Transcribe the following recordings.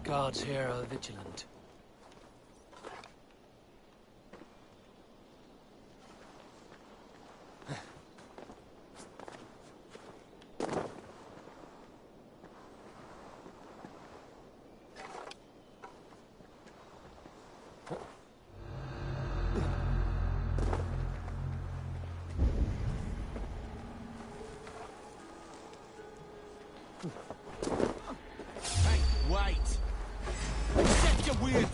Guards here are vigilant. Hey, wait! Accept your weird.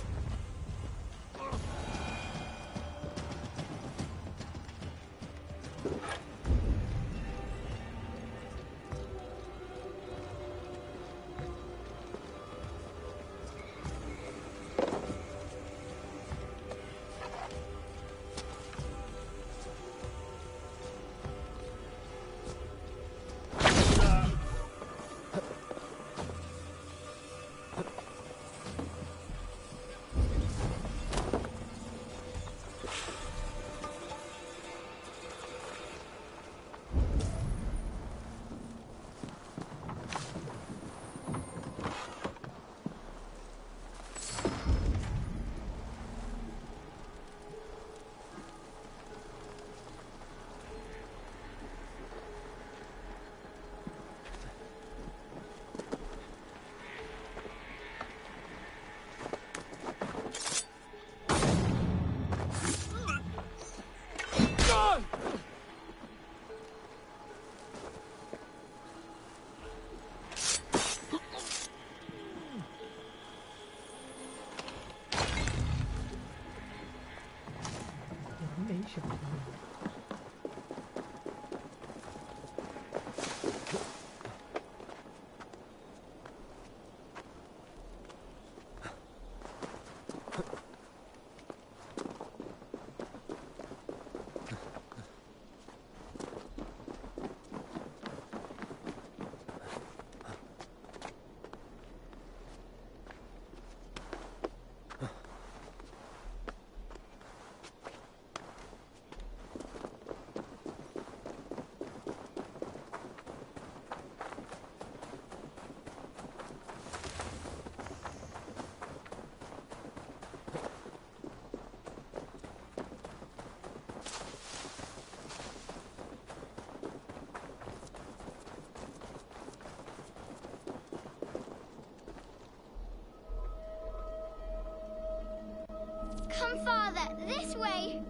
Come farther, this way.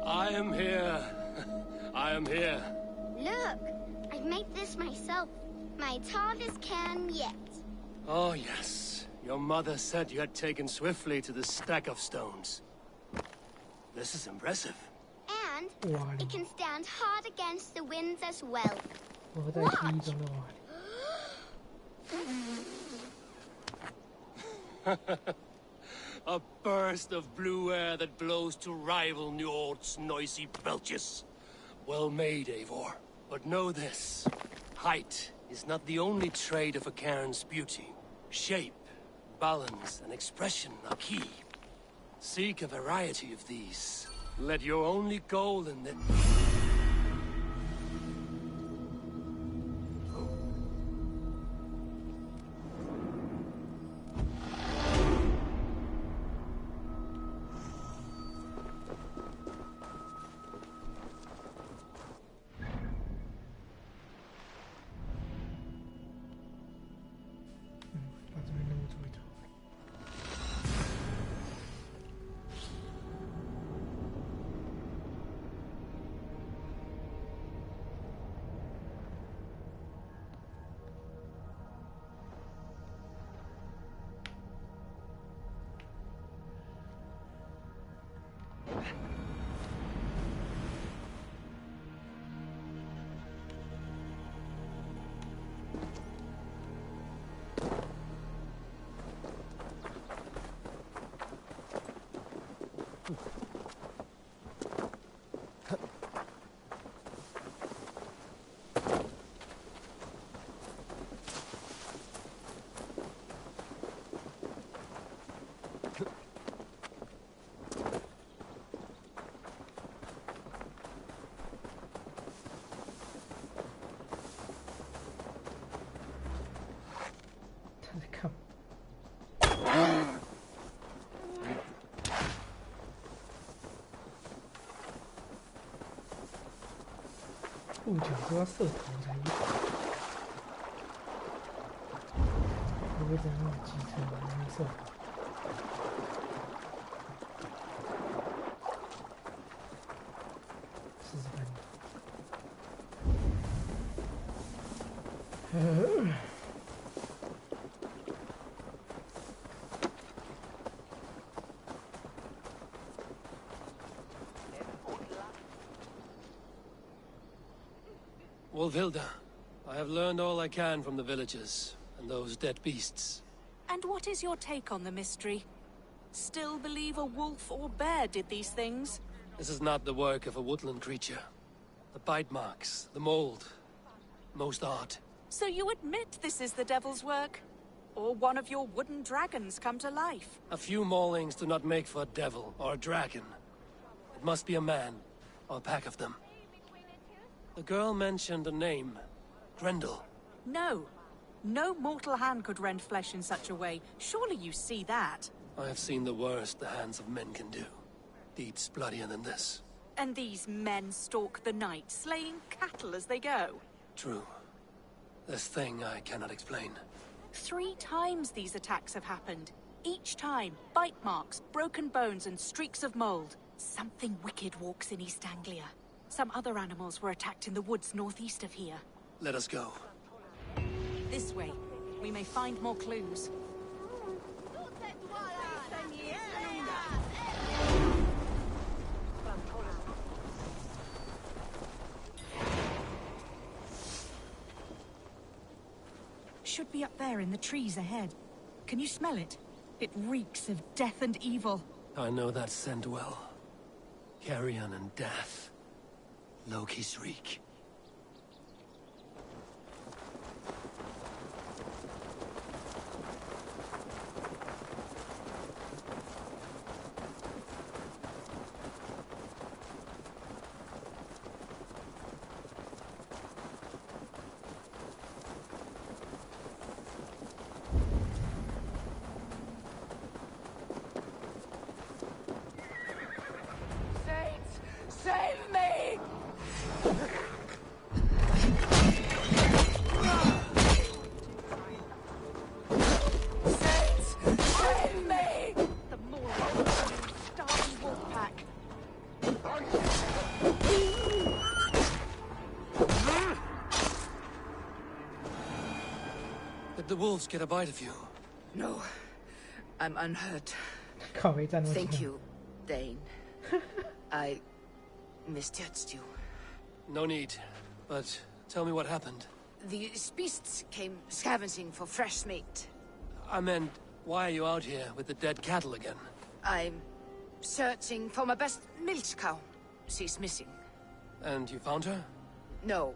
I am here. I am here. Look, I've made this myself. My hardest can yet. Oh, yes. Your mother said you had taken swiftly to the stack of stones. This is impressive. And it can stand hard against the winds as well. 我在记忆中的瓦力。 A burst of blue air that blows to rival Njord's noisy belches. Well made, Eivor. But know this. Height is not the only trait of a cairn's beauty. Shape, balance, and expression are key. Seek a variety of these. Let your only goal in the...触角都要射头才有，不会这样那么机车容易射头。试试看。Wolfhilda, I have learned all I can from the villagers and those dead beasts. And what is your take on the mystery? Still believe a wolf or bear did these things? This is not the work of a woodland creature. The bite marks, the mold, most odd. So you admit this is the devil's work? Or one of your wooden dragons come to life? A few maulings do not make for a devil or a dragon. It must be a man, or a pack of them. The girl mentioned a name. Grendel. No. No mortal hand could rend flesh in such a way. Surely you see that. I have seen the worst the hands of men can do. Deeds bloodier than this. And these men stalk the night, slaying cattle as they go. True. This thing I cannot explain. 3 times these attacks have happened. Each time, bite marks, broken bones, and streaks of mold. Something wicked walks in East Anglia. Some other animals were attacked in the woods northeast of here. Let us go. This way. We may find more clues. Should be up there in the trees ahead. Can you smell it? It reeks of death and evil. I know that scent well. Carrion and death. Loki's reek. Save me! the wolves get a bite of you? No, I'm unhurt. 靠没战斗机 Thank you, Dane. I misjudged you. No need. But tell me what happened. These beasts came scavenging for fresh meat. I meant, why are you out here with the dead cattle again? I'm searching for my best milch cow. She's missing. And you found her? No,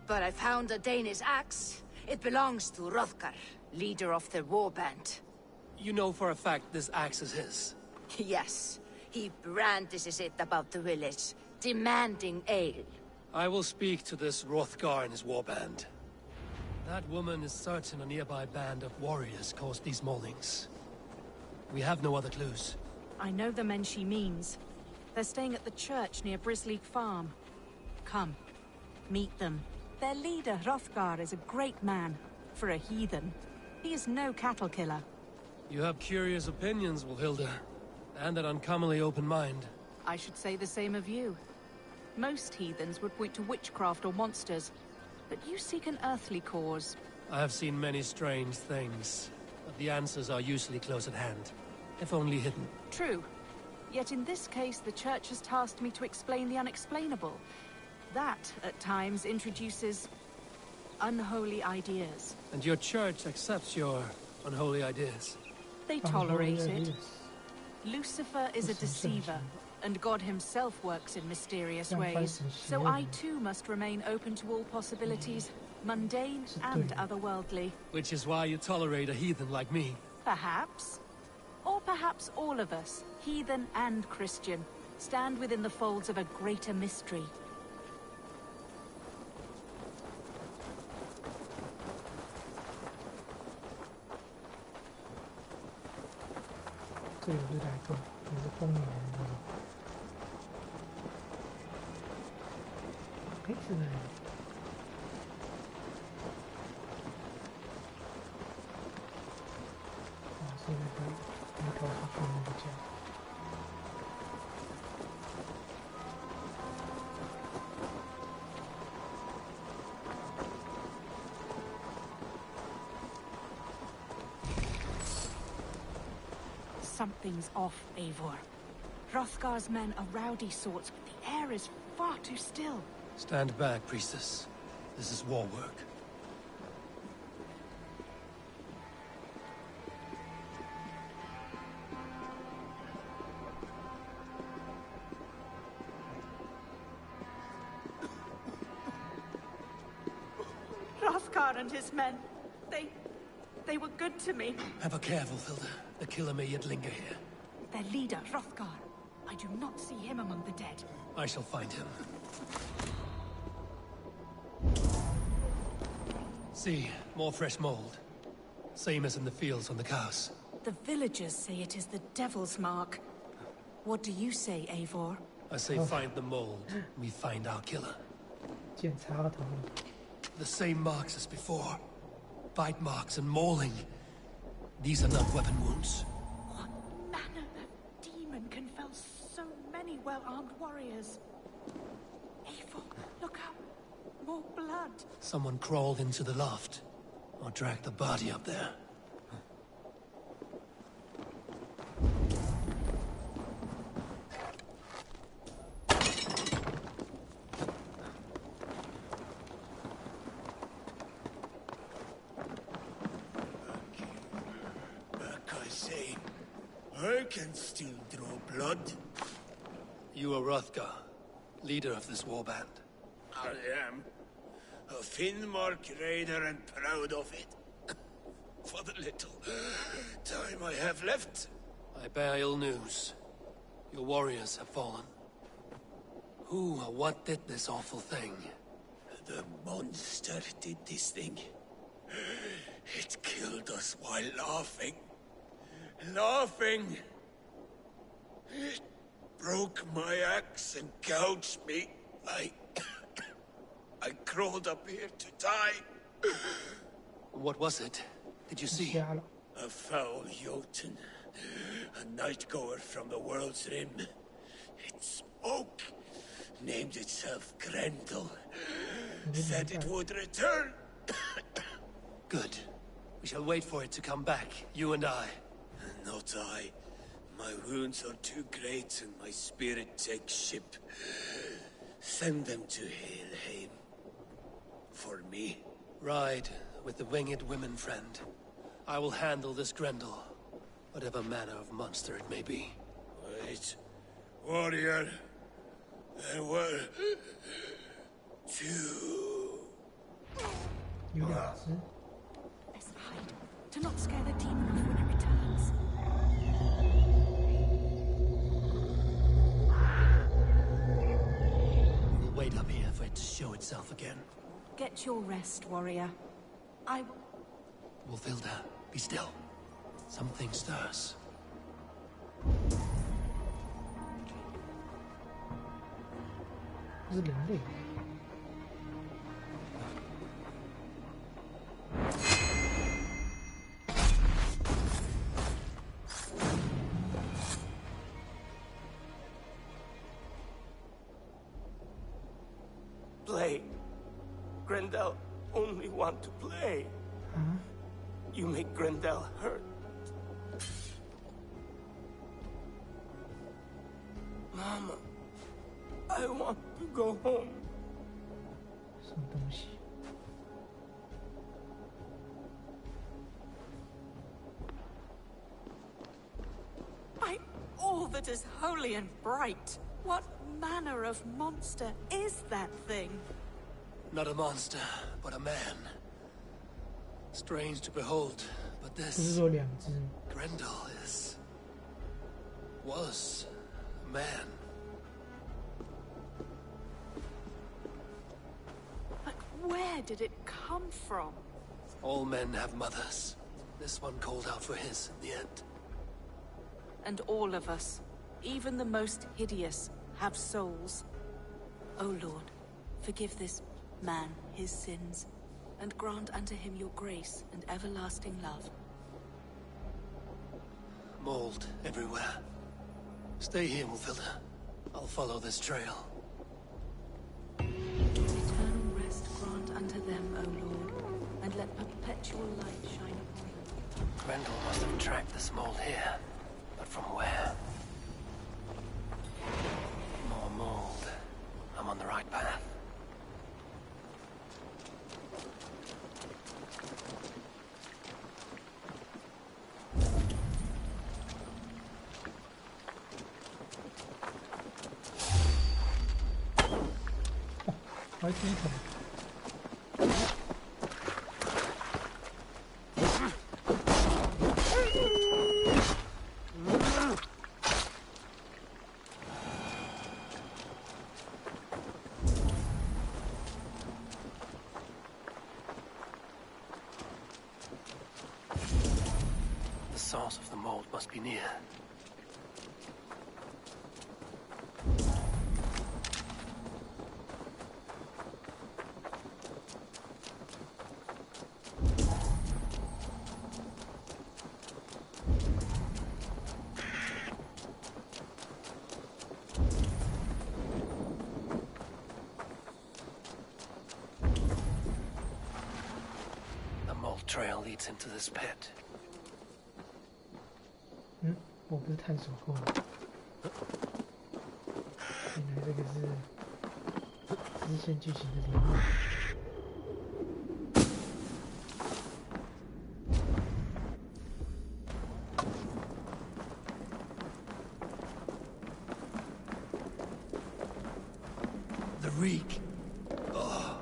but I found a Danish axe. It belongs to Hrothgar, leader of the warband. You know for a fact this axe is his. Yes, he brandishes it about the village, demanding ale. I will speak to this Hrothgar and his warband. That woman is certain a nearby band of warriors caused these maulings. We have no other clues. I know the men she means. They're staying at the church near Brisleek Farm. Come, meet them. Their leader, Hrothgar, is a great man. For a heathen. He is no cattle killer. You have curious opinions, Wolfhilda. And an uncommonly open mind. I should say the same of you. Most heathens would point to witchcraft or monsters, but you seek an earthly cause. I have seen many strange things, but the answers are usually close at hand, if only hidden. True. Yet in this case, the Church has tasked me to explain the unexplainable. That, at times, introduces unholy ideas. And your church accepts your unholy ideas? They tolerate it. Lucifer is a deceiver, and God himself works in mysterious ways. So I too must remain open to all possibilities, mundane and otherworldly. Which is why you tolerate a heathen like me. Perhaps. Or perhaps all of us, heathen and Christian, stand within the folds of a greater mystery. Something's off, Eivor. Hrothgar's men are rowdy sorts, but the air is far too still. Stand back, priestess. This is war work. Hrothgar and his men, they were good to me. Have a care, Wolfhilda. The killer may yet linger here. Their leader, Hrothgar. I do not see him among the dead. I shall find him. See, more fresh mold. Same as in the fields on the cows. The villagers say it is the devil's mark. What do you say, Eivor? I say find the mold, we find our killer. 检查了头。 The same marks as before. Bite marks and mauling. These are not weapon wounds. What manner of demon can fell so many well-armed warriors? Eivor, look out! More blood! Someone crawled into the loft. Or dragged the body up there. I can still draw blood. You are Hrothgar, leader of this warband. I am. A Finnmark raider and proud of it. For the little time I have left. I bear ill news. Your warriors have fallen. Who or what did this awful thing? The monster did this thing. It killed us while laughing. Laughing! It broke my axe and gouged me. I crawled up here to die. What was it? Did you see? A foul Jotun. A night-goer from the world's rim. It spoke. Named itself Grendel. Said it would return. Good. We shall wait for it to come back, you and I. Not I. My wounds are too great and my spirit takes ship. Send them to Helheim. For me. Ride with the winged women, friend. I will handle this Grendel, whatever manner of monster it may be. Wait. Warrior. There were... 2. 有两只。 Let's hide. Do not scare the demon off when it returns. We'll wait up here for it to show itself again. Get your rest, warrior. I... Wolfilda, be still. Something stirs. 这是人类。 Play. Grendel only want to play. You make Grendel hurt. Mama, I want to go home. 什么东西？ By all that is holy and bright, what manner of monster is that thing? Not a monster, but a man. Strange to behold, but 不是 this 说两只？ Grendel was a man. But where did it come from? All men have mothers. This one called out for his in the end. And all of us, even the most hideous, have souls. O Lord, forgive this man his sins, and grant unto him your grace and everlasting love. Mold everywhere. Stay here, Wolfilda. I'll follow this trail. Eternal rest grant unto them, O Lord, and let perpetual light shine upon them. Grendel must have tracked this mold here. But from where? More mold. I'm on the right path. Oh, 我还第一桶。 The source of the mold must be near. The mold trail leads into this pit. 嗯，我不是探索过吗？原来这个是支线剧情的联络。 The reek. Oh.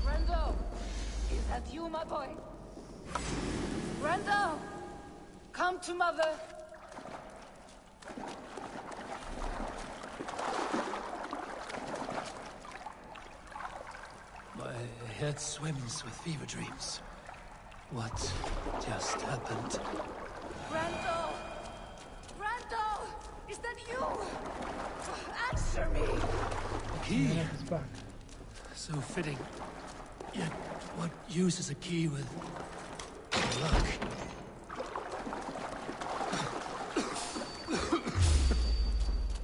Grendel! Is that you, my boy? Grendel! Come to mother! My head swims with fever dreams. What just happened? Randall! Randall! Is that you? Answer me! A key! It's back. So fitting. Yet, what use is a key with luck?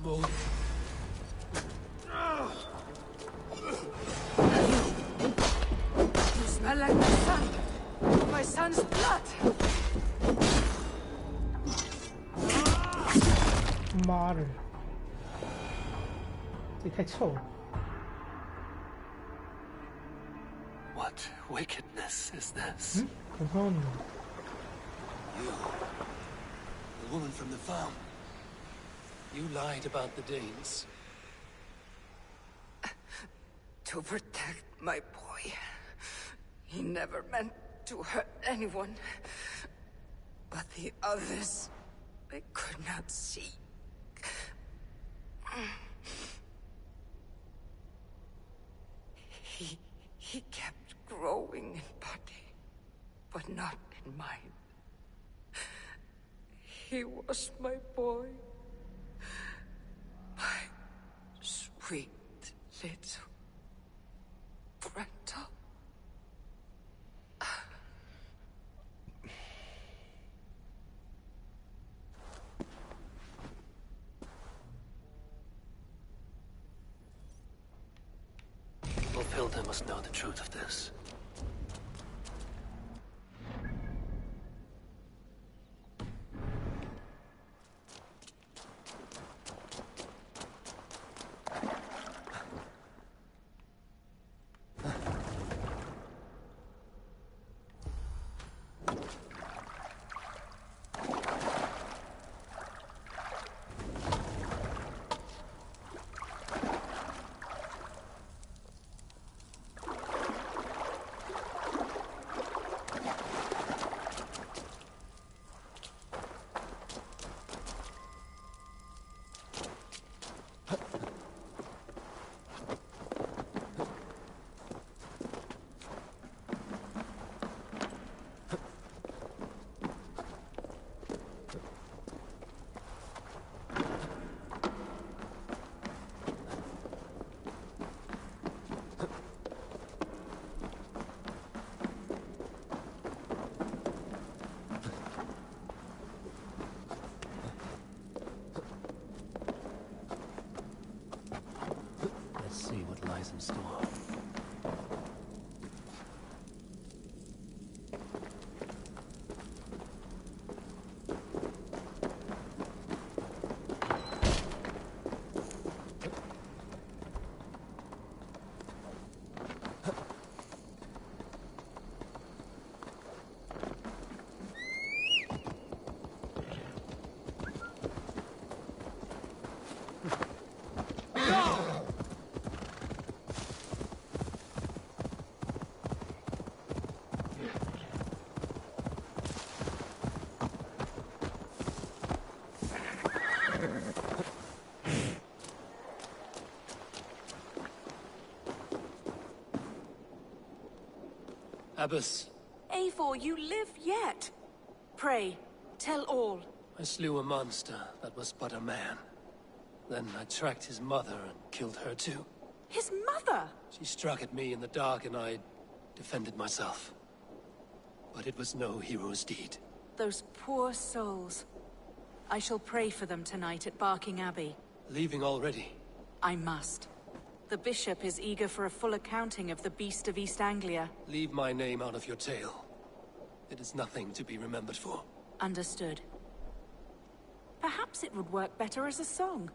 More. You smell like my son. My son's blood.妈的，这也太臭了。 What wickedness is this? 然后呢？ You, the woman from the farm. You lied about the Danes. To protect my boy. He never meant to hurt anyone. But the others, they could not see. He kept growing in body, but not in mind. He was my boy. My sweet little Brenda. Fulfilled must know the truth of this. See what lies in store. Abbess, Eivor, you live yet. Pray, tell all. I slew a monster that was but a man. Then I tracked his mother and killed her too. His mother? She struck at me in the dark and I defended myself. But it was no hero's deed. Those poor souls. I shall pray for them tonight at Barking Abbey. Leaving already? I must. The bishop is eager for a full accounting of the Beast of East Anglia. Leave my name out of your tale. It is nothing to be remembered for. Understood. Perhaps it would work better as a song.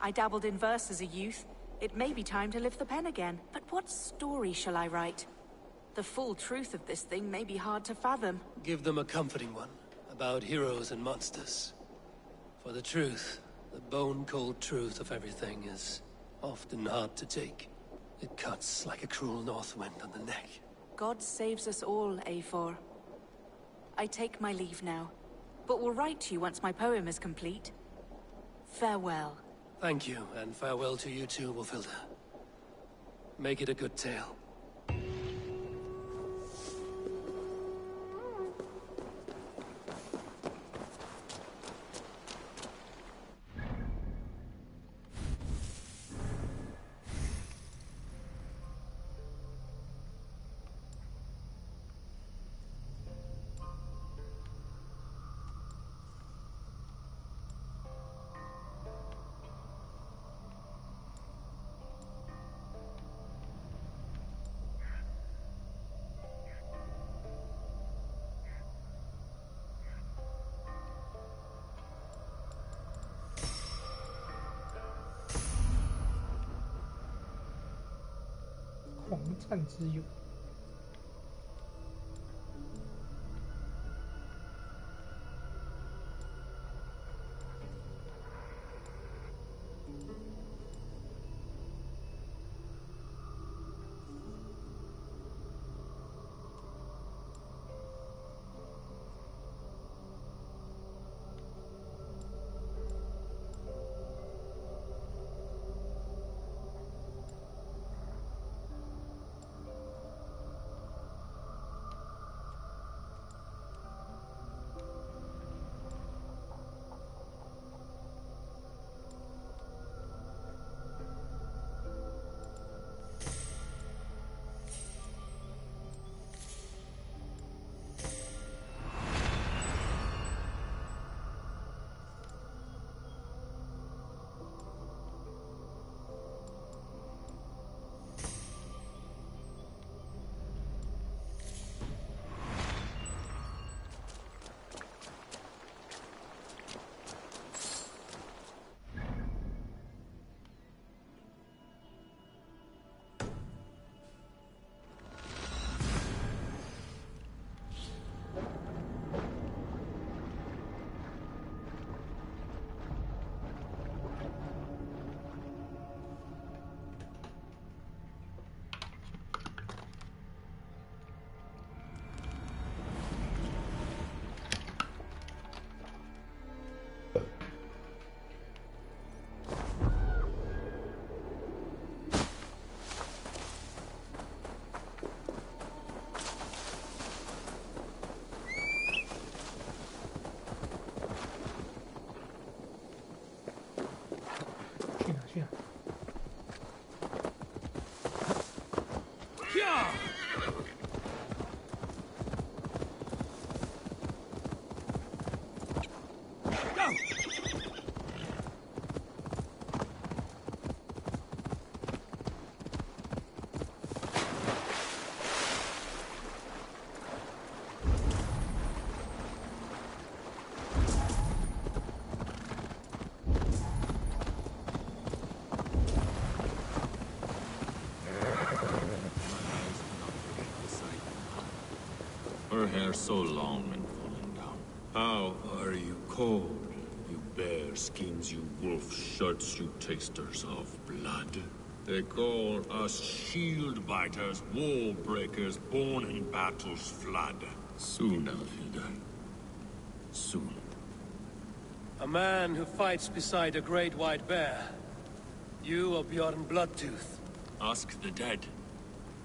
I dabbled in verse as a youth. It may be time to lift the pen again. But what story shall I write? The full truth of this thing may be hard to fathom. Give them a comforting one, about heroes and monsters. For the truth, the bone-cold truth of everything is often hard to take. It cuts like a cruel north wind on the neck. God saves us all, Eivor. I take my leave now, but will write to you once my poem is complete. Farewell. Thank you, and farewell to you too, Wolfilda. Make it a good tale. 狂战之友。去哪？Her hair so long and falling down. How are you cold? You bear skins, you wolf shirts, you tasters of blood. They call us shield biters, wall breakers, born in battle's flood. Soon, Elfhilda. Soon. A man who fights beside a great white bear. You are Bjorn Bloodtooth. Ask the dead.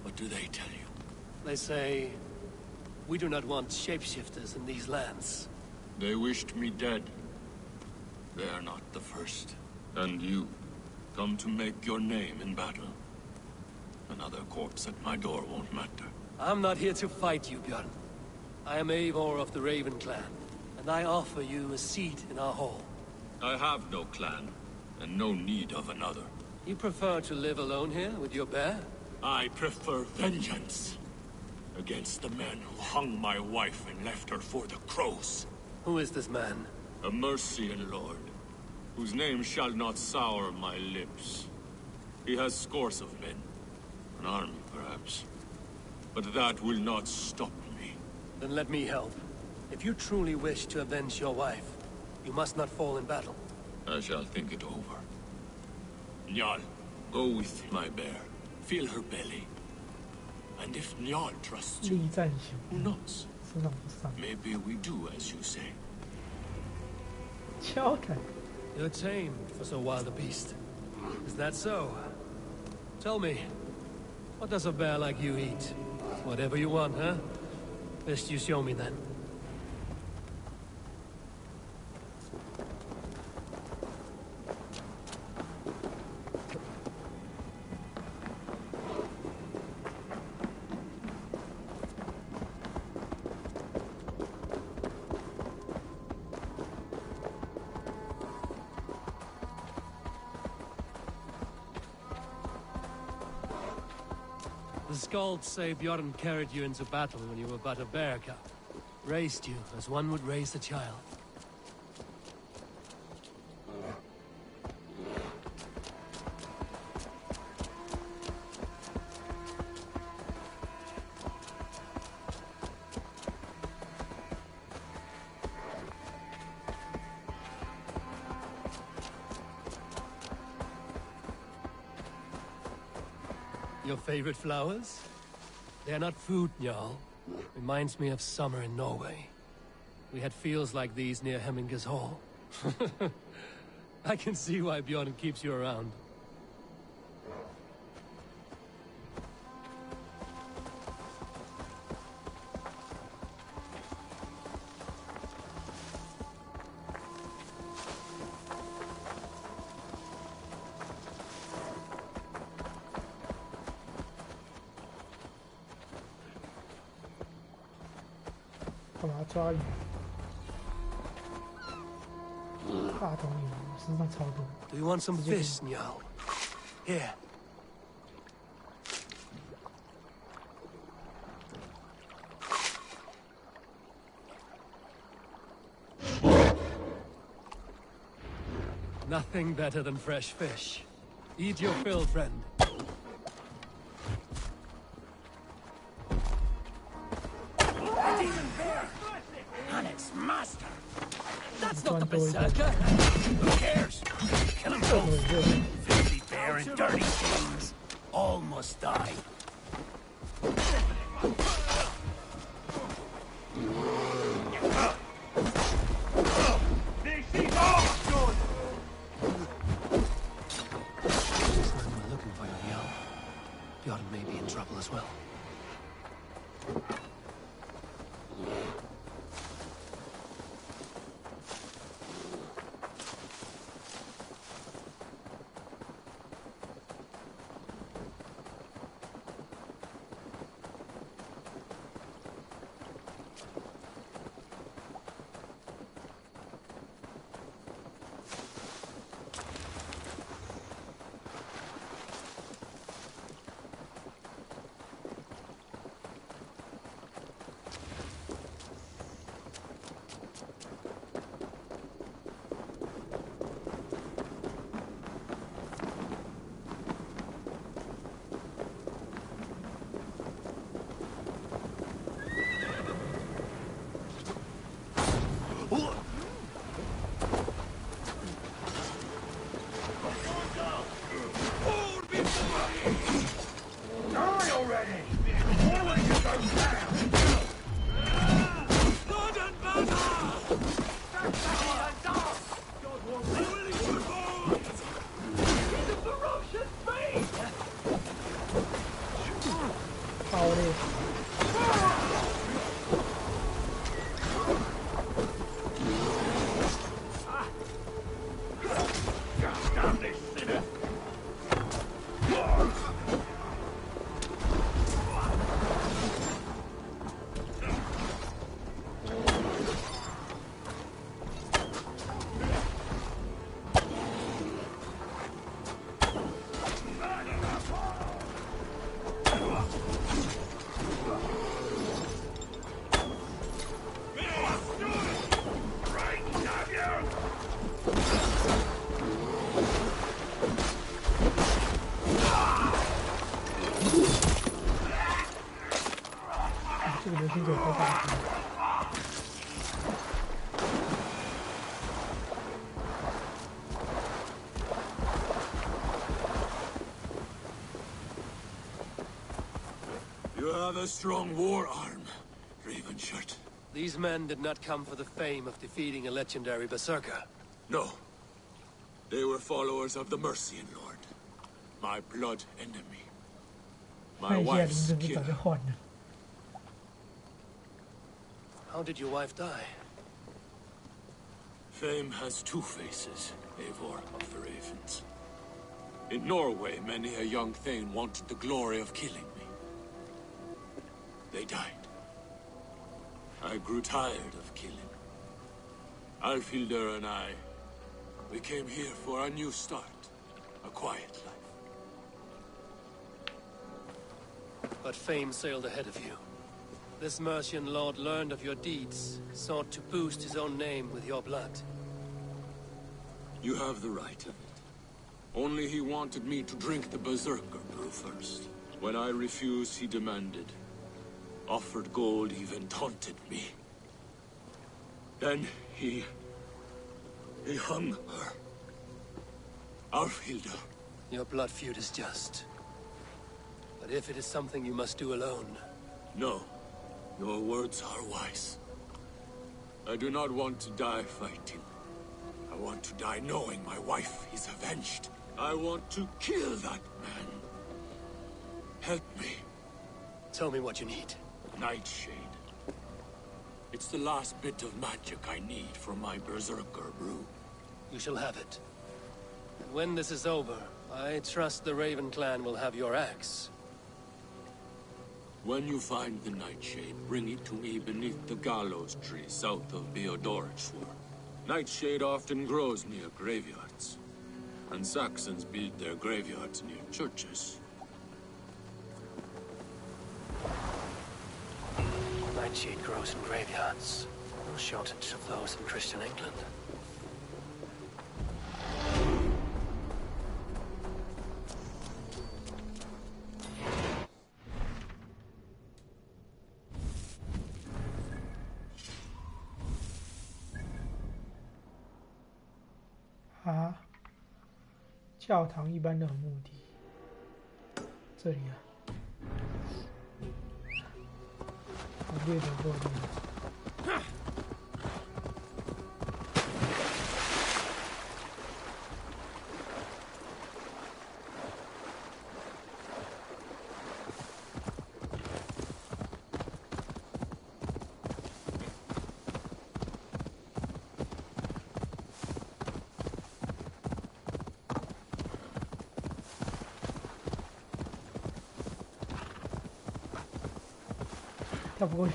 What do they tell you? They say, we do not want shapeshifters in these lands. They wished me dead. They are not the first. And you, come to make your name in battle. Another corpse at my door won't matter. I'm not here to fight you, Bjorn. I am Eivor of the Raven clan, and I offer you a seat in our hall. I have no clan, and no need of another. You prefer to live alone here with your bear? I prefer vengeance against the men who hung my wife and left her for the crows. Who is this man? A Mercian lord, whose name shall not sour my lips. He has scores of men, an army perhaps, but that will not stop me. Then let me help. If you truly wish to avenge your wife, you must not fall in battle. I shall think it over. Njal, go with my bear. Feel her belly. And if Njal trusts you, 力战型 who knows? 是让不上， Maybe we do as you say. 敲开。 You're tame for so wild a beast. Is that so? Tell me, what does a bear like you eat? Whatever you want, huh? Best you show me then. The Skalds say Bjorn carried you into battle when you were but a bear cub. Raised you as one would raise a child. Your favorite flowers? They're not food, Jarl. Reminds me of summer in Norway. We had fields like these near Hemminger's Hall. I can see why Bjorn keeps you around.抓鱼，大头鱼，我身上超多。Do you want some fish, Njal? Here. Nothing better than fresh fish. Eat your fill, friend. That's not the berserker. Who cares? Kill him both. Filthy bear and dirty things. All must die. We're looking for you, Jarl. Bjorn may be in trouble as well. You have a strong war arm, Ravenshirt. These men did not come for the fame of defeating a legendary berserker. No. They were followers of the Mercian Lord. My blood enemy. My 看一下 wife's 名字不早 killer. 就换了。 How did your wife die? Fame has two faces, Eivor of the Ravens. In Norway, many a young thane wanted the glory of killing me. They died. I grew tired of killing. Alfhildr and I, we came here for a new start. A quiet life. But fame sailed ahead of you. This Mercian lord learned of your deeds, sought to boost his own name with your blood. You have the right of it. Only he wanted me to drink the Berserker brew first. When I refused, he demanded. Offered gold, even taunted me. Then he hung her. Alfhildr. Your blood feud is just. But if it is something you must do alone... No. Your words are wise. I do not want to die fighting. I want to die knowing my wife is avenged. I want to kill that man. Help me. Tell me what you need. Nightshade. It's the last bit of magic I need for my Berserker brew. You shall have it. And when this is over, I trust the Raven clan will have your axe. When you find the Nightshade, bring it to me beneath the gallows tree south of Beodoricshire. Nightshade often grows near graveyards, and Saxons build their graveyards near churches. Nightshade grows in graveyards. No shortage of those in Christian England.啊，教堂一般的目的，这里啊，我略懂过路。跳不过去。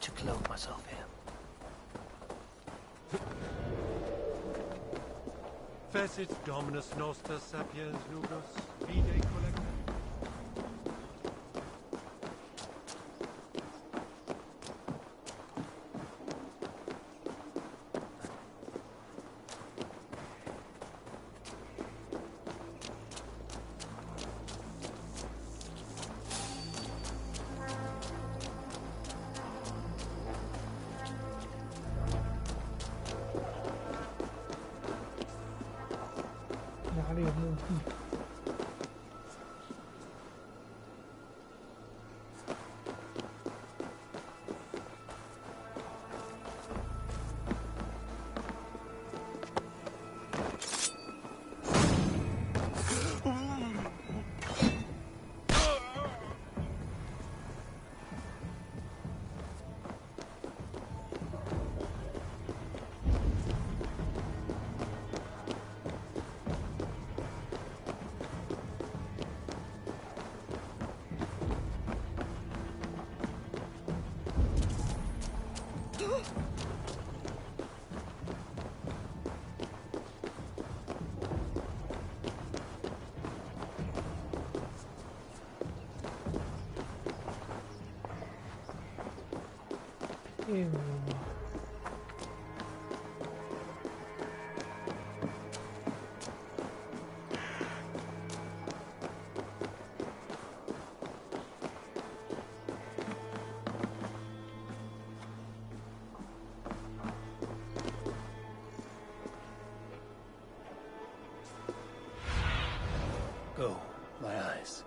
To clothe myself here. Fecit Dominus Noster Sapiens Lugos, Vide Collector.哪里有墓地？Go, my eyes.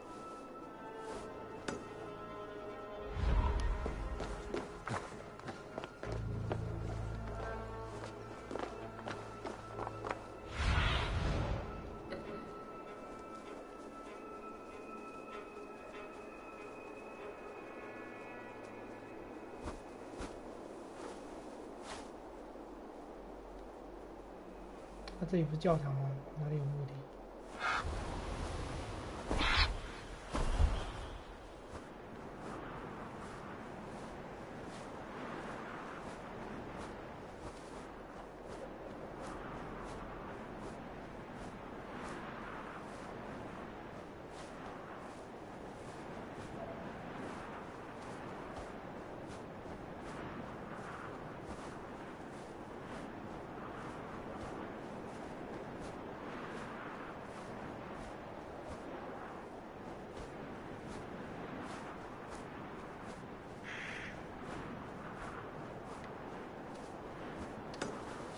它这里不是教堂吗？哪里有墓地？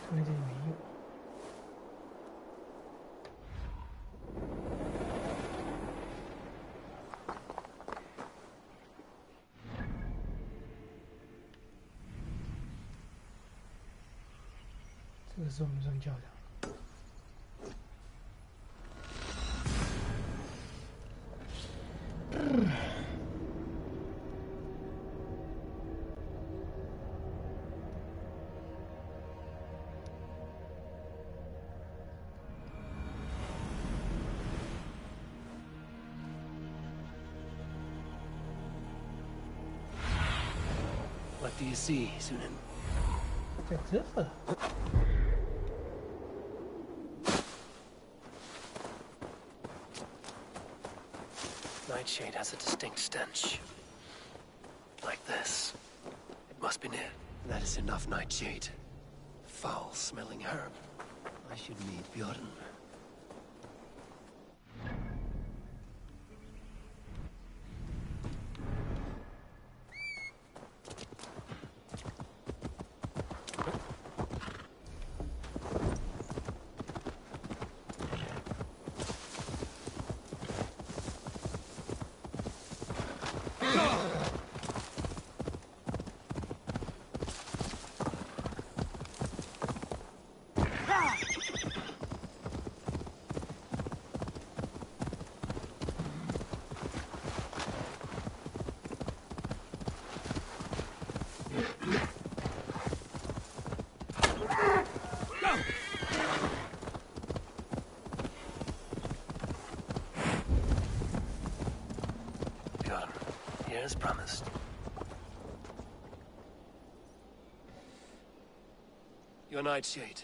看来这里没有。这个是我们上教堂。What do you see, Sunan? 在这了。Nightshade has a distinct stench. Like this. It must be near. That is enough nightshade. Foul-smelling herb. I should meet Bjorn. As promised. Your nightshade.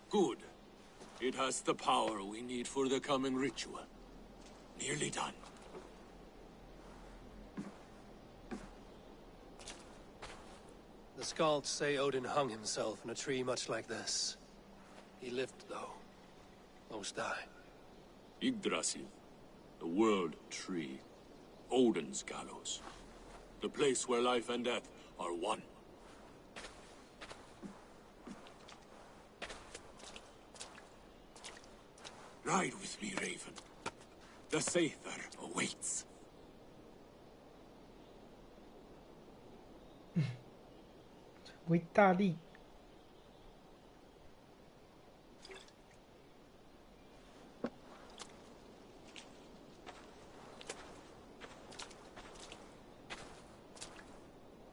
Good. It has the power we need for the coming ritual. Nearly done. The Skalds say Odin hung himself in a tree much like this. He lived, though. Most die. Yggdrasil. The world tree. Odin's gallows. The place where life and death are one. Ride with me, Raven. The Sather awaits.维大利。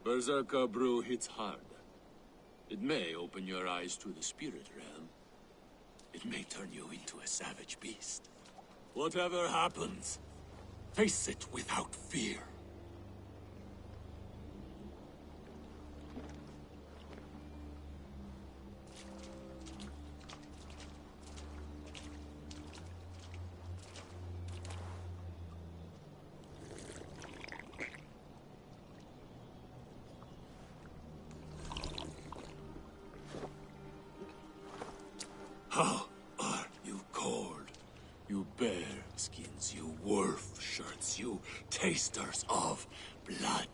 Berserker brew hits hard. It may open your eyes to the spirit realm. It may turn you into a savage beast. Whatever happens, face it without fear. How are you cold? You bear skins, you wolf shirts, you tasters of blood.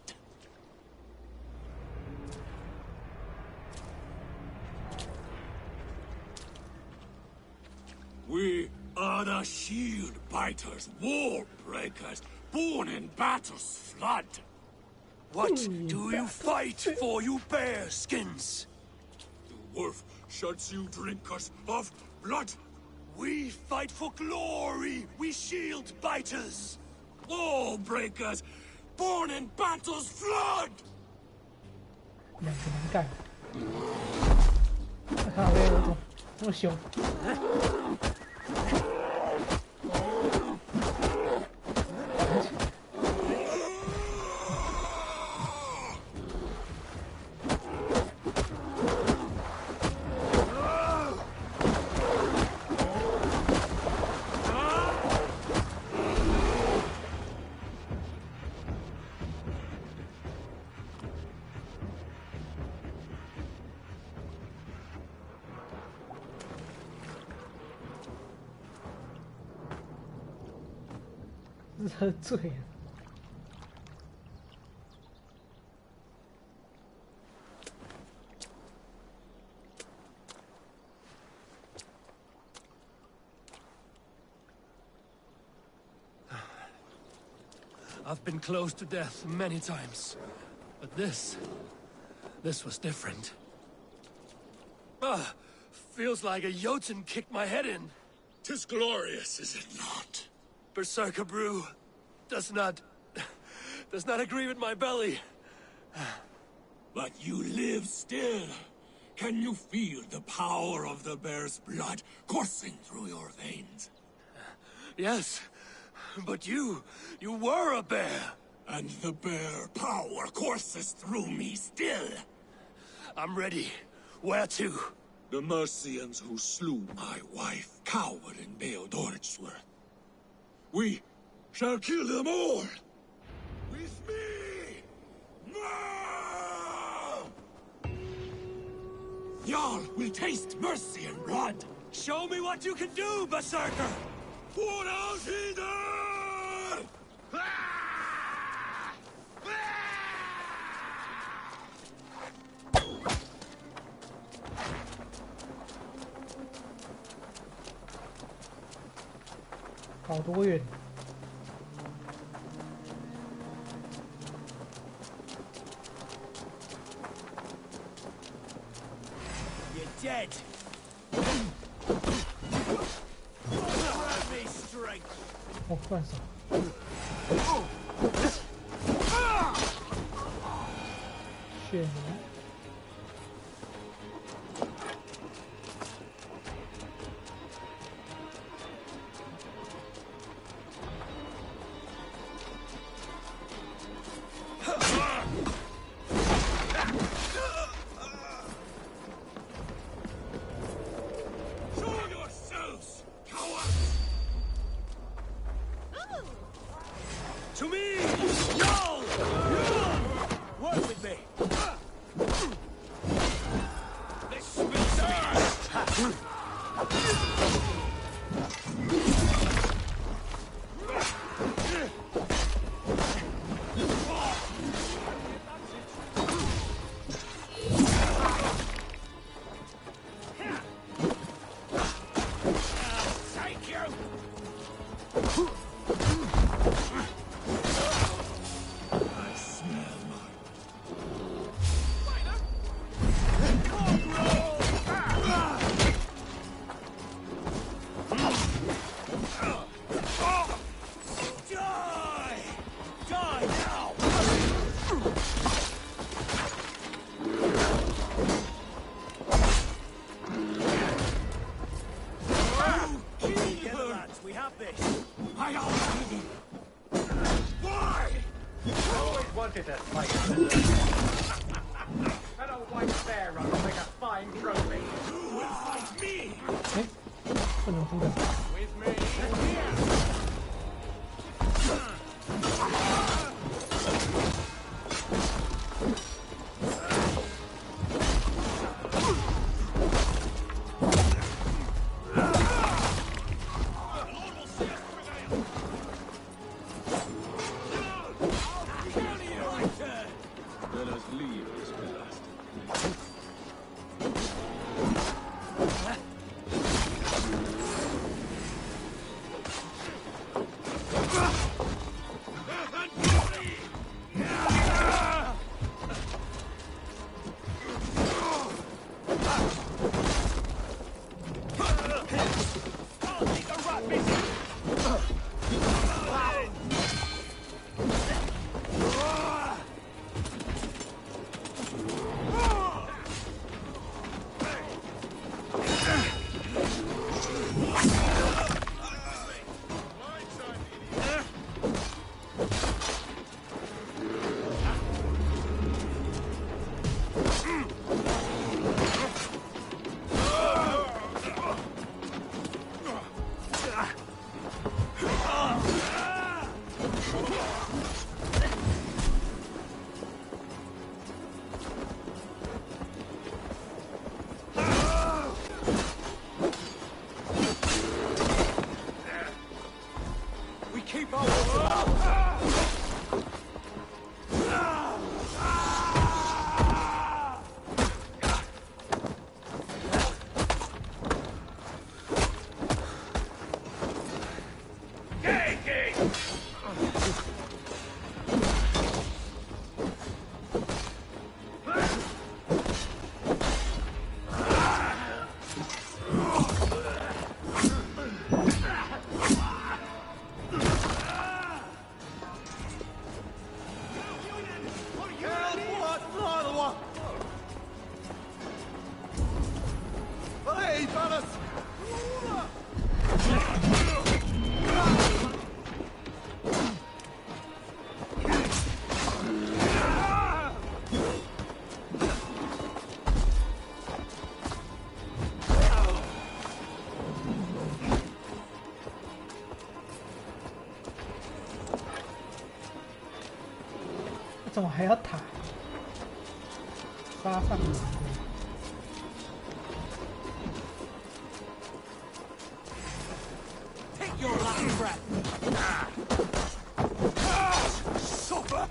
We are the shield biters, war breakers, born in battle's flood. What do you fight for, you bear skins? You wolf shirts, you drinkers of blood. We fight for glory, we shield biters. Wall breakers, born in battle's flood. 两个能干。那他会那么凶。喝醉了。I've been close to death many times, but this was different. Feels like a Jotun kicked my head in. 'Tis glorious, is it not? Berserker brew does not agree with my belly. But you live still. Can you feel the power of the bear's blood coursing through your veins? Yes, but you were a bear. And the bear power courses through me still. I'm ready. Where to? The Mercians who slew my wife cowered in Beodoritsworth. We shall kill them all! With me! No! Jarl will taste mercy and blood! Show me what you can do, Berserker! Pour out hither!跑多远？ You're dead. Strength. 哦，断手。血浓。 To me! No! Work with me! This will die! Thank you! We have this. I already. Why? I always wanted to fight. That old white bear run will make a fine trophy. Who will fight me? 哎，不能呼的。 With me. Let us leave this bastard. 怎么还要塔？杀上来。 Your last breath. Suffer.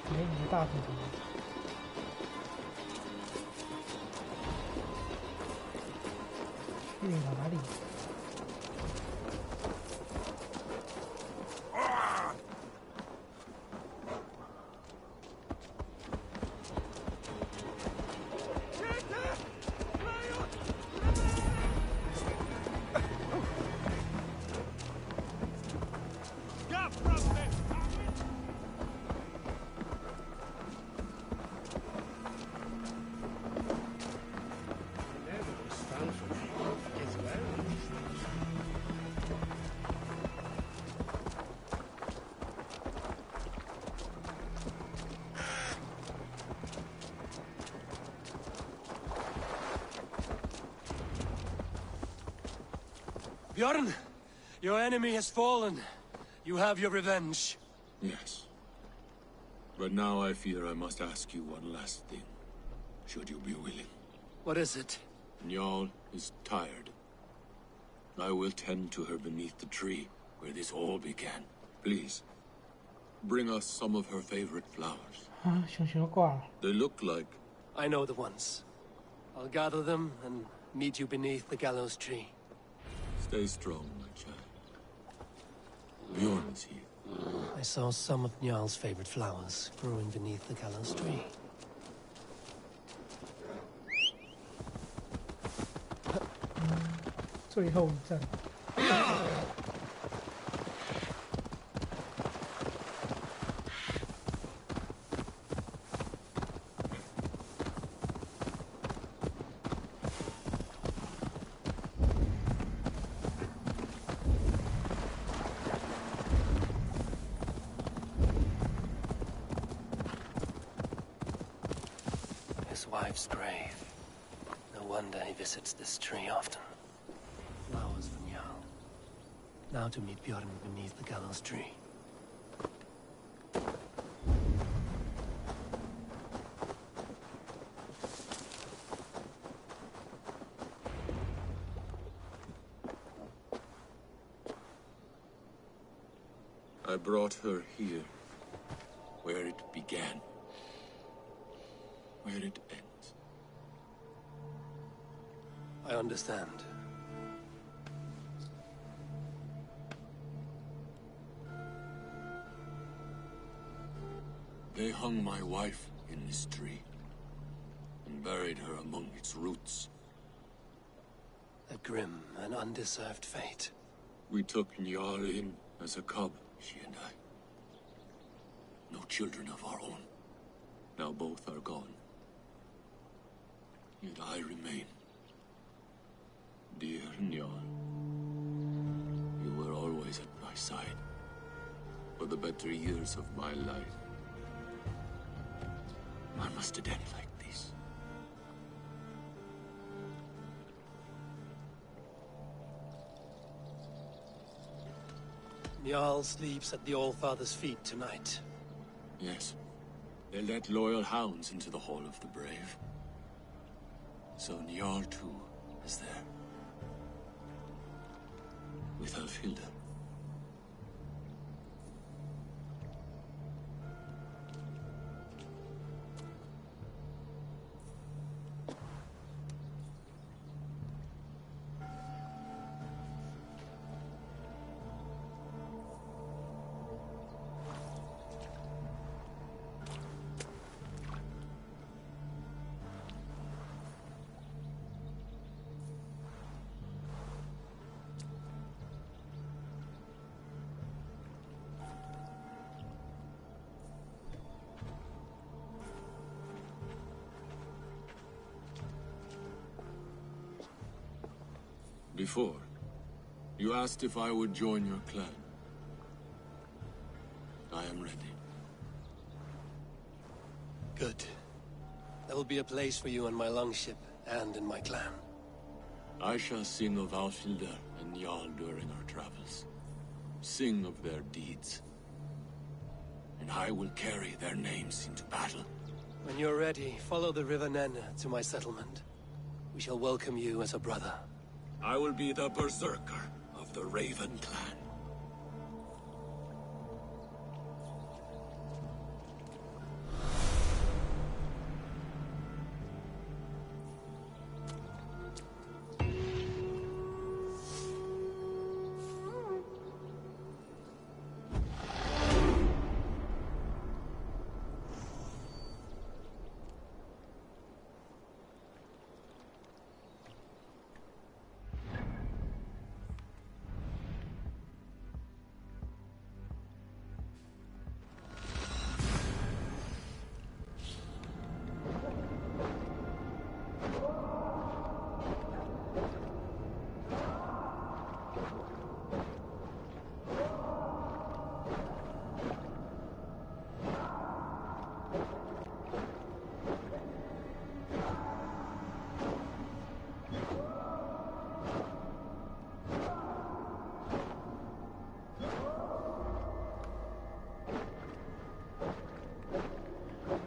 给你个大斧头。 去哪里？ Bjorn, your enemy has fallen. You have your revenge. Yes. But now I fear I must ask you one last thing. Should you be willing? What is it? Njal is tired. I will tend to her beneath the tree where this all began. Please, bring us some of her favorite flowers. 啊，熊熊挂了。 They look like... I know the ones. I'll gather them and meet you beneath the gallows tree. Stay strong, my child. Bjorn is here. I saw some of Njal's favorite flowers growing beneath the gallows tree. 最后一战。His wife's grave. No wonder he visits this tree often. Flowers for Njal. Now to meet Bjorn beneath the gallows tree. I brought her here, where it began, where it ends. I understand. They hung my wife in this tree, and buried her among its roots. A grim and undeserved fate. We took Njal in as a cub, she and I. No children of our own. Now both are gone. Yet I remain. Dear Njal, you were always at my side. For the better years of my life. Why must it end like this? Njal sleeps at the Allfather's feet tonight. Yes. They let loyal hounds into the Hall of the Brave. So Njal too is there. With Elfhilda. Before, you asked if I would join your clan. I am ready. Good. There will be a place for you on my longship and in my clan. I shall sing of Alfhildr and Jarl during our travels. Sing of their deeds. And I will carry their names into battle. When you're ready, follow the River Nene to my settlement. We shall welcome you as a brother. I will be the berserker of the Raven clan.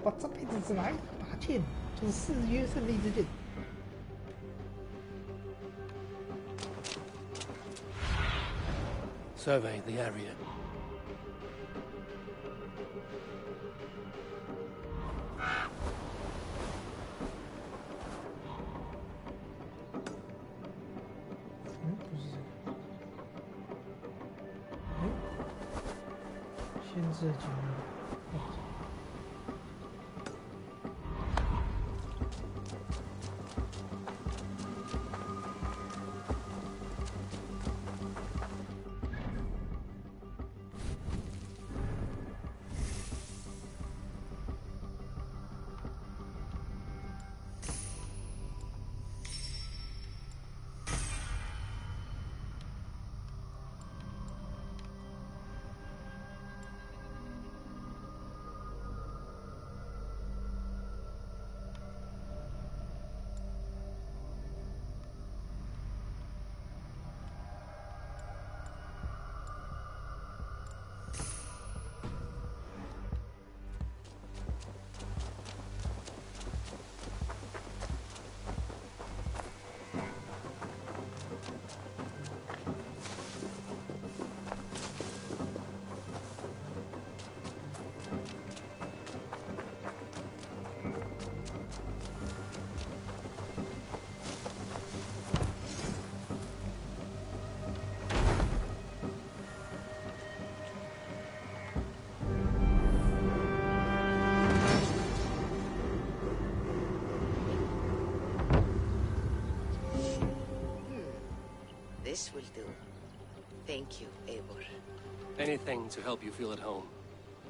我这辈子只拿一把剑，就是誓约胜利之剑。Survey the area. This will do. Thank you, Eivor. Anything to help you feel at home.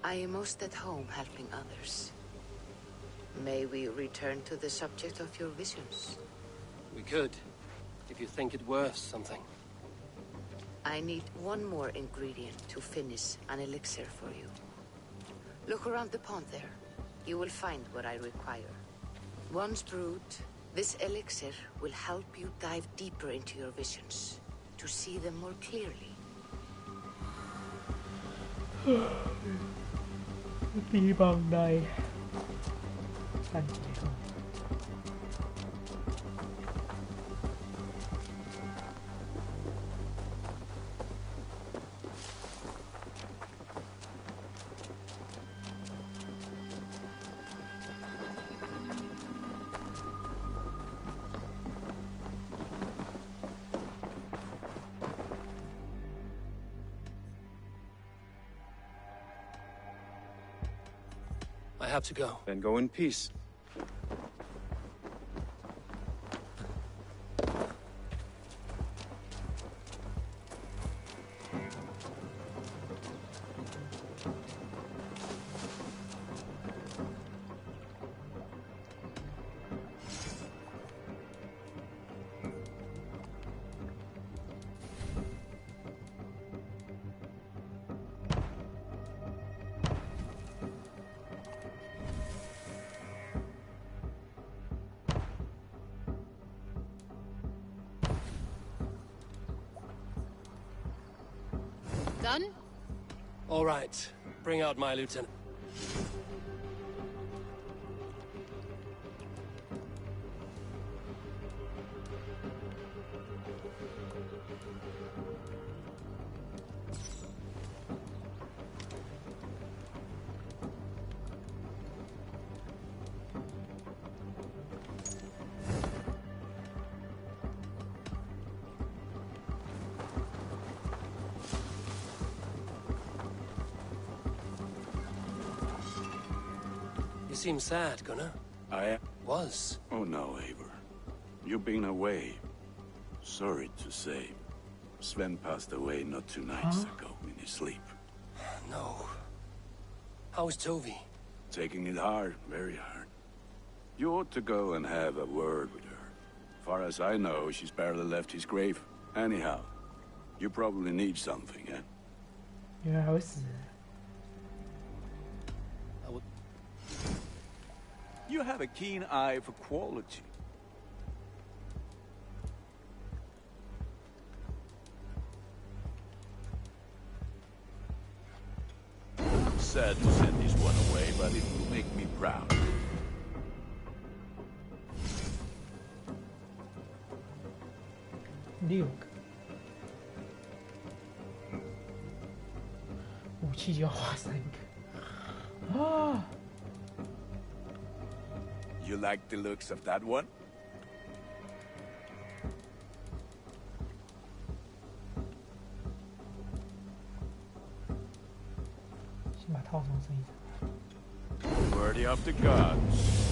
I am most at home helping others. May we return to the subject of your visions? We could, if you think it worth something. I need one more ingredient to finish an elixir for you. Look around the pond there. You will find what I require. Once brewed, this elixir will help you dive deeper into your visions, to see them more clearly. ตีบางใดสั้นเจียว I have to go. Then go in peace. Done? All right. Bring out my lieutenant. You seem sad, Gunnar. I Was. Oh no, Eivor. You've been away. Sorry to say. Sven passed away not 2 nights ago in his sleep. No. How is Tovi? Taking it hard, very hard. You ought to go and have a word with her. Far as I know, she's barely left his grave. Anyhow, you probably need something, eh? 原来还会死人。 You have a keen eye for quality. I'm sad to send this one away, but it will make me proud. 6个，武器就要花3个。啊！ You like the looks of that one? 先把套装升一升。 Worthy of the gods.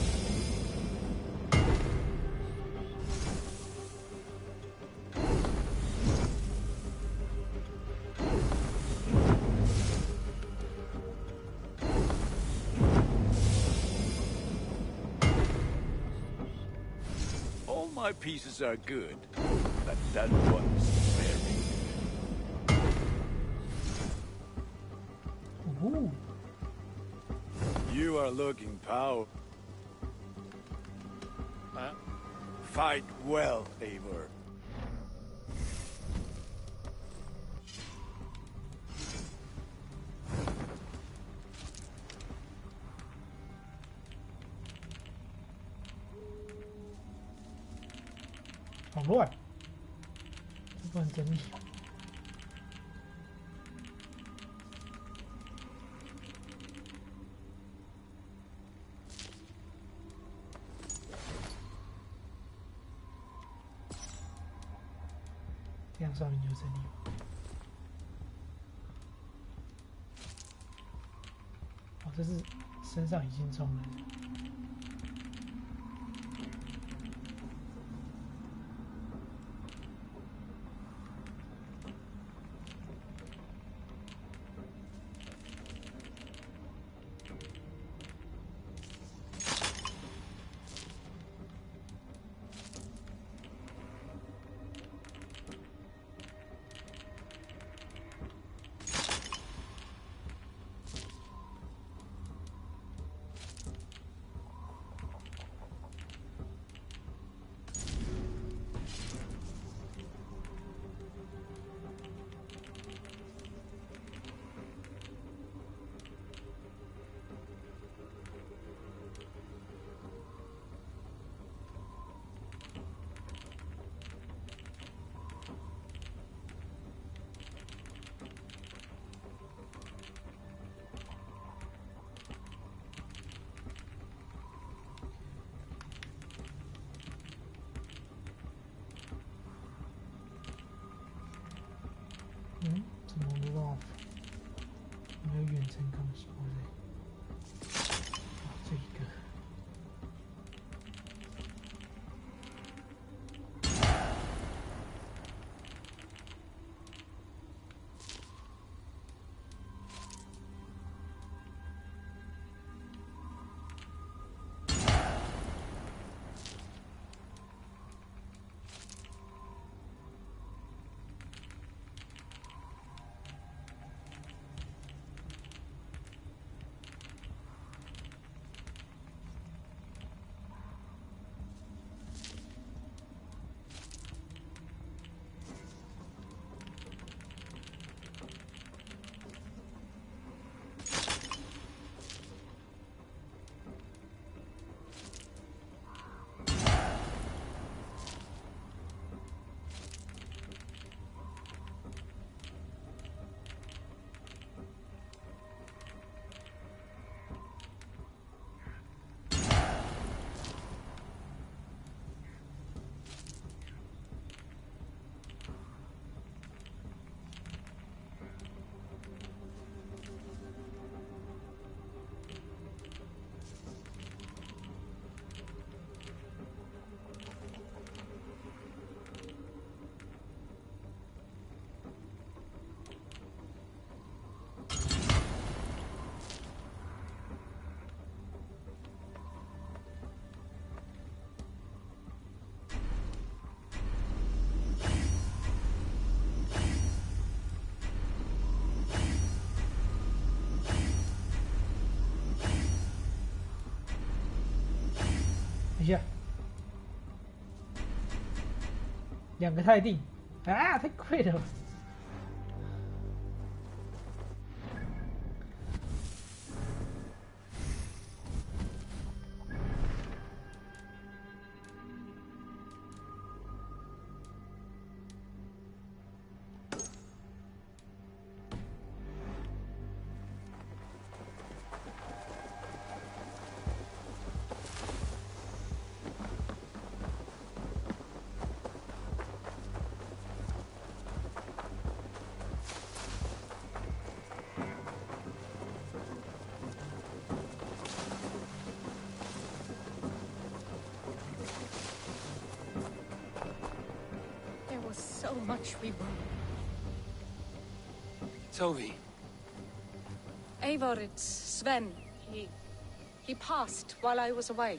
All my pieces are good, but that one's very good. Ooh. You are looking powerful. Fight well, Eivor. 好乱，这不能整理。这样少年就整理吧。哦，这是身上已经充了。 怎么没办法？没有远程钢修嘞。这一个。等一下，2个太定啊，太贵了。So much we were. Toby. Eivor, it's Sven. He passed while I was away.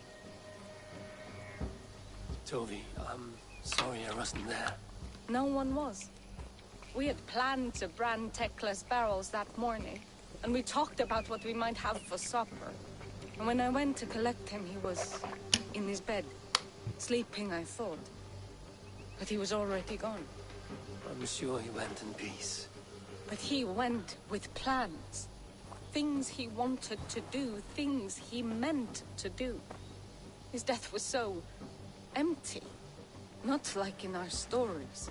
Toby, I'm sorry I wasn't there. No one was. We had planned to brand Tekla's barrels that morning, and we talked about what we might have for supper. And when I went to collect him, he was in his bed, sleeping, I thought. But he was already gone. I'm sure he went in peace. But he went with plans. Things he wanted to do, things he meant to do. His death was so empty. Not like in our stories.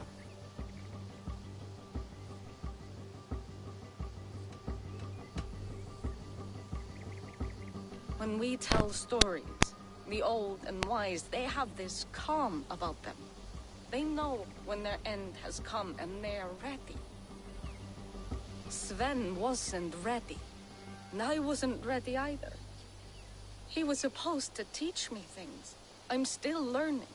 When we tell stories, the old and wise, they have this calm about them. They know when their end has come and they're ready. Sven wasn't ready. And I wasn't ready either. He was supposed to teach me things. I'm still learning.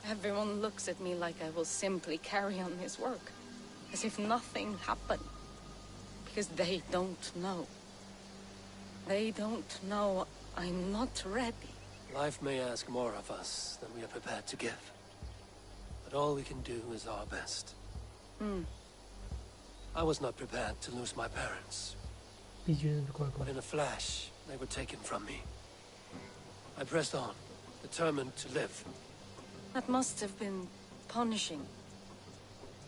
Everyone looks at me like I will simply carry on his work. As if nothing happened. Because they don't know. They don't know I'm not ready. Life may ask more of us than we are prepared to give. But all we can do is our best. I was not prepared to lose my parents. But in a flash, they were taken from me. I pressed on, determined to live. That must have been punishing.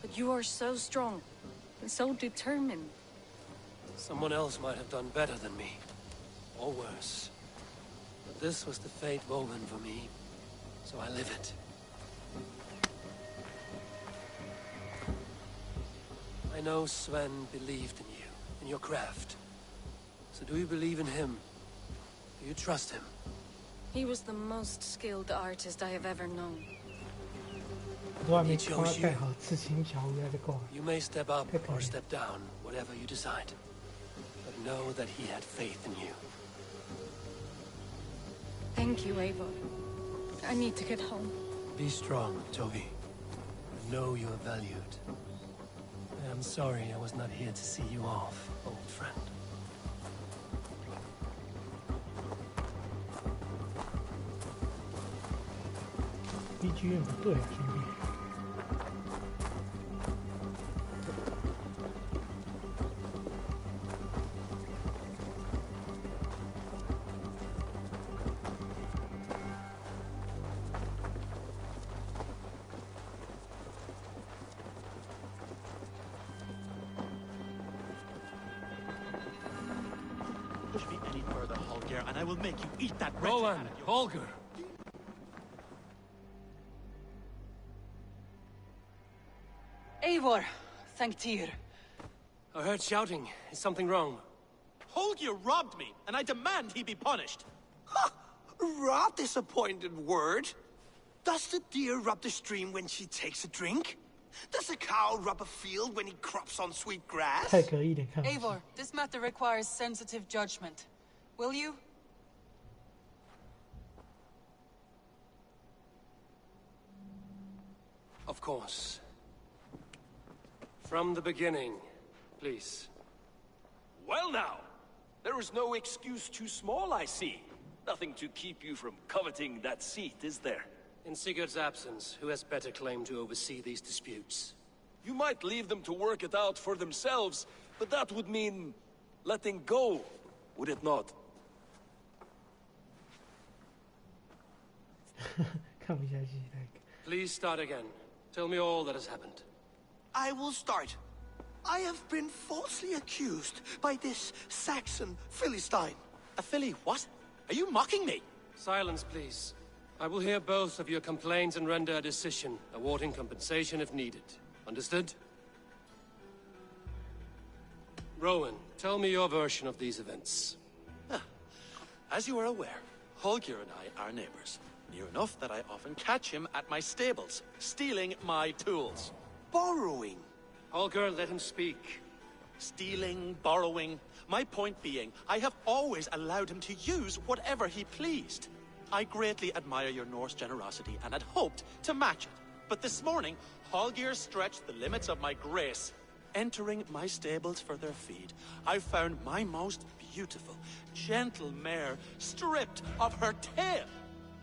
But you are so strong, and so determined. Someone else might have done better than me. Or worse. But this was the fate woven for me, so I live it. I know Sven believed in you, in your craft. So do you believe in him? Do you trust him? He was the most skilled artist I have ever known. He chose you. You may step up or step down, whatever you decide. But know that he had faith in you. Thank you, Eivor. I need to get home. Be strong, Toby. Know you are valued. I am sorry I was not here to see you off, old friend. BGM 不对，兄弟。Push me any further, Holger, and I will make you eat that wretched Rowan, out of your... Holger. Eivor, thank Tyr. I heard shouting. Is something wrong? Holger robbed me, and I demand he be punished. Ha! Raw disappointed word. Does the deer rub the stream when she takes a drink? Does a cow rub a field when he crops on sweet grass? Eivor, this matter requires sensitive judgment. Will you? Of course. From the beginning, please. Well now, there is no excuse too small, I see. Nothing to keep you from coveting that seat, is there? In Sigurd's absence, who has better claim to oversee these disputes? You might leave them to work it out for themselves, but that would mean letting go, would it not? 看不下去，like. Please start again. Tell me all that has happened. I will start. I have been falsely accused by this Saxon Philistine. A Philly what? Are you mocking me? Silence, please. I will hear both of your complaints and render a decision, awarding compensation if needed. Understood? Rowan, tell me your version of these events. As you are aware, Holger and I are neighbors. Near enough that I often catch him at my stables, stealing my tools. Borrowing. Holger, let him speak. Stealing, borrowing. My point being, I have always allowed him to use whatever he pleased. I greatly admire your Norse generosity and had hoped to match it. But this morning, Holger stretched the limits of my grace. Entering my stables for their feed, I found my most beautiful, gentle mare stripped of her tail.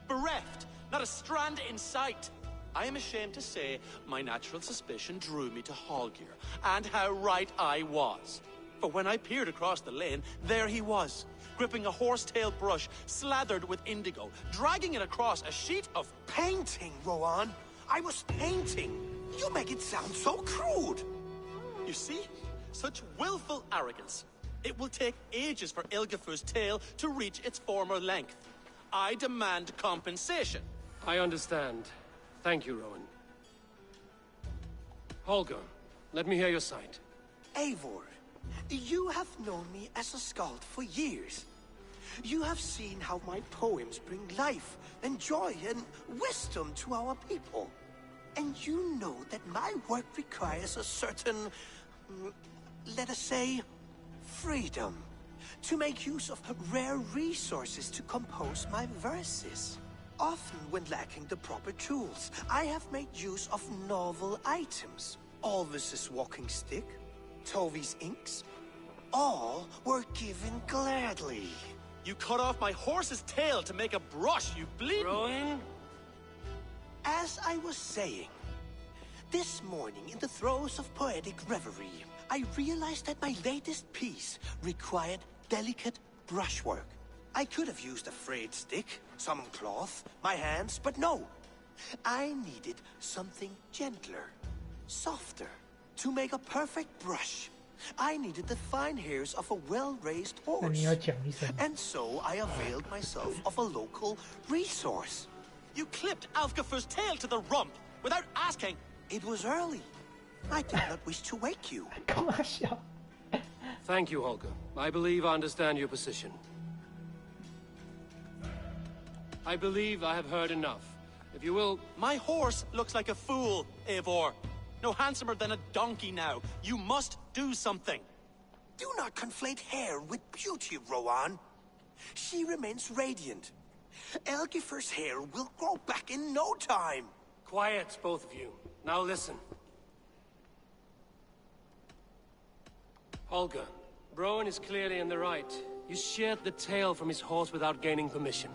Bereft, not a strand in sight. I am ashamed to say my natural suspicion drew me to Holger, and how right I was. For when I peered across the lane, there he was, gripping a horsetail brush slathered with indigo, dragging it across a sheet of painting, Rowan. I was painting. You make it sound so crude. You see? Such willful arrogance. It will take ages for Ilgafur's tail to reach its former length. I demand compensation. I understand. Thank you, Rowan. Holger, let me hear your side. Eivor, you have known me as a skald for years. You have seen how my poems bring life and joy and wisdom to our people. And you know that my work requires a certain, let us say, freedom. To make use of rare resources to compose my verses. Often when lacking the proper tools, I have made use of novel items. Alvis's walking stick, Tovi's inks, all were given gladly. You cut off my horse's tail to make a brush, you bleed. Rowan? As I was saying, this morning in the throes of poetic reverie, I realized that my latest piece required delicate brushwork. I could have used a frayed stick, some cloth, my hands, but no. I needed something gentler, softer. To make a perfect brush, I needed the fine hairs of a well-raised horse. And so I availed myself of a local resource. You clipped Alfgafur's tail to the rump without asking. It was early. I did not wish to wake you. Thank you, Holger. I believe I understand your position. I believe I have heard enough. If you will... My horse looks like a fool, Eivor. No handsomer than a donkey now. You must do something. Do not conflate hair with beauty, Rowan. She remains radiant. Elgifer's hair will grow back in no time. Quiet, both of you. Now listen. Holger, Rowan is clearly in the right. You sheared the tail from his horse without gaining permission.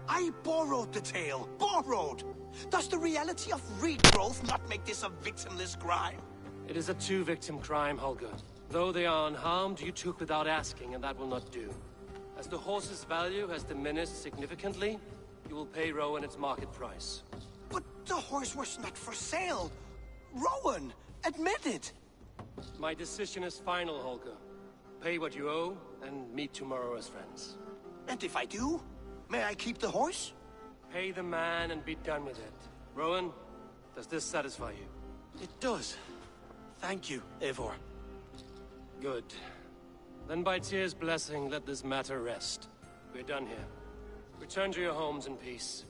I borrowed the tail. Borrowed! Does the reality of regrowth not make this a victimless crime? It is a two-victim crime, Holger. Though they are unharmed, you took without asking, and that will not do. As the horse's value has diminished significantly, you will pay Rowan its market price. But the horse was not for sale. Rowan, admit it. My decision is final, Holger. Pay what you owe, and meet tomorrow as friends. And if I do, may I keep the horse? Pay the man and be done with it. Rowan, does this satisfy you? It does. Thank you, Eivor. Good. Then by Tyr's blessing, let this matter rest. We're done here. Return to your homes in peace.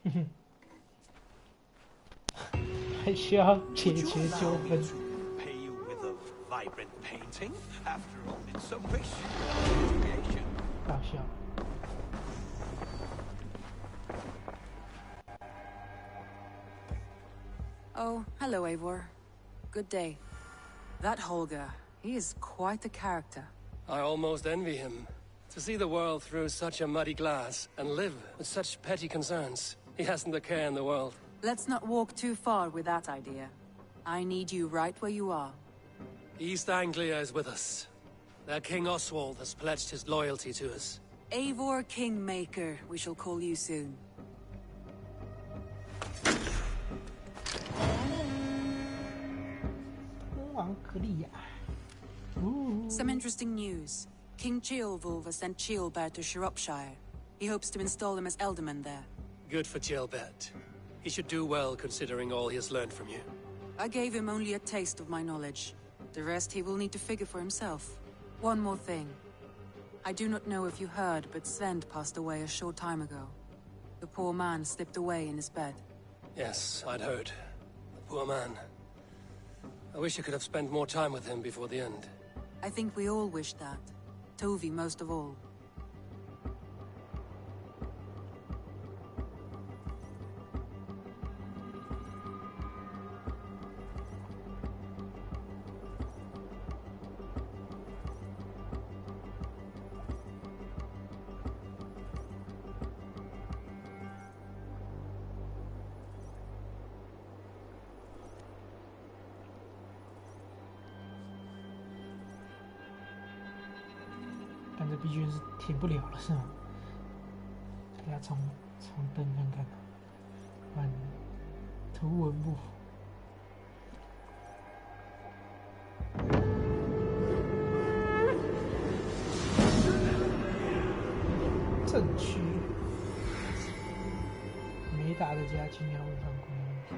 Would you allow me to pay you with a vibrant painting? After all, it's so rich creation. Oh, hello, Eivor. Good day. That Holger, he is quite the character. I almost envy him. To see the world through such a muddy glass and live with such petty concerns. He hasn't a care in the world. Let's not walk too far with that idea. I need you right where you are. East Anglia is with us. Their King Oswald has pledged his loyalty to us. Eivor Kingmaker, we shall call you soon. Some interesting news. King Ceolwulf has sent Ceolbert to Shropshire. He hopes to install him as Elderman there. Good for Ceolbert. He should do well considering all he has learned from you. I gave him only a taste of my knowledge. The rest he will need to figure for himself. One more thing. I do not know if you heard, but Svend passed away a short time ago. The poor man slipped away in his bed. Yes, I'd heard. The poor man. I wish I could have spent more time with him before the end. I think we all wish that. Tovi most of all.但这毕竟是停不了了，是吗？给他重登看看，满图文不符。镇区，没打的家尽量问上关于问题。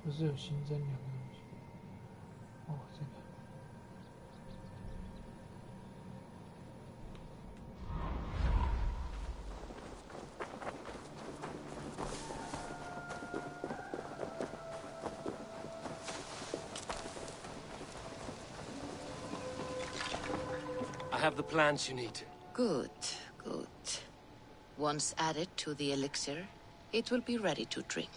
不是有新增两个东西？哦，这个。I have the plants you need. Good, good. Once added to the elixir, it will be ready to drink.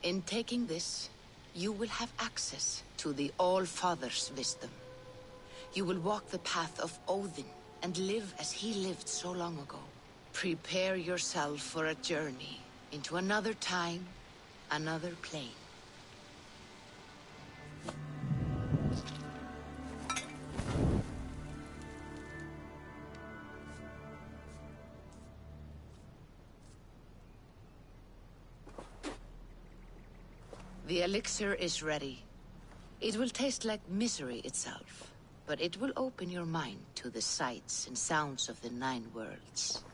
In taking this, you will have access to the All-Father's wisdom. You will walk the path of Odin and live as he lived so long ago. Prepare yourself for a journey into another time, another plane. The elixir is ready. It will taste like misery itself, but it will open your mind to the sights and sounds of the 9 worlds.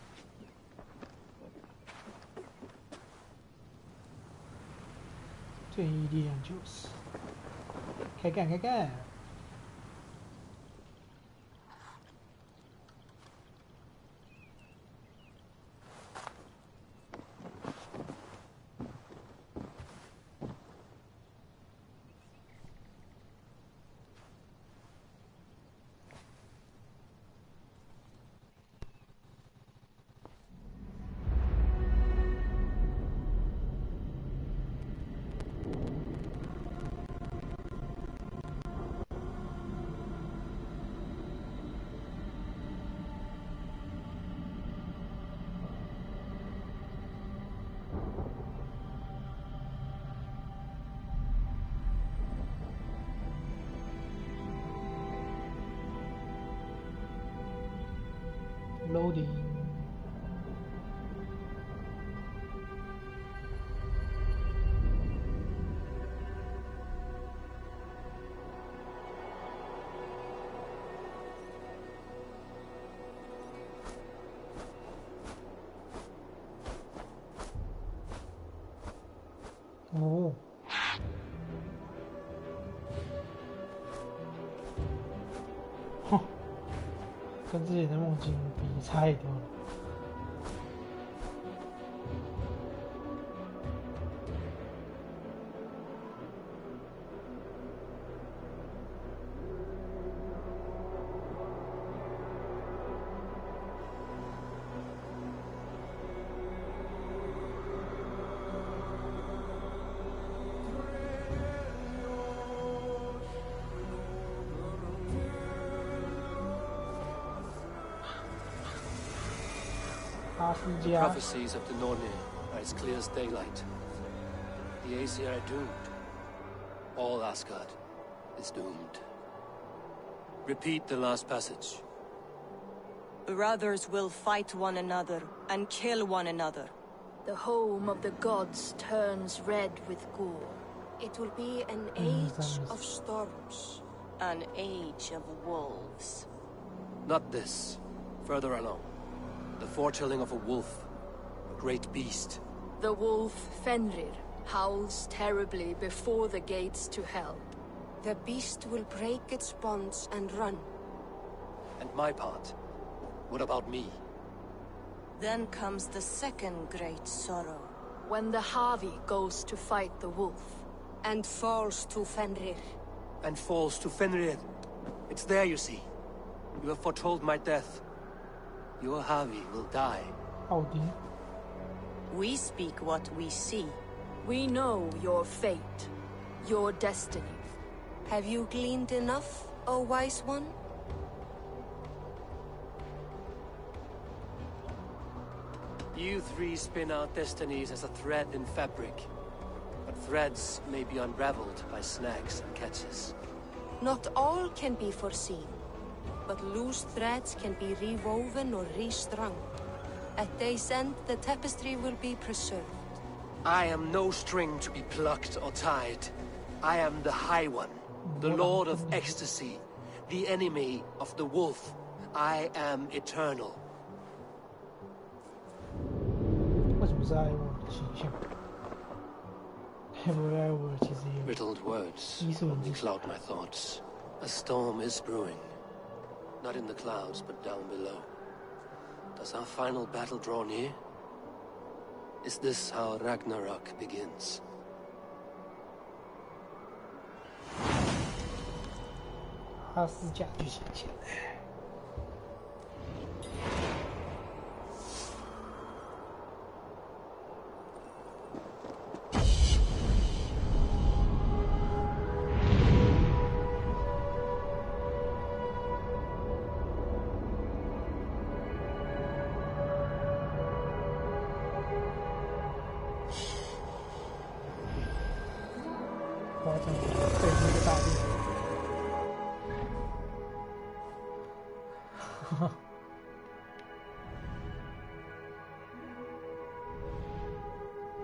最一力量就是开干开干。Loading. Oh. 跟之前的梦境比差太多了。The prophecies of the Nornir are as clear as daylight. The Aesir are doomed. All Asgard is doomed. Repeat the last passage. Brothers will fight one another and kill one another. The home of the gods turns red with gore. It will be an age of storms. An age of wolves. Not this. Further along. The foretelling of a wolf. A great beast. The wolf Fenrir howls terribly before the gates to hell. The beast will break its bonds and run. And my part? What about me? Then comes the second great sorrow. When the Havi goes to fight the wolf. And falls to Fenrir. And falls to Fenrir. It's there, you see. You have foretold my death. Your Havi will die. We speak what we see. We know your fate. Your destiny. Have you gleaned enough, O wise one? You three spin out destinies as a thread in fabric. But threads may be unraveled by snags and catches. Not all can be foreseen. But loose threads can be rewoven or restrung. At day's end, the tapestry will be preserved. I am no string to be plucked or tied. I am the High One, the Lord of Ecstasy, the enemy of the wolf. I am eternal. 为什么是爱我的形象？爱我其实也 Riddled words only cloud my thoughts. A storm is brewing. Not in the clouds, but down below. Does our final battle draw near? Is this how Ragnarok begins? 哈斯加剧情线。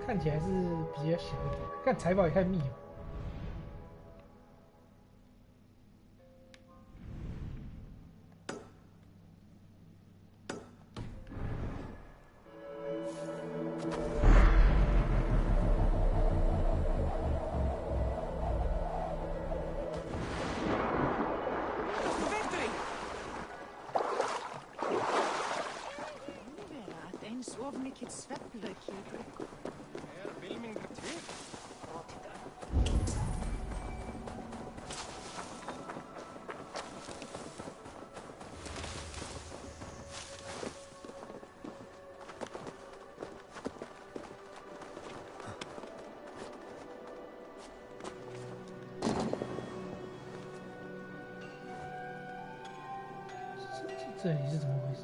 看起来是比较小一点，看财宝也太密了。mikill svefnlauki í glugga. Vilmingur til.这里是怎么回事？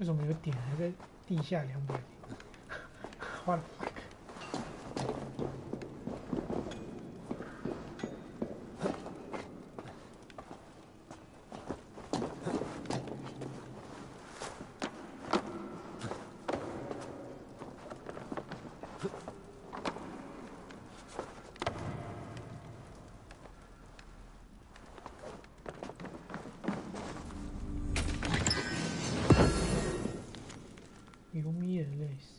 为什么有点还在地下200米？花了。有米也累死。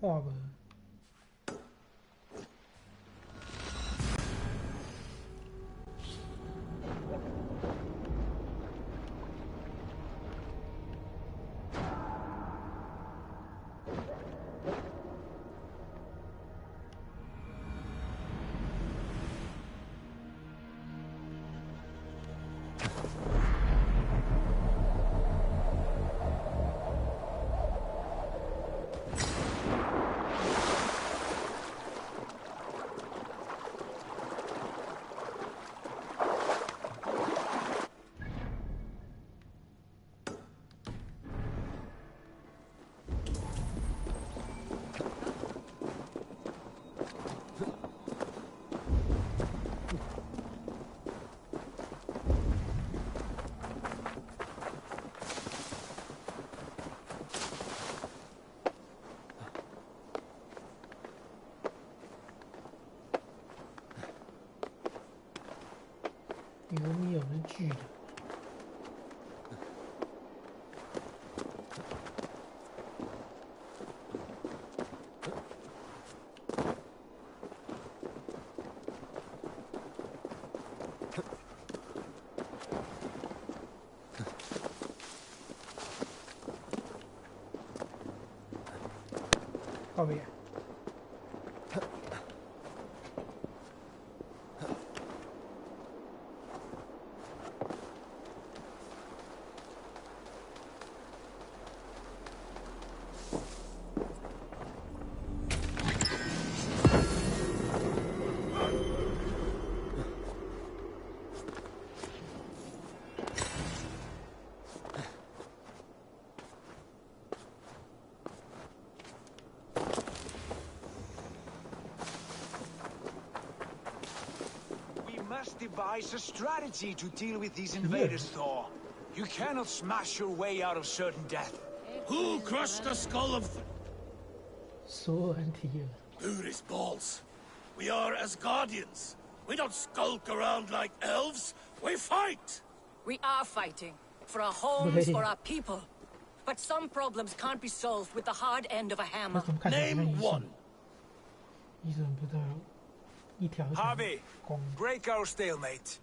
看无。有米有人锯的。后面。Devise a strategy to deal with these invaders, Thor. You cannot smash your way out of certain death. Who crushed the skull of... So anti-hero. Who is balls? We are as guardians. We don't skulk around like elves. We fight! We are fighting. For our homes, for our people. But some problems can't be solved with the hard end of a hammer. Name one. Harvey, break our stalemate.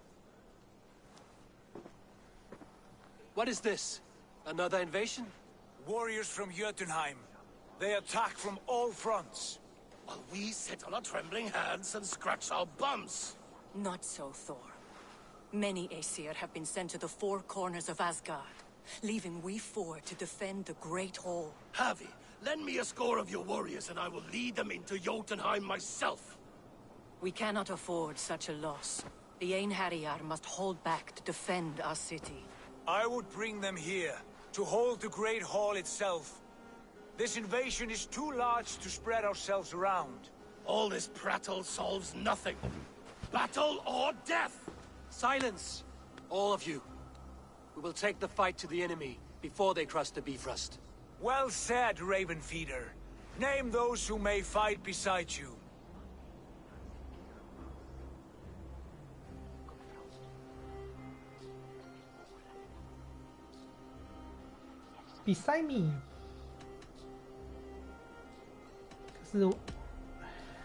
What is this? Another invasion? Warriors from Jotunheim. They attack from all fronts. While we sit on our trembling hands and scratch our bums. Not so, Thor. Many Aesir have been sent to the four corners of Asgard, leaving we four to defend the Great Hall. Harvey, lend me a score of your warriors and I will lead them into Jotunheim myself. We cannot afford such a loss. The Einherjar must hold back to defend our city. I would bring them here, to hold the Great Hall itself. This invasion is too large to spread ourselves around. All this prattle solves nothing. Battle or death! Silence! All of you. We will take the fight to the enemy before they cross the Bifrost. Well said, Ravenfeeder. Name those who may fight beside you. Beside me.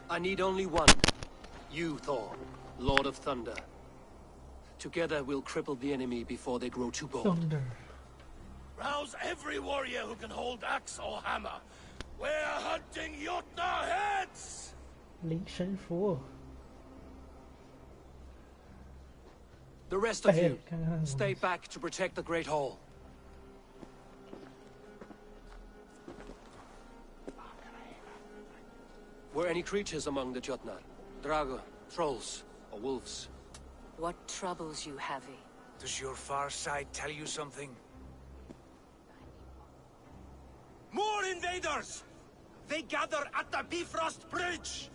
I need only one. You, Thor, Lord of Thunder. Together we'll cripple the enemy before they grow too bold. Thunder. Rouse every warrior who can hold axe or hammer. We're hunting Jotnar heads! 雷神符. The rest of you, stay back to protect the Great Hall. Were any creatures among the Jotnar? Drago, trolls, or wolves? What troubles you, Havi? Does your far side tell you something? More invaders! They gather at the Bifrost Bridge!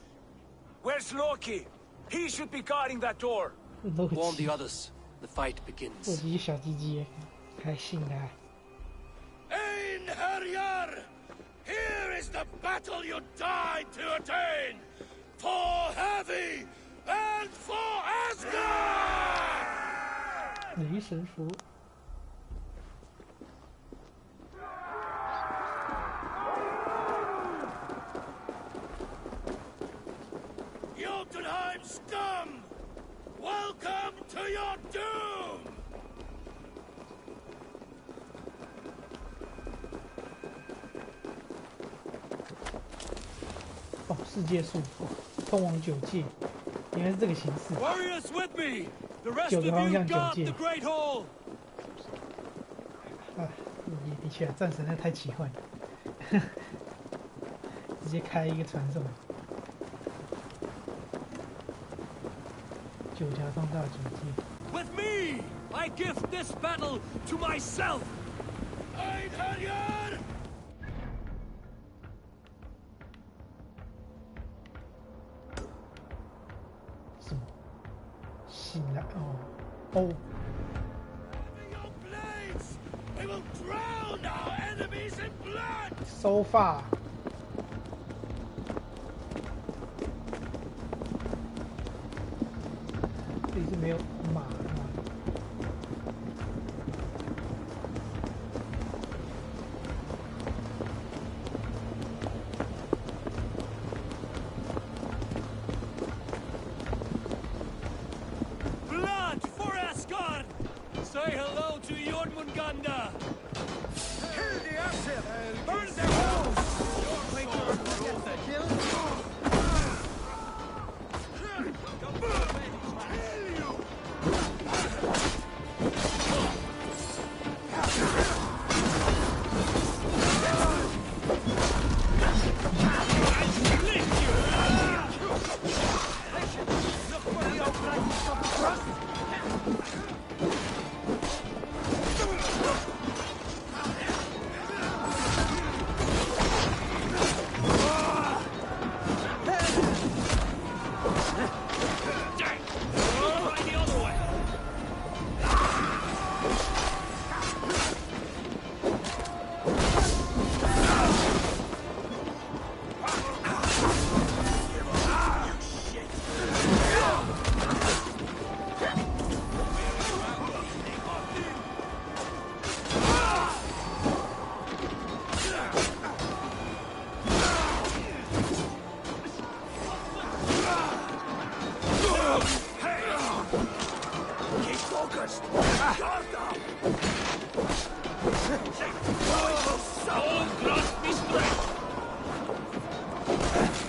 Where's Loki? He should be guarding that door. Warn the others. The fight begins. 我的小鸡鸡，开心的。Einherjar! Here is the battle you died to attain! For Havi and for Asgard! 雷神符。Jotunheim scum! Welcome to your doom! 哦，世界树，通往九界，原来是这个形式。Warriors with me! The rest 九 of 个方 you 向九 guard 界。 the Great Hall! 啊，也的确，战神那太奇幻了，直接开一个传送。9条通道九界。 With me, I gift this battle to myself. Einherjar! 什么？醒来哦哦。 Your blades! We will drown our enemies in blood! So far. 这里是没有马的吗？ Blood for Asgard! Say hello to Jormungandr! Kill the Asir! Burn their homes!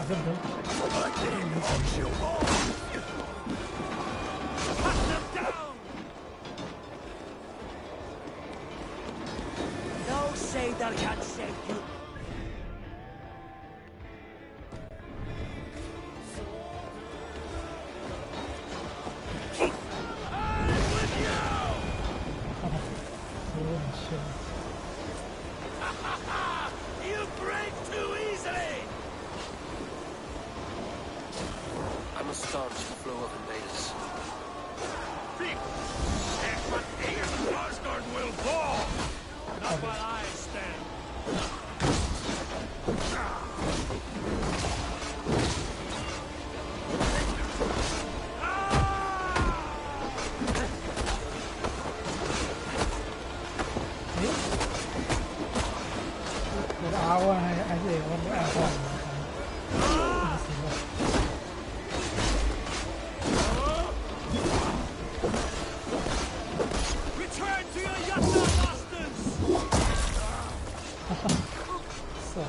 这不对。 No sailor can save you. You break too easily! I must staunch the flow of invaders. Asgard will fall! Not while I stand. R1还是 L2？ Return to your Yasna masters! 是啊。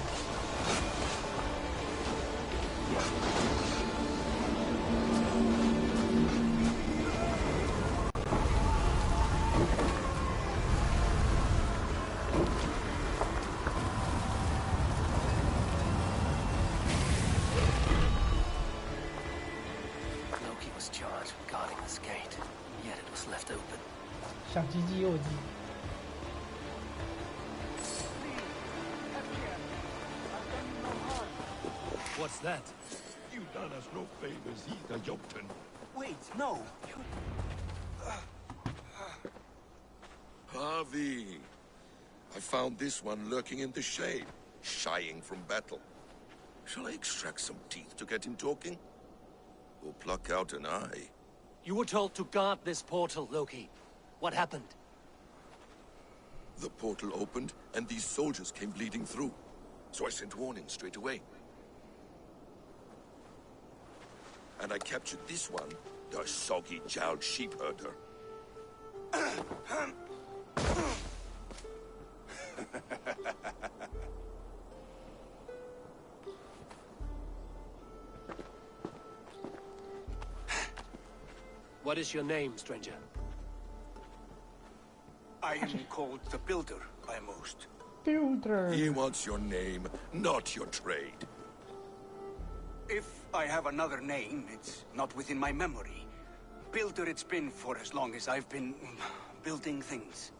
Loki was charged with guarding this gate, yet it was left open. 小鸡鸡右鸡。 What's that? You done us no favors either, Jotun. Wait, no. Harvey, I found this one lurking in the shade, shying from battle. Shall I extract some teeth to get him talking? Or pluck out an eye? You were told to guard this portal, Loki. What happened? The portal opened, and these soldiers came bleeding through. So I sent warning straight away. And I captured this one, the soggy-jowled sheep herder. What is your name, stranger? I am called the Builder by most. Builder. He wants your name, not your trade. If I have another name, it's not within my memory. Builder it's been for as long as I've been building things.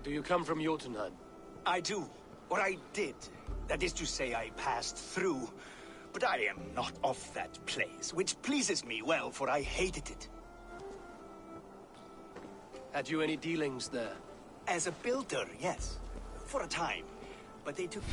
Do you come from Jotunheim? I do. Or I did. That is to say, I passed through. But I am not of that place, which pleases me well, for I hated it. Had you any dealings there? As a builder, yes. For a time. But they took...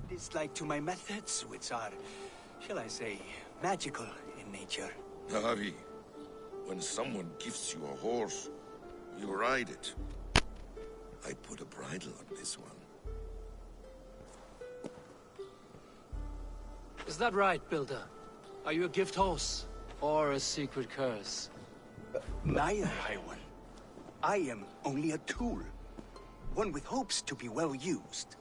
Dislike to my methods, which are, shall I say, magical in nature. Navi, when someone gifts you a horse, you ride it. I put a bridle on this one. Is that right, Builder? Are you a gift horse? Or a secret curse? Neither, High One. I am only a tool. One with hopes to be well used.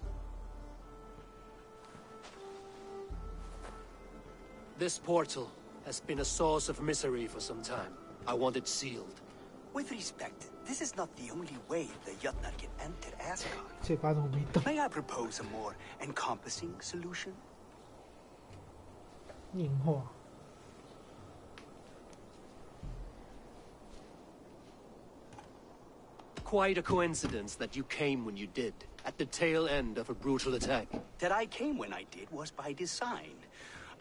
This portal has been a source of misery for some time. I want it sealed. With respect, this is not the only way the Jotnar can enter Asgard. May I propose a more encompassing solution? 硬化。 Quite a coincidence that you came when you did, at the tail end of a brutal attack. That I came when I did was by design.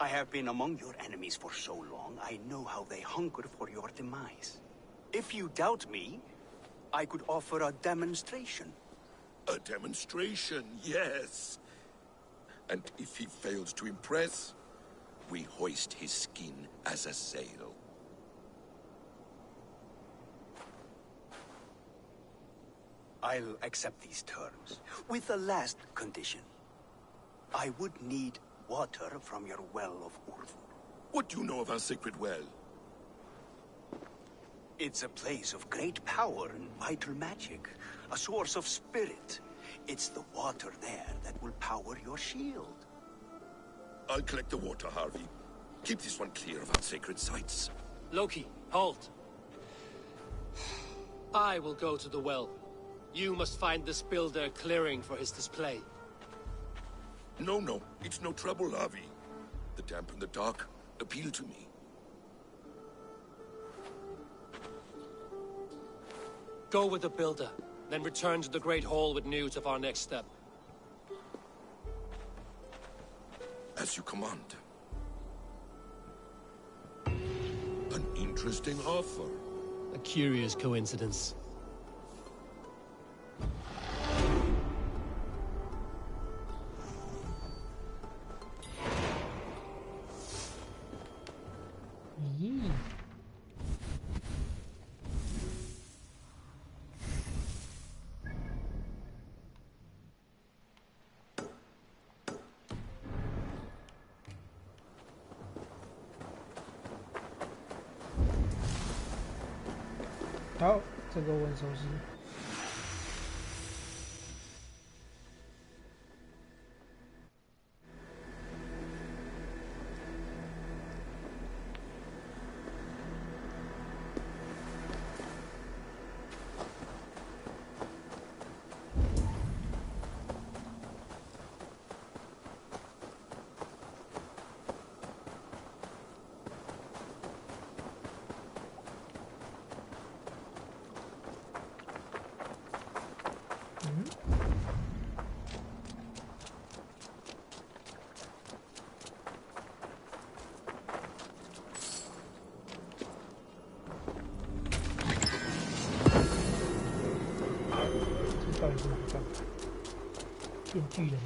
I have been among your enemies for so long, I know how they hunger for your demise. If you doubt me, I could offer a demonstration. A demonstration, yes. And if he fails to impress, we hoist his skin as a sail. I'll accept these terms, with the last condition. I would need water from your well of Urvur. What do you know of our sacred well? It's a place of great power and vital magic, a source of spirit. It's the water there that will power your shield. I'll collect the water, Harvey. Keep this one clear of our sacred sites. Loki, halt. I will go to the well. You must find this builder clearing for his display. No, it's no trouble, Harvey. The damp and the dark appeal to me. Go with the builder, then return to the Great Hall with news of our next step. As you command. An interesting offer. A curious coincidence. Yeah. 好，这个我很熟悉。到底是哪个？变巨人了。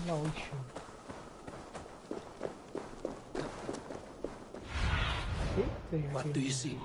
绕一圈。诶，这有 What do you see?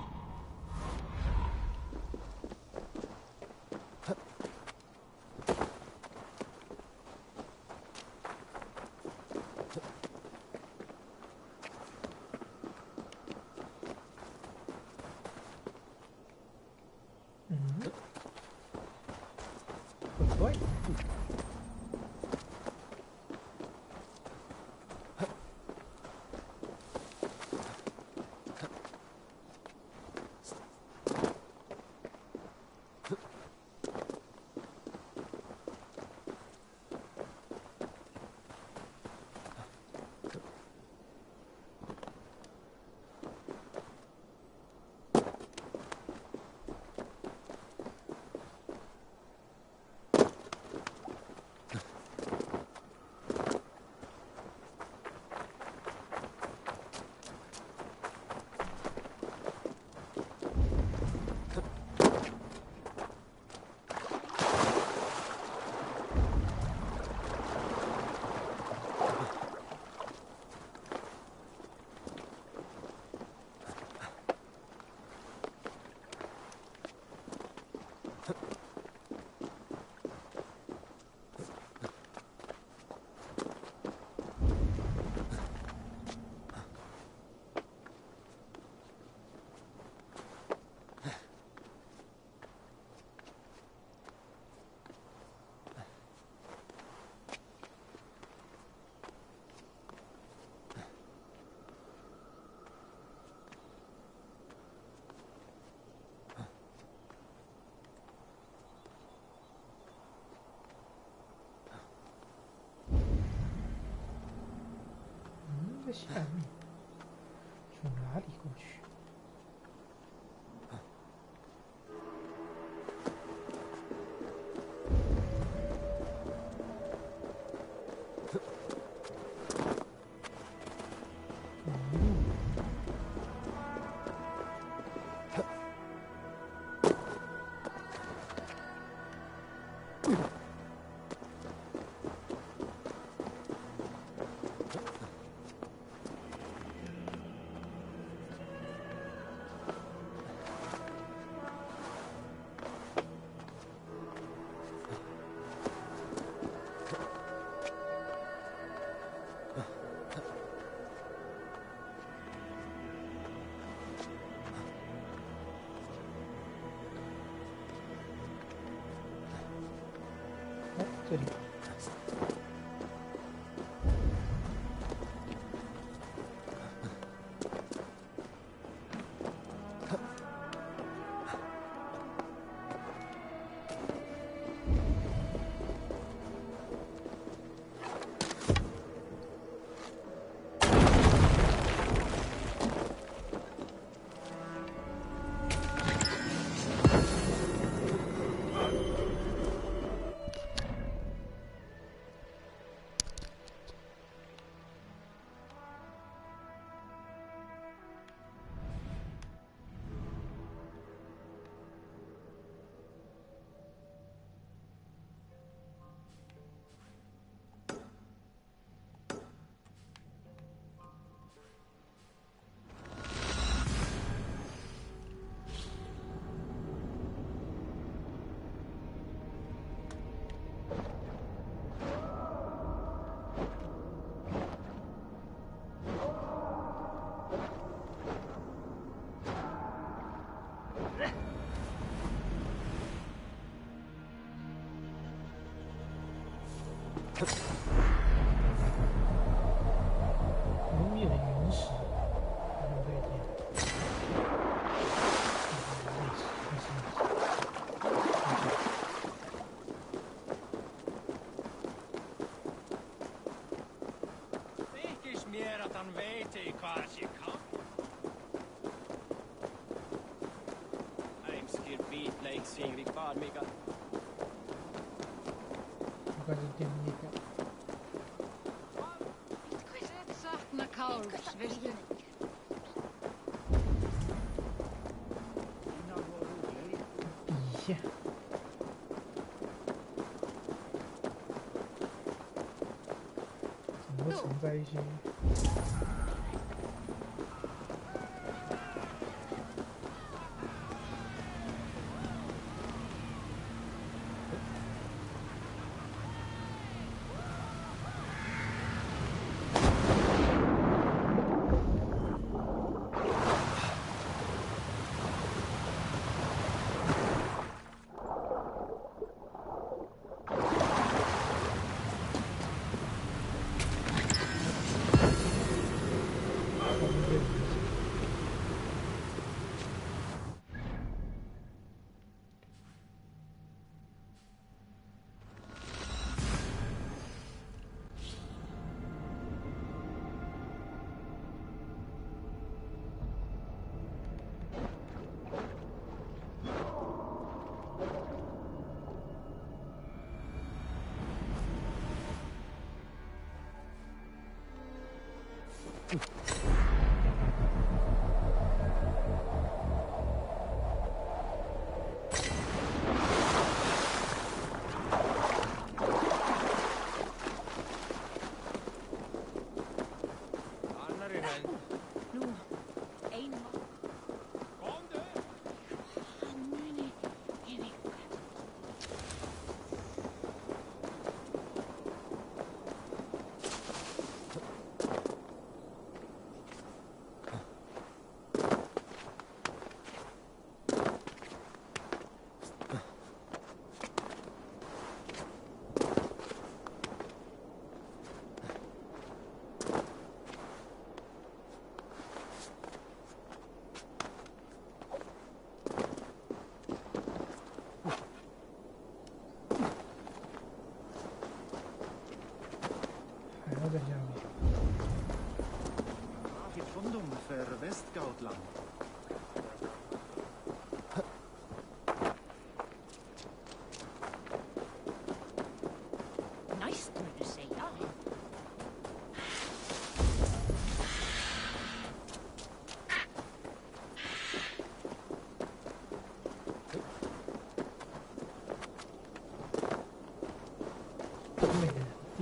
下面，从哪里过去？这里。浓密的云石，还有这一点。Þykist mér að hann veit í hvað sé kann. Heimskir vitleiksigri kvar mig að... Hvað er þetta líka? Kálfs, viltu? Ja.怎么存在一些？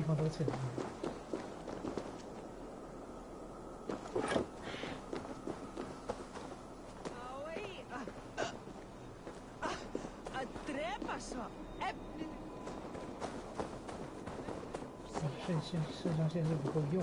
方都成立。肾上腺素不够用。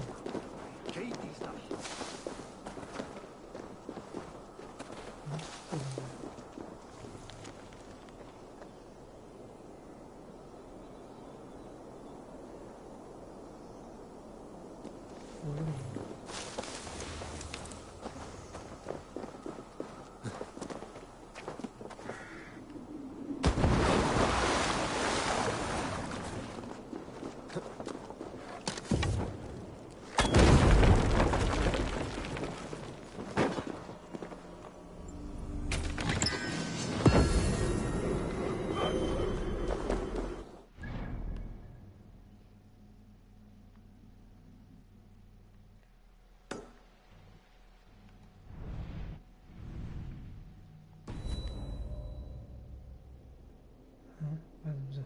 发生什么事？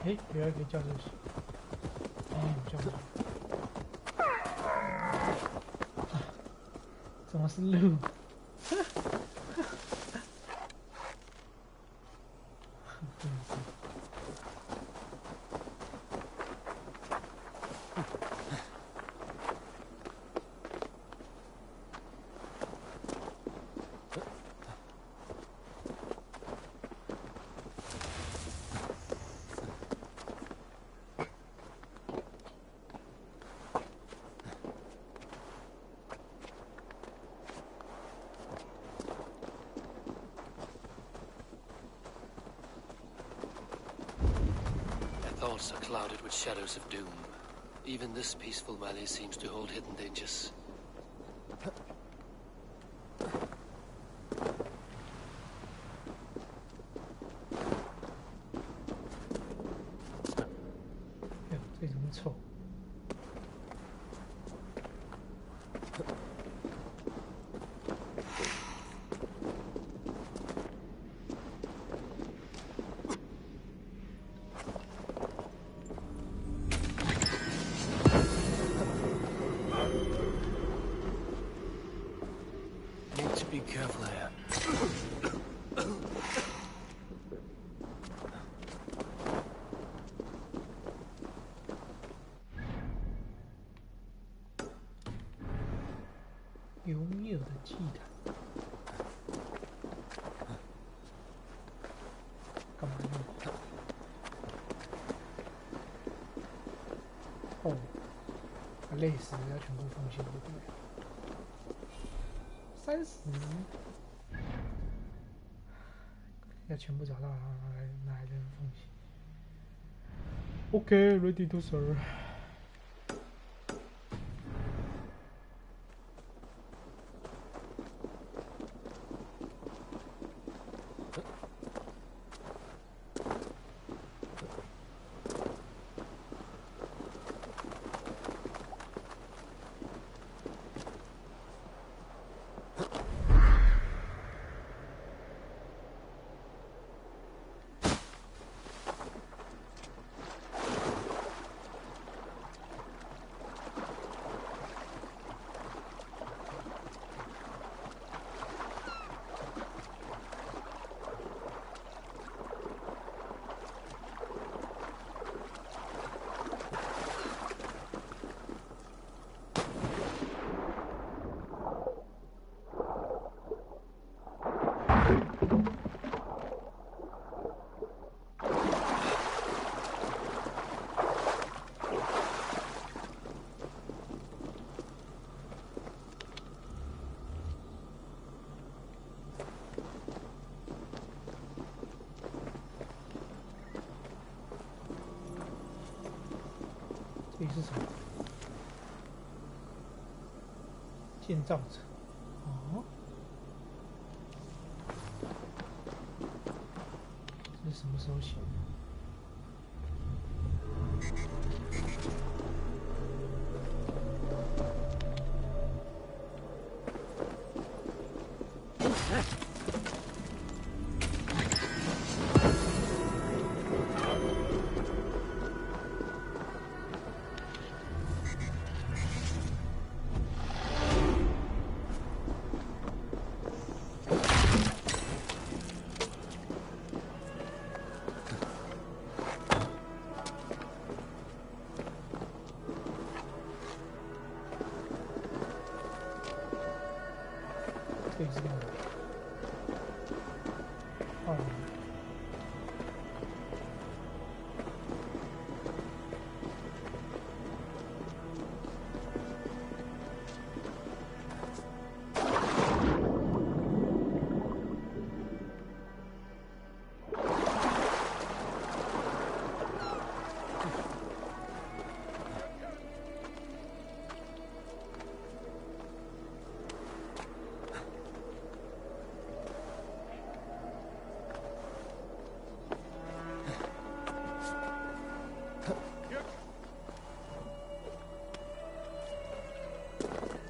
哎，原来可以叫这些。叫这。怎么是鹿？Thoughts are clouded with shadows of doom. Even this peaceful valley seems to hold hidden dangers.这怎么丑？Be careful here. 有没有的祭坛？干嘛呢？累死，要全部奉献就对了。30，要全部找到，然后拿来这个奉献。OK, ready to serve.这里是什么？建造者。哦，这是什么时候写的？这是干嘛？哦。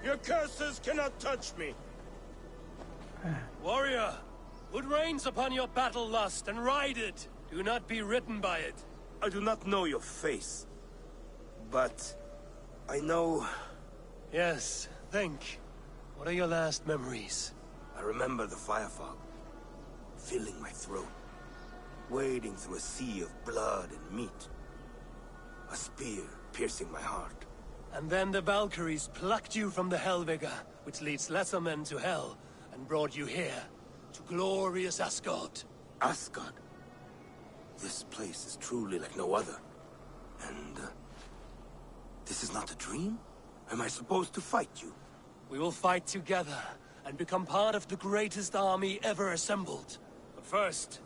Your curses cannot touch me. Warrior, what reigns upon your battle lust, and ride it. Do not be ridden by it. I do not know your face, but I know... Yes, think. What are your last memories? I remember the fire fog, filling my throat, wading through a sea of blood and meat. A spear piercing my heart. And then the Valkyries plucked you from the Helvega, which leads lesser men to hell, and brought you here, to glorious Asgard. Asgard? This place is truly like no other. And, this is not a dream? Am I supposed to fight you? We will fight together, and become part of the greatest army ever assembled. But first,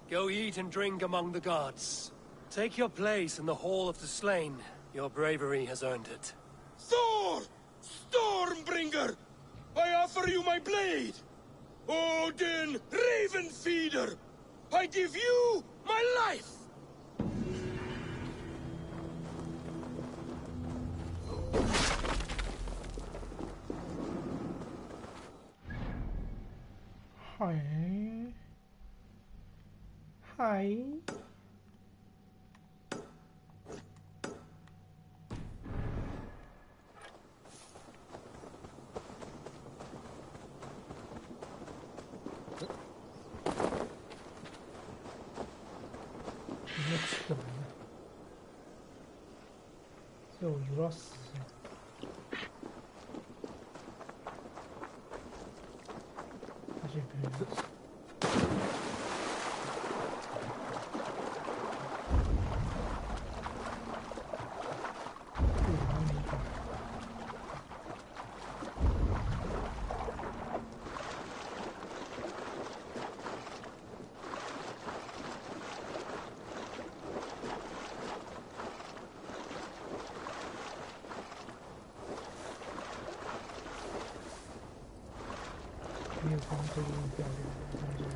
go eat and drink among the gods. Take your place in the Hall of the Slain. Your bravery has earned it. Thor! Stormbringer! I offer you my blade! Odin, Raven Feeder! I give you my life! Hi. Hi. So you lost. 没有光这个表演，这样就可以。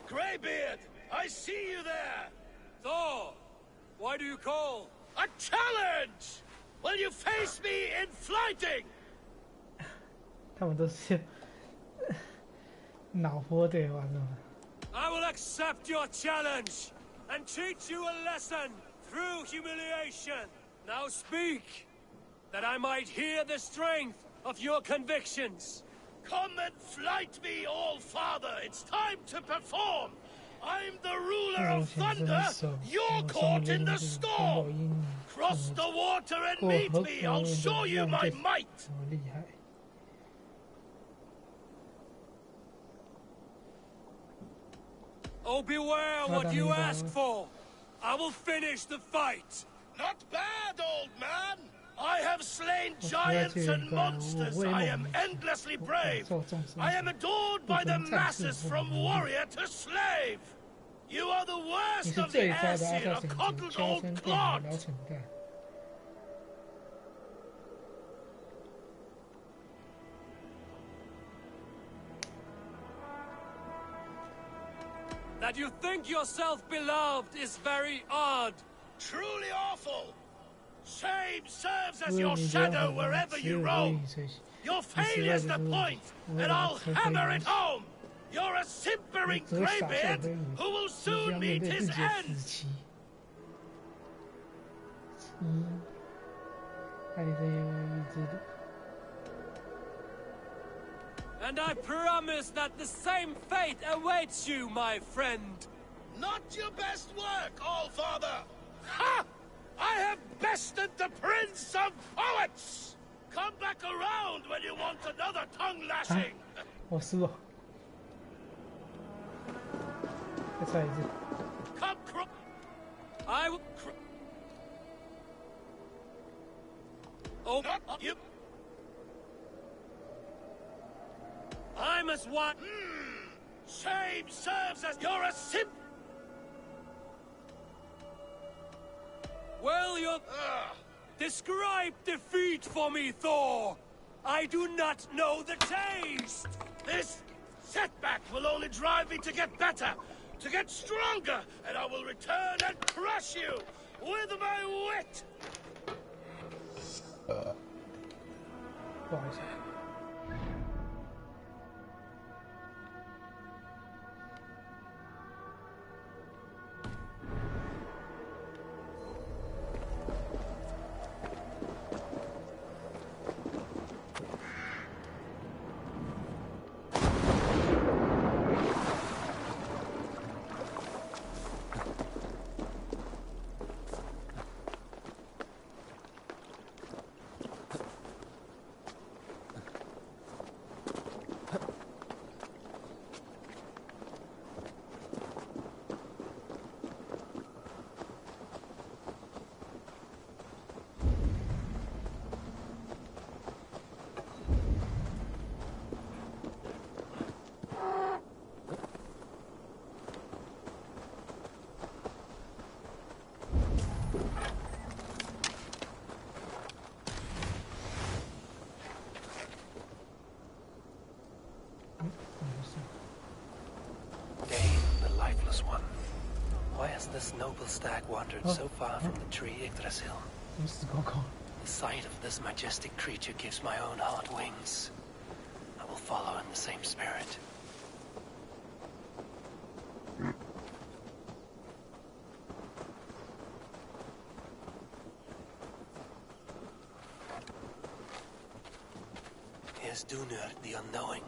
Greybeard! I see you there! Thor! Why do you call? A challenge! Will you face me in fighting? 他们都是脑波对玩的。I will accept your challenge and teach you a lesson through humiliation. Now speak, that I might hear the strength of your convictions. Come and flight me, All-Father. It's time to perform. I'm the ruler of thunder. You're caught in the storm. Cross the water and meet me. I'll show you my might. Oh, beware what you ask for. I will finish the fight. Not bad, old man. I have slain giants and monsters. I am endlessly brave. I am adored by the masses from warrior to slave. You are the worst of the Aesir, a coddled old clod. That you think yourself beloved is very odd. Truly awful. Shame serves as your shadow wherever you roam. Your failure's the point, and I'll hammer it home. You're a simpering greybeard who will soon meet his end. And I promise that the same fate awaits you, my friend. Not your best work, All-Father. Ha! I have bested the Prince of Poets! Come back around when you want another tongue-lashing! Come I will Oh, you... I'm as one... Shame serves as... You're a simp... Well, you're... Describe defeat for me, Thor! I do not know the taste! This setback will only drive me to get better, to get stronger, and I will return and crush you with my wit! 不好意思。This noble stag wandered so far from the tree Yggdrasil. The sight of this majestic creature gives my own heart wings. I will follow in the same spirit. is Dunur the Unknowing.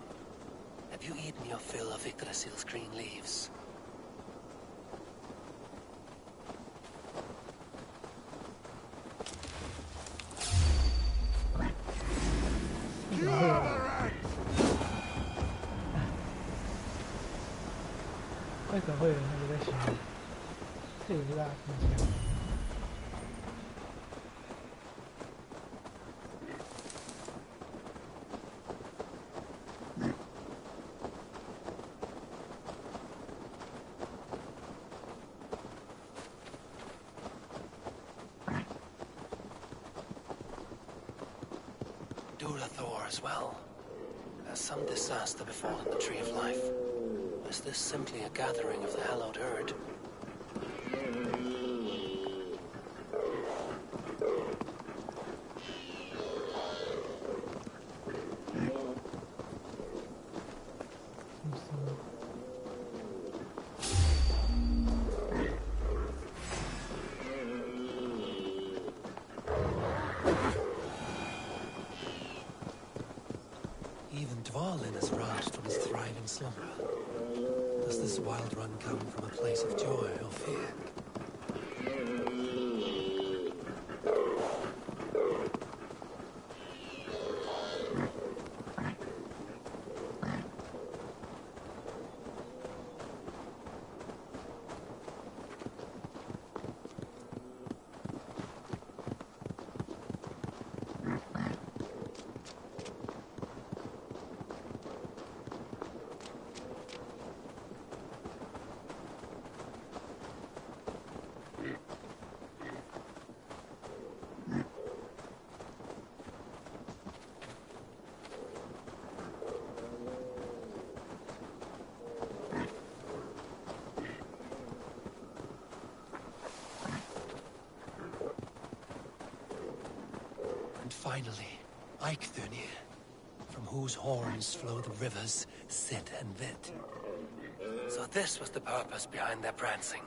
Have you eaten your fill of Yggdrasil's green leaves?为什么会有人在想？这个是大听见。Durathor as well. Has some disaster befallen the Tree of Life? Is this simply a gathering of the hallowed herd? Even Dvalin is roused from his thriving slumber. Does this wild run come from a place of joy or fear? Finally, Eikthunir, from whose horns flow the rivers Sid and Vid. So this was the purpose behind their prancing,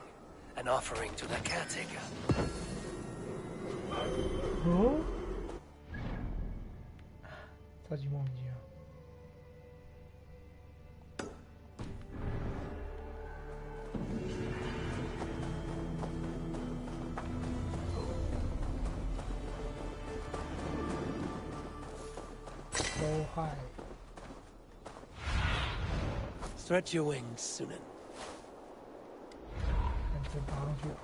an offering to the caretaker. Oh? 超级莫名其妙。Stretch your wings, Sunan. 真爬上去了。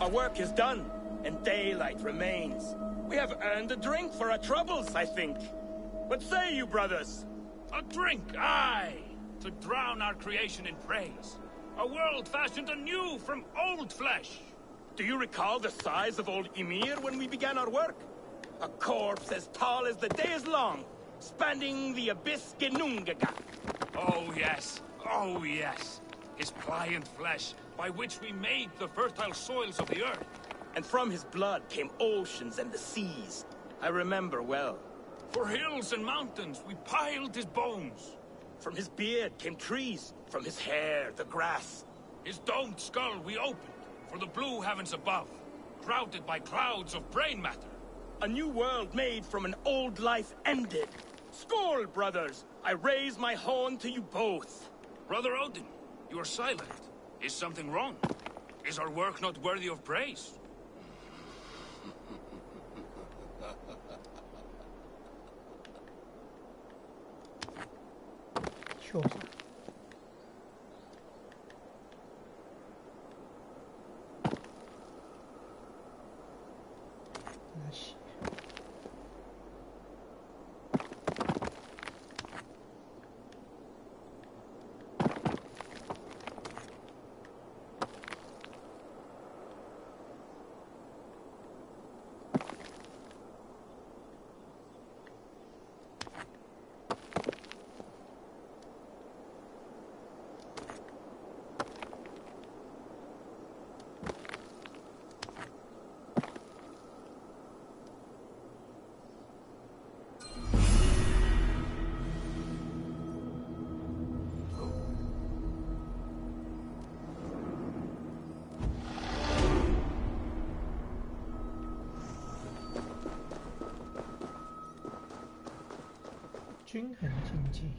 Our work is done, and daylight remains. We have earned a drink for our troubles, I think. What say you, brothers? A drink, aye! To drown our creation in praise. A world fashioned anew from old flesh. Do you recall the size of old Ymir when we began our work? A corpse as tall as the day is long, spanning the abyss Genungaga. Oh yes, oh yes. His pliant flesh, by which we made the fertile soils of the earth. And from his blood came oceans and the seas. I remember well. For hills and mountains we piled his bones. From his beard came trees, from his hair the grass. His domed skull we opened, for the blue heavens above, shrouded by clouds of brain matter. A new world made from an old life ended. Skål, brothers! I raise my horn to you both. Brother Odin, you are silent. Is something wrong? Is our work not worthy of praise? Sure.均衡竞技。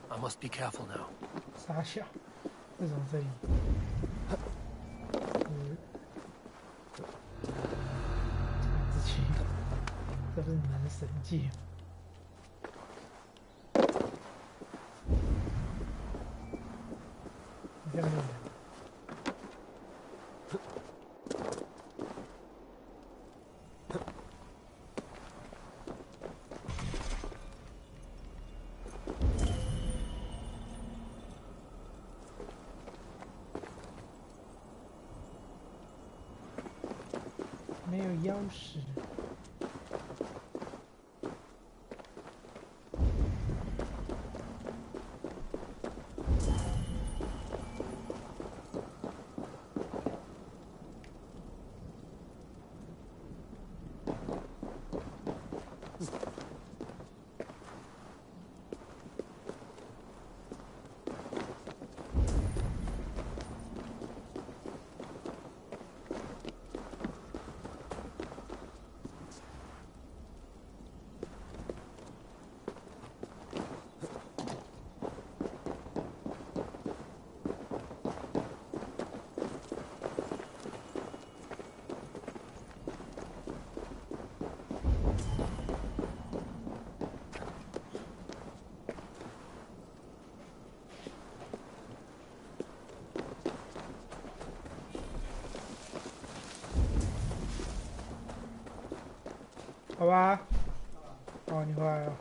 I must be careful now. 傻小，为什么这里？自己，这不是你们的神迹吗？这样的人。 没有钥匙。好吧。哦，你回来了。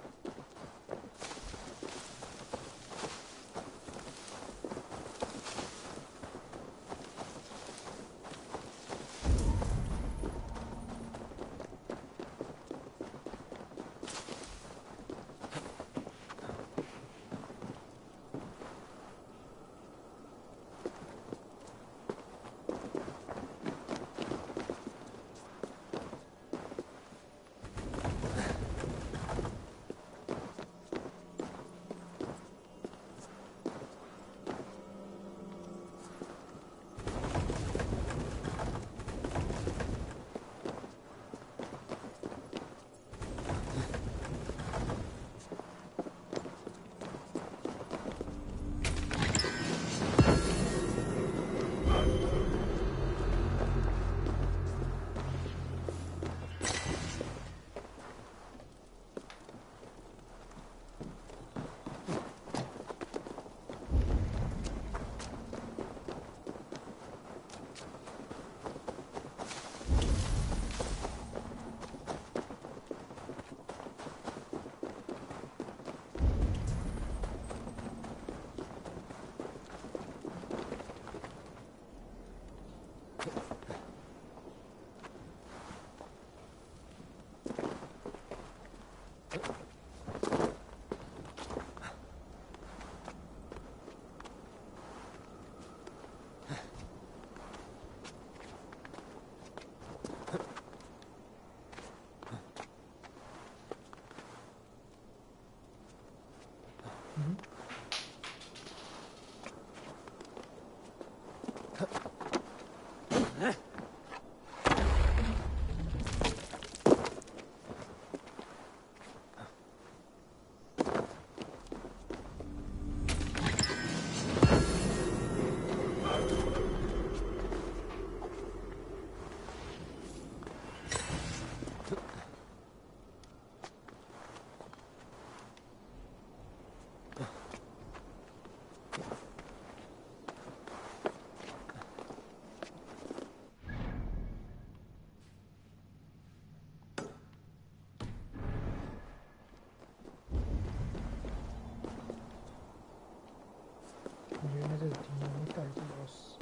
我觉得这个地方没带着钥匙，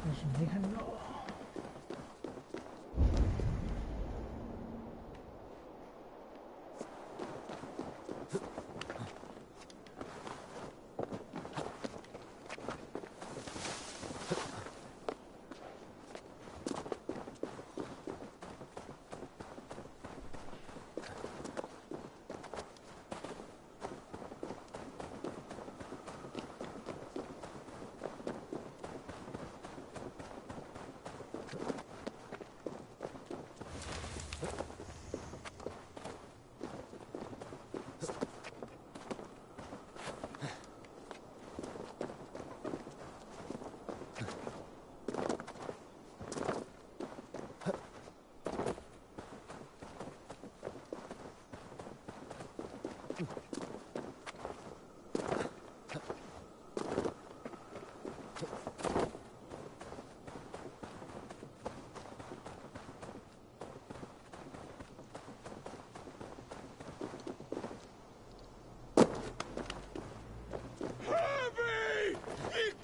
但是没看到。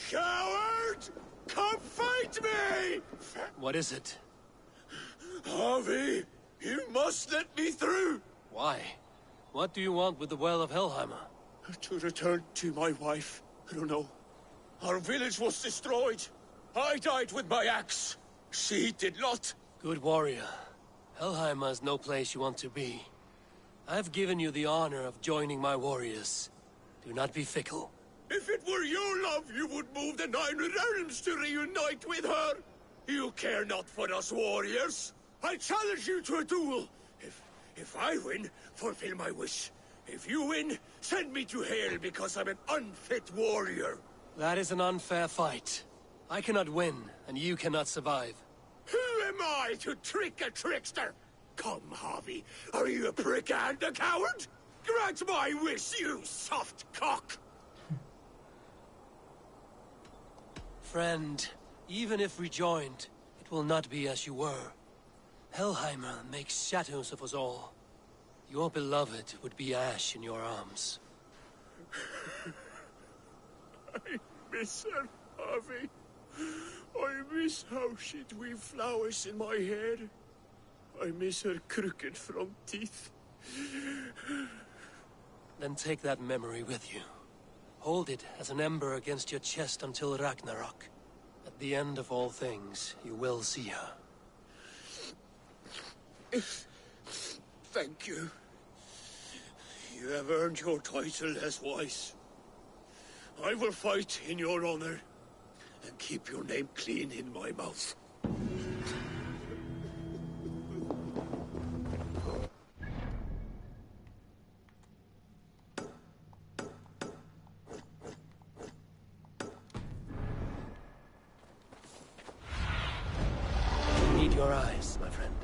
Coward! Come fight me! What is it? Harvey, you must let me through! Why? What do you want with the Well of Helheimer? To return to my wife. I don't know. Our village was destroyed. I died with my axe. She did not. Good warrior. Helheimer is no place you want to be. I've given you the honor of joining my warriors. Do not be fickle. If it were your love, you would move the 9 realms to reunite with her. You care not for us warriors. I challenge you to a duel. If I win, fulfill my wish. If you win, send me to hell because I'm an unfit warrior. That is an unfair fight. I cannot win, and you cannot survive. Who am I to trick a trickster? Come, Harvey. Are you a prick and a coward? Grant my wish, you soft cock! Friend, even if rejoined, it will not be as you were. Hellheimer makes shadows of us all. Your beloved would be ash in your arms. I miss her, Harvey. I miss how she'd weave flowers in my hair. I miss her crooked front teeth. Then take that memory with you. Hold it as an ember against your chest until Ragnarok. At the end of all things, you will see her. Thank you. You have earned your title as wise. I will fight in your honor and keep your name clean in my mouth. You need your eyes, my friend.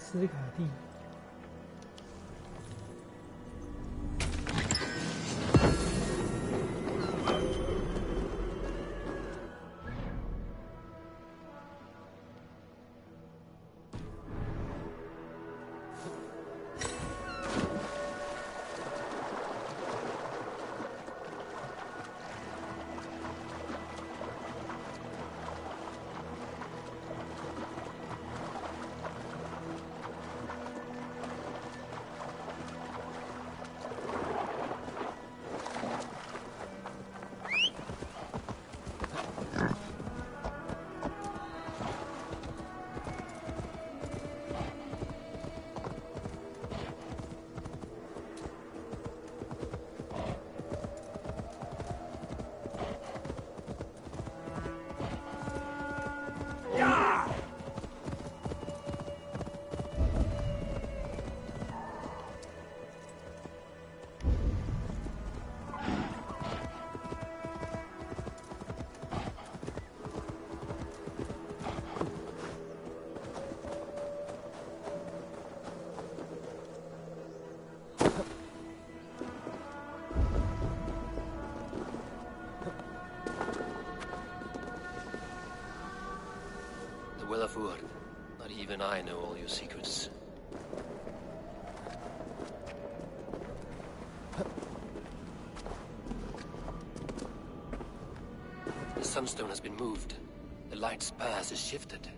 斯卡蒂。Not even I know all your secrets. The sunstone has been moved. The light's path is shifted.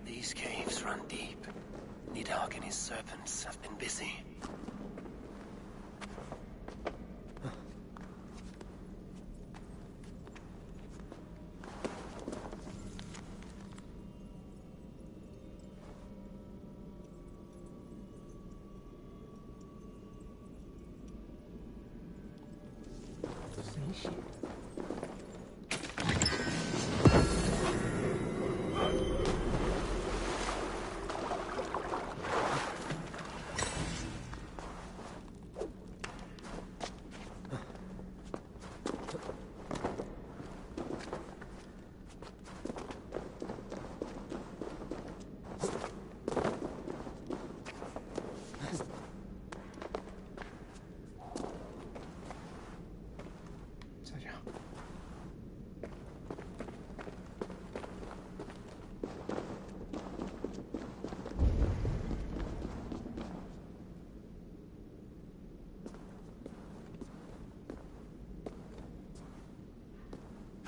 These caves run deep. Nidhogg and his serpents have been busy.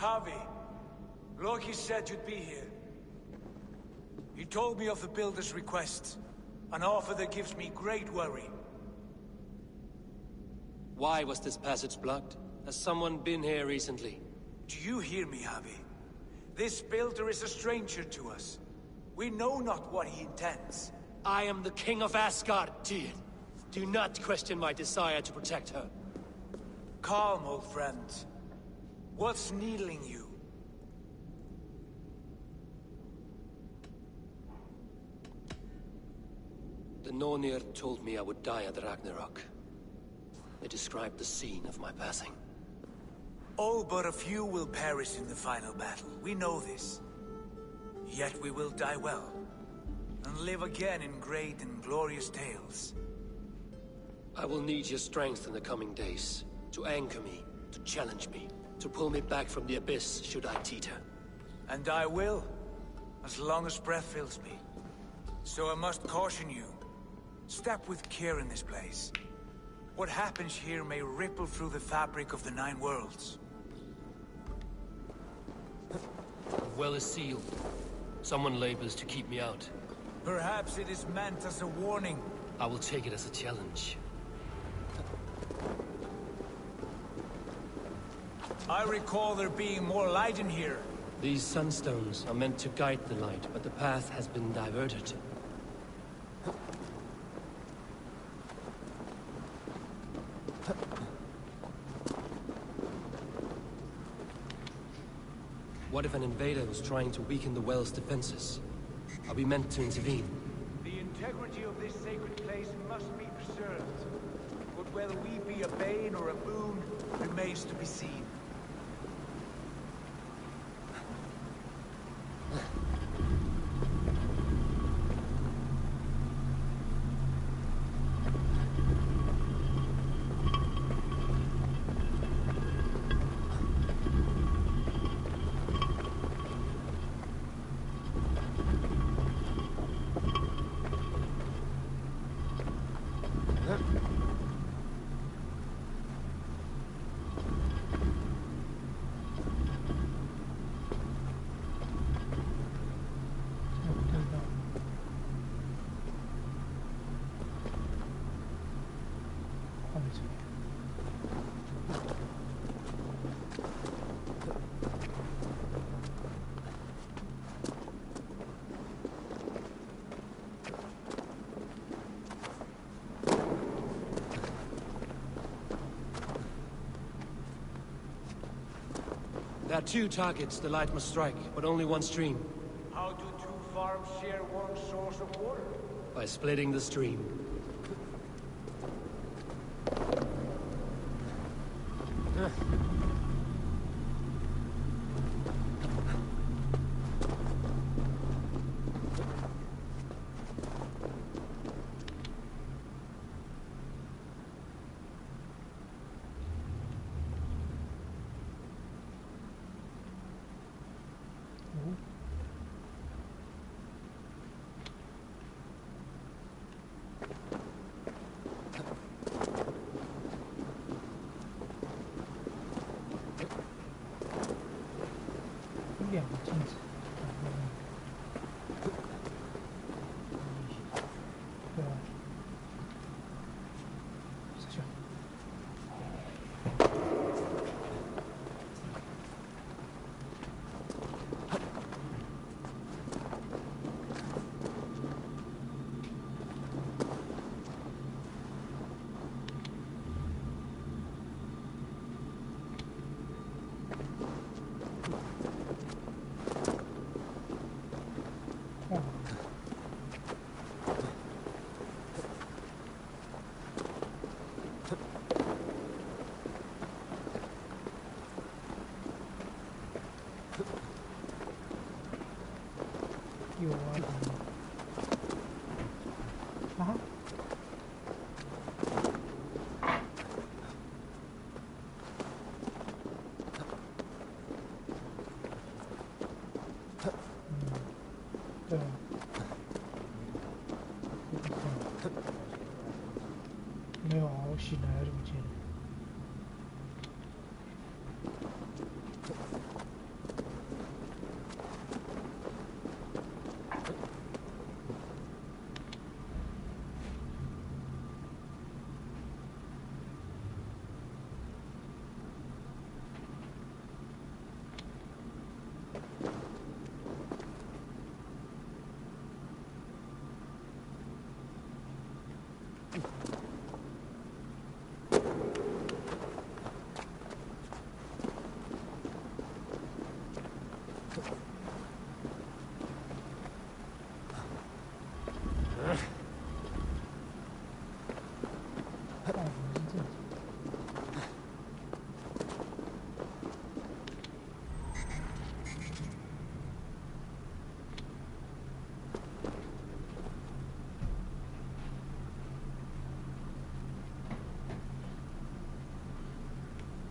Harvey, Loki said you'd be here. He told me of the Builder's request, an offer that gives me great worry. Why was this passage blocked? Has someone been here recently? Do you hear me, Harvey? This Builder is a stranger to us. We know not what he intends. I am the King of Asgard, Tyr. Do not question my desire to protect her. Calm, old friend. What's needling you? Nornir told me I would die at Ragnarok. They described the scene of my passing. All but a few will perish in the final battle. We know this. Yet we will die well, and live again in great and glorious tales. I will need your strength in the coming days, to anchor me, to challenge me, to pull me back from the abyss should I teeter. And I will, as long as breath fills me. So I must caution you. Step with care in this place. What happens here may ripple through the fabric of the Nine Worlds. The well is sealed. Someone labors to keep me out. Perhaps it is meant as a warning. I will take it as a challenge. I recall there being more light in here. These sunstones are meant to guide the light, but the path has been diverted. What if an invader was trying to weaken the well's defenses? Are we meant to intervene? The integrity of this sacred place must be preserved. But whether we be a bane or a boon remains to be seen. There are two targets the light must strike, but only one stream. How do two farms share one source of water? By splitting the stream.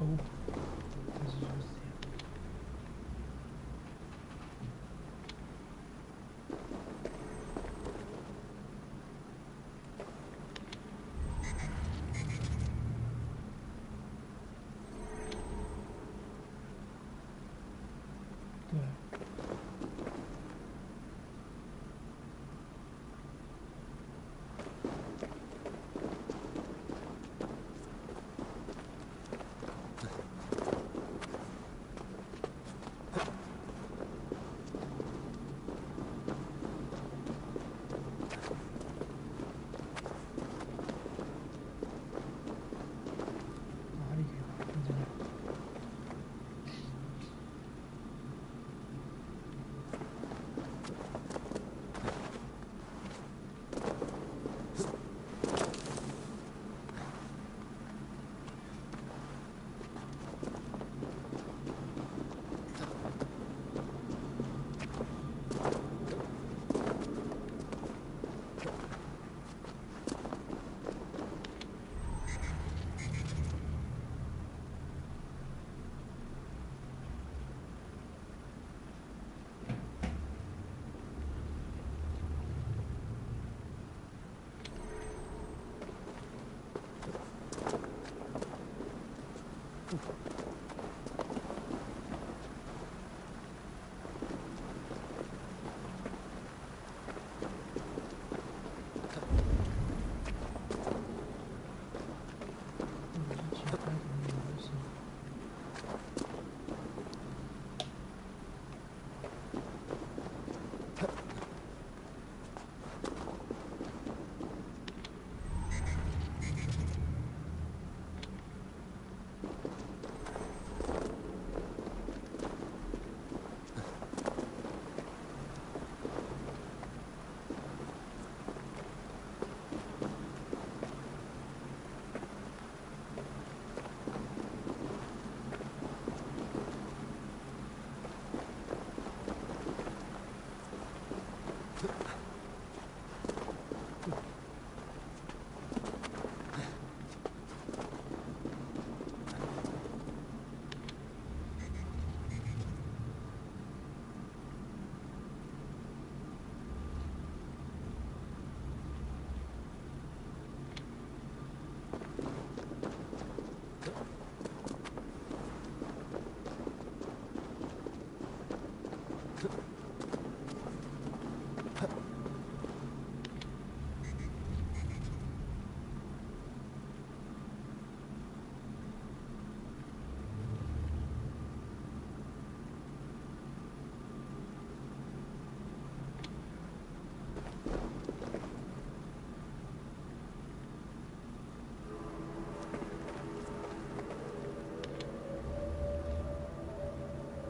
哦，但是就是这样。对。哪里可以把它分成两个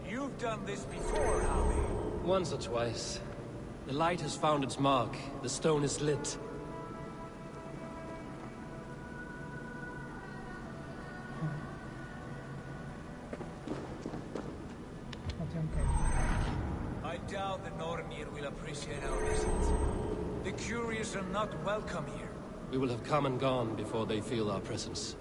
？You've done this before, Howie. Once or twice. The light has found its mark. The stone is lit. I doubt the Nornir will appreciate our visit. The curious are not welcome here. We will have come and gone before they feel our presence.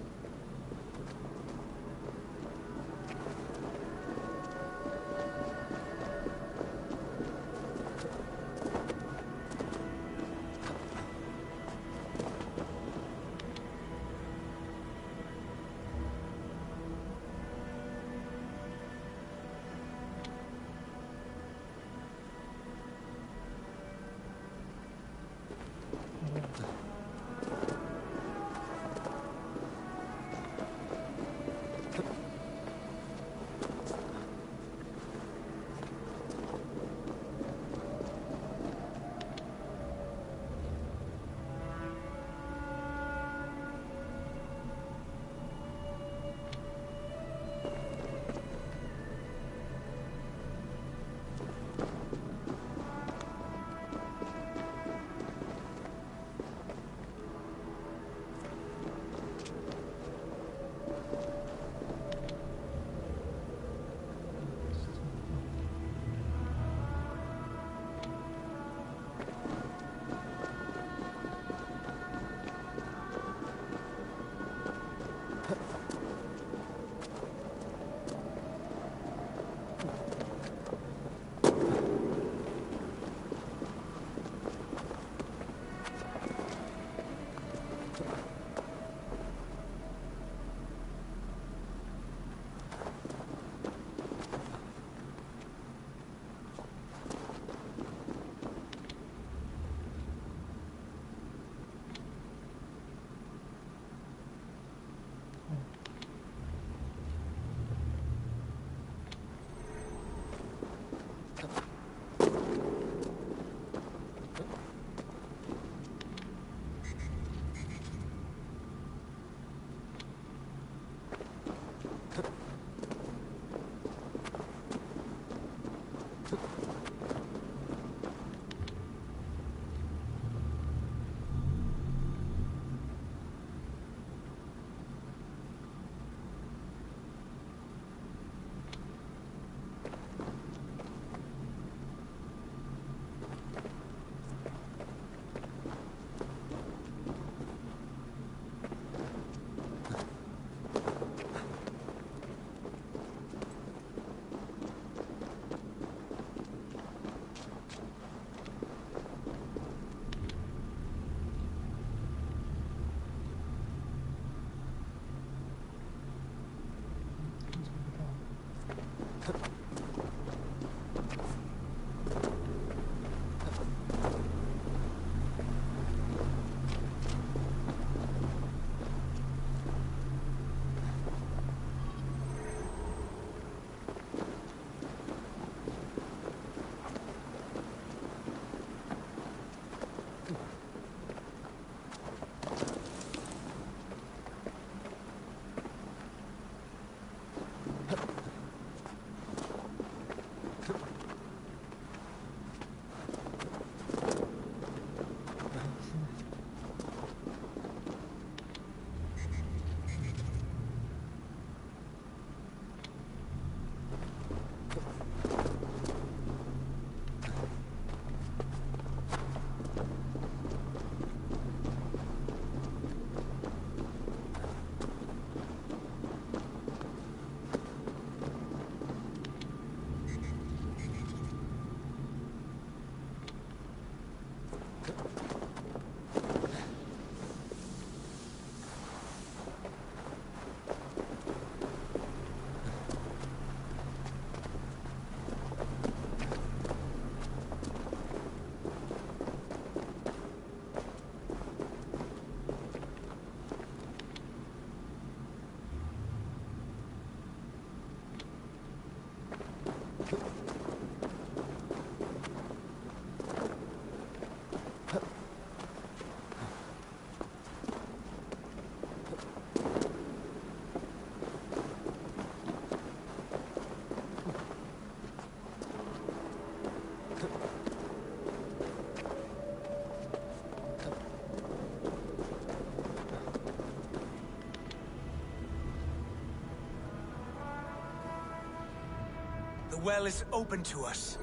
The well is open to us.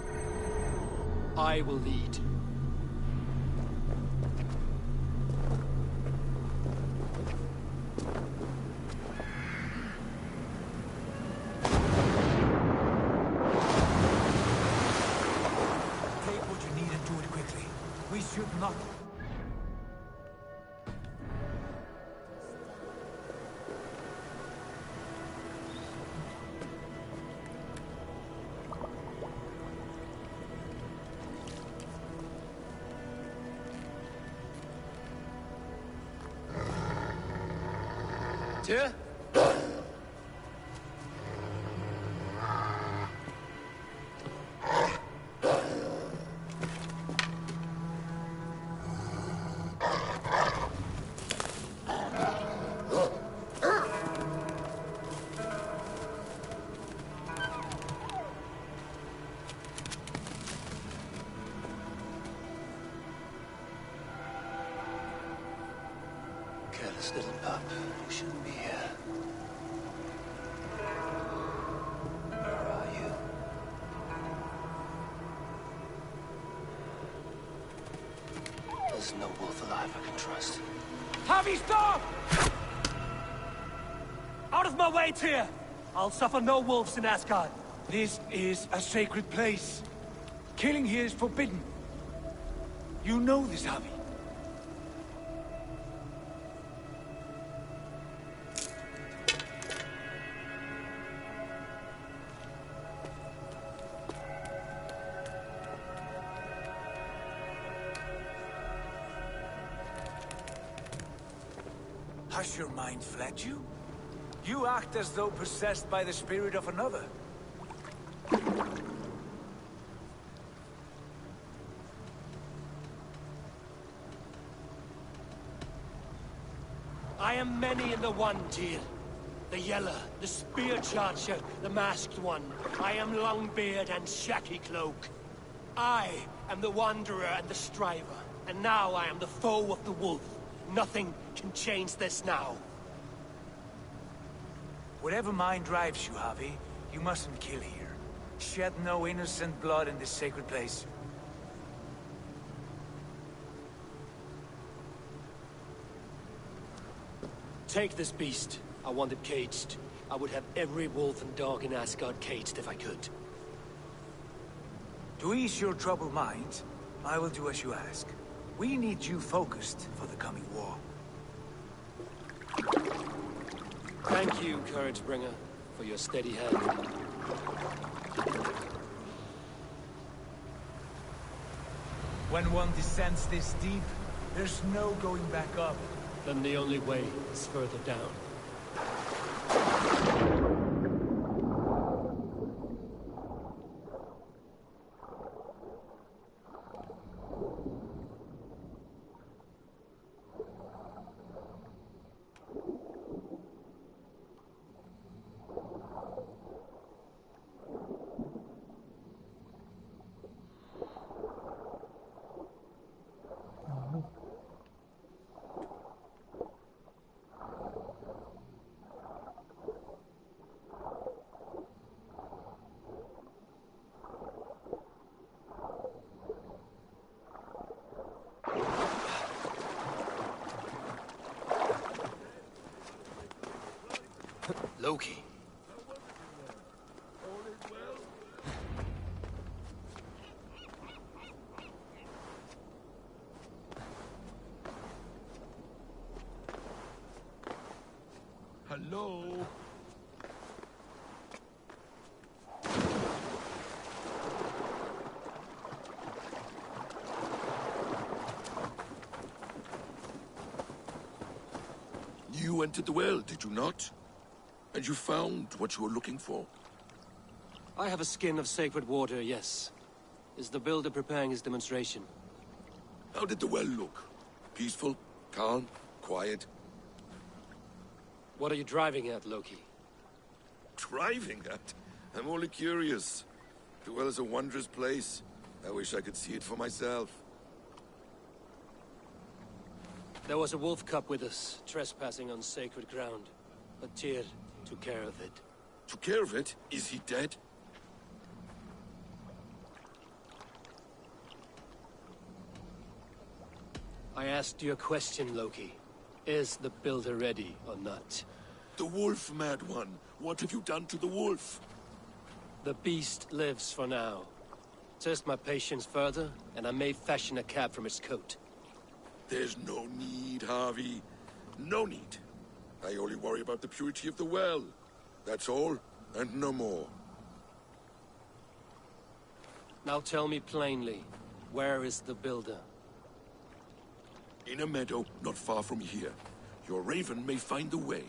I will lead. Take what you need and do it quickly. We should not... Tyr? Careless little pup. You shouldn't be here. Where are you? There's no wolf alive I can trust. Harvey, stop! Out of my way, Tyr! I'll suffer no wolves in Asgard. This is a sacred place. Killing here is forbidden. You know this, Harvey. Has your mind fled you? You act as though possessed by the spirit of another. I am many in the one, Tyr. The Yeller, the Spear Charger, the Masked One. I am Longbeard and Shaky Cloak. I am the Wanderer and the Striver. And now I am the foe of the Wolf. Nothing can change this now. Whatever mind drives you, Harvey, you mustn't kill here. Shed no innocent blood in this sacred place. Take this beast. I want it caged. I would have every wolf and dog in Asgard caged if I could. To ease your troubled mind, I will do as you ask. We need you focused for the coming war. Thank you, Couragebringer, for your steady hand. When one descends this deep, there's no going back up. Then the only way is further down. Loki. Hello? You entered the well, did you not? And you found what you were looking for? I have a skin of sacred water, yes. Is the builder preparing his demonstration? How did the well look? Peaceful? Calm? Quiet? What are you driving at, Loki? Driving at? I'm only curious. The well is a wondrous place. I wish I could see it for myself. There was a wolf cub with us, trespassing on sacred ground. But Tyr took care of it. Took care of it? Is he dead? I asked you a question, Loki. Is the builder ready or not? The wolf, mad one. What have you done to the wolf? The beast lives for now. Test my patience further, and I may fashion a cap from its coat. There's no need, Harvey. No need. I only worry about the purity of the well. That's all, and no more. Now tell me plainly, where is the builder? In a meadow, not far from here. Your raven may find the way.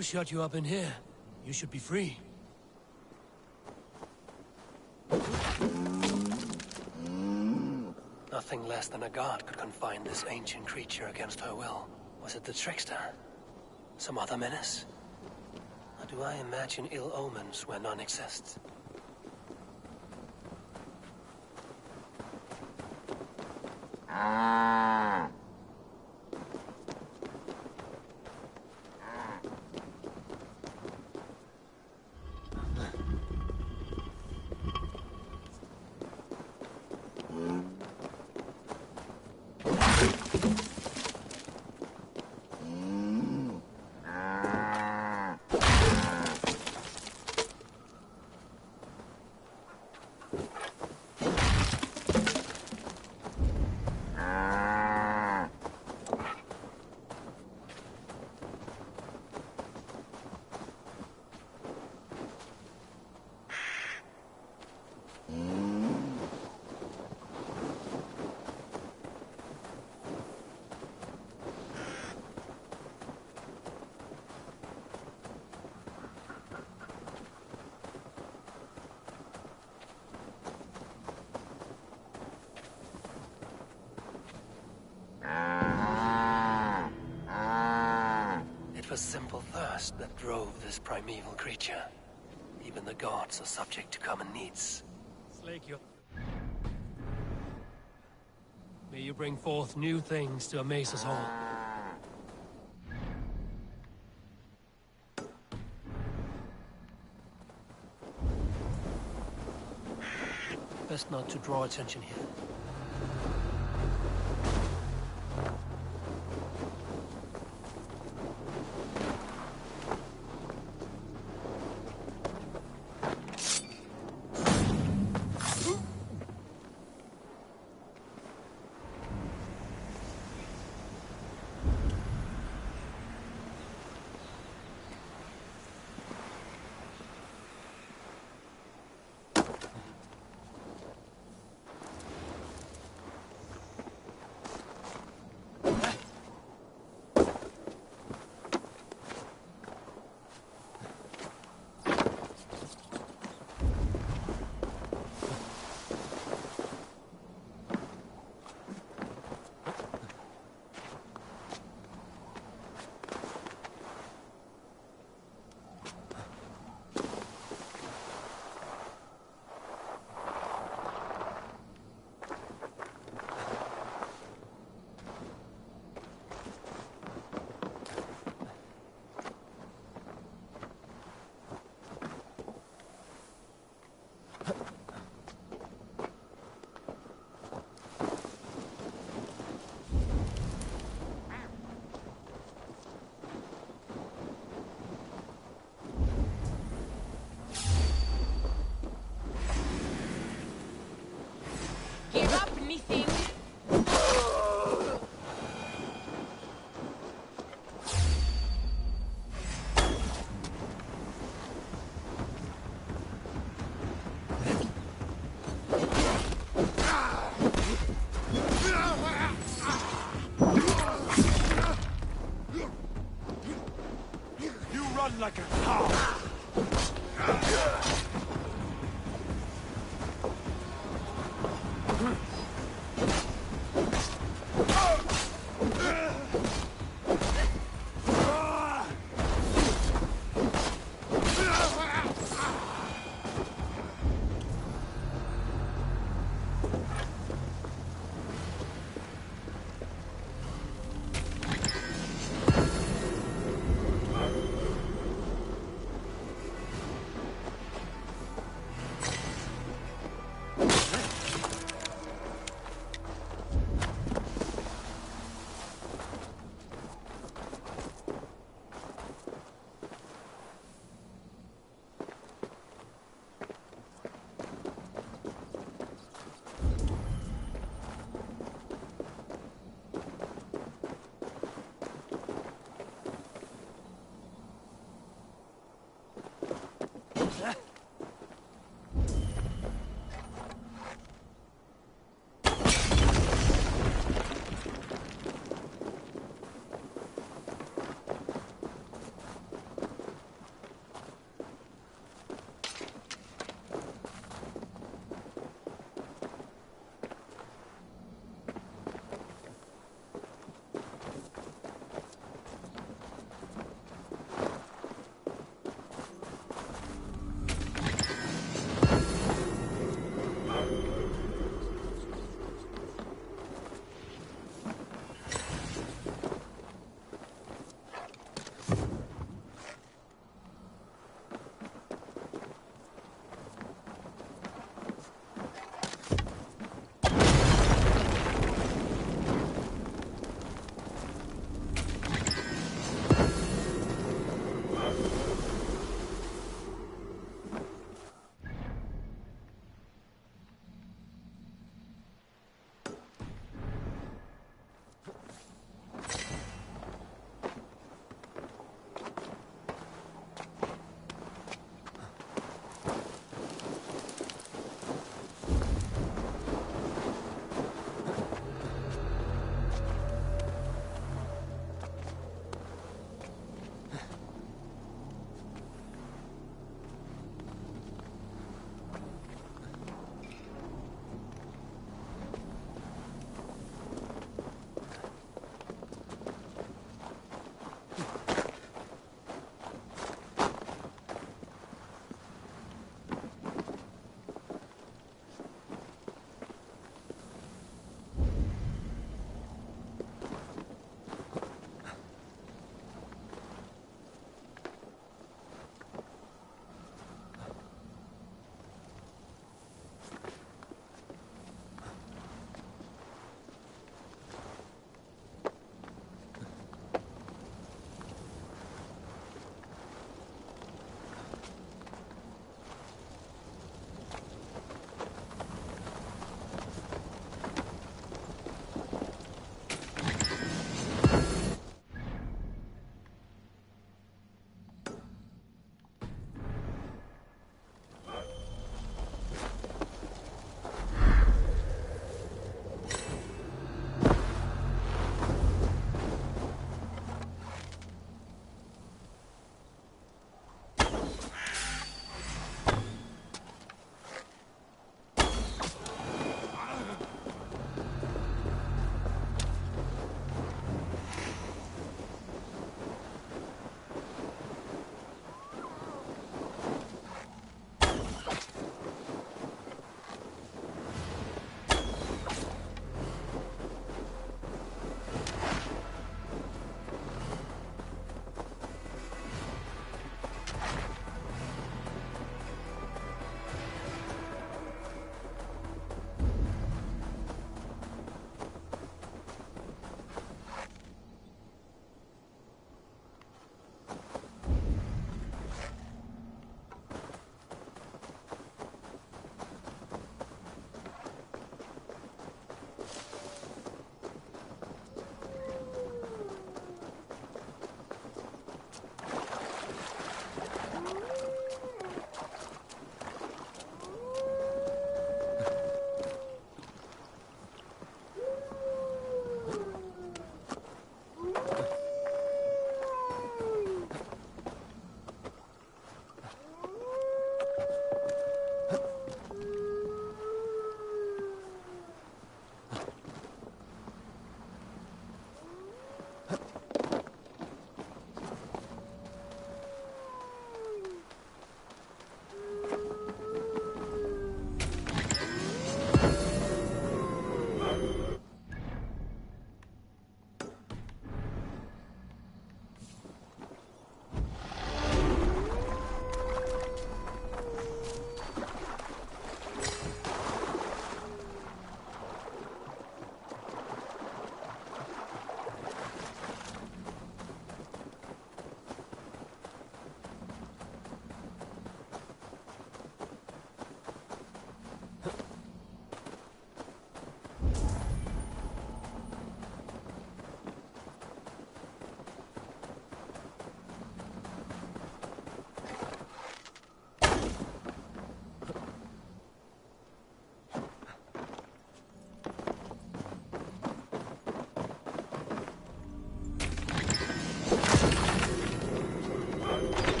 Who shut you up in here? You should be free. Nothing less than a god could confine this ancient creature against her will. Was it the trickster? Some other menace? Or do I imagine ill omens where none exist? It was simple thirst that drove this primeval creature. Even the gods are subject to common needs. Slake your... May you bring forth new things to amaze us all. Best not to draw attention here. like a cow!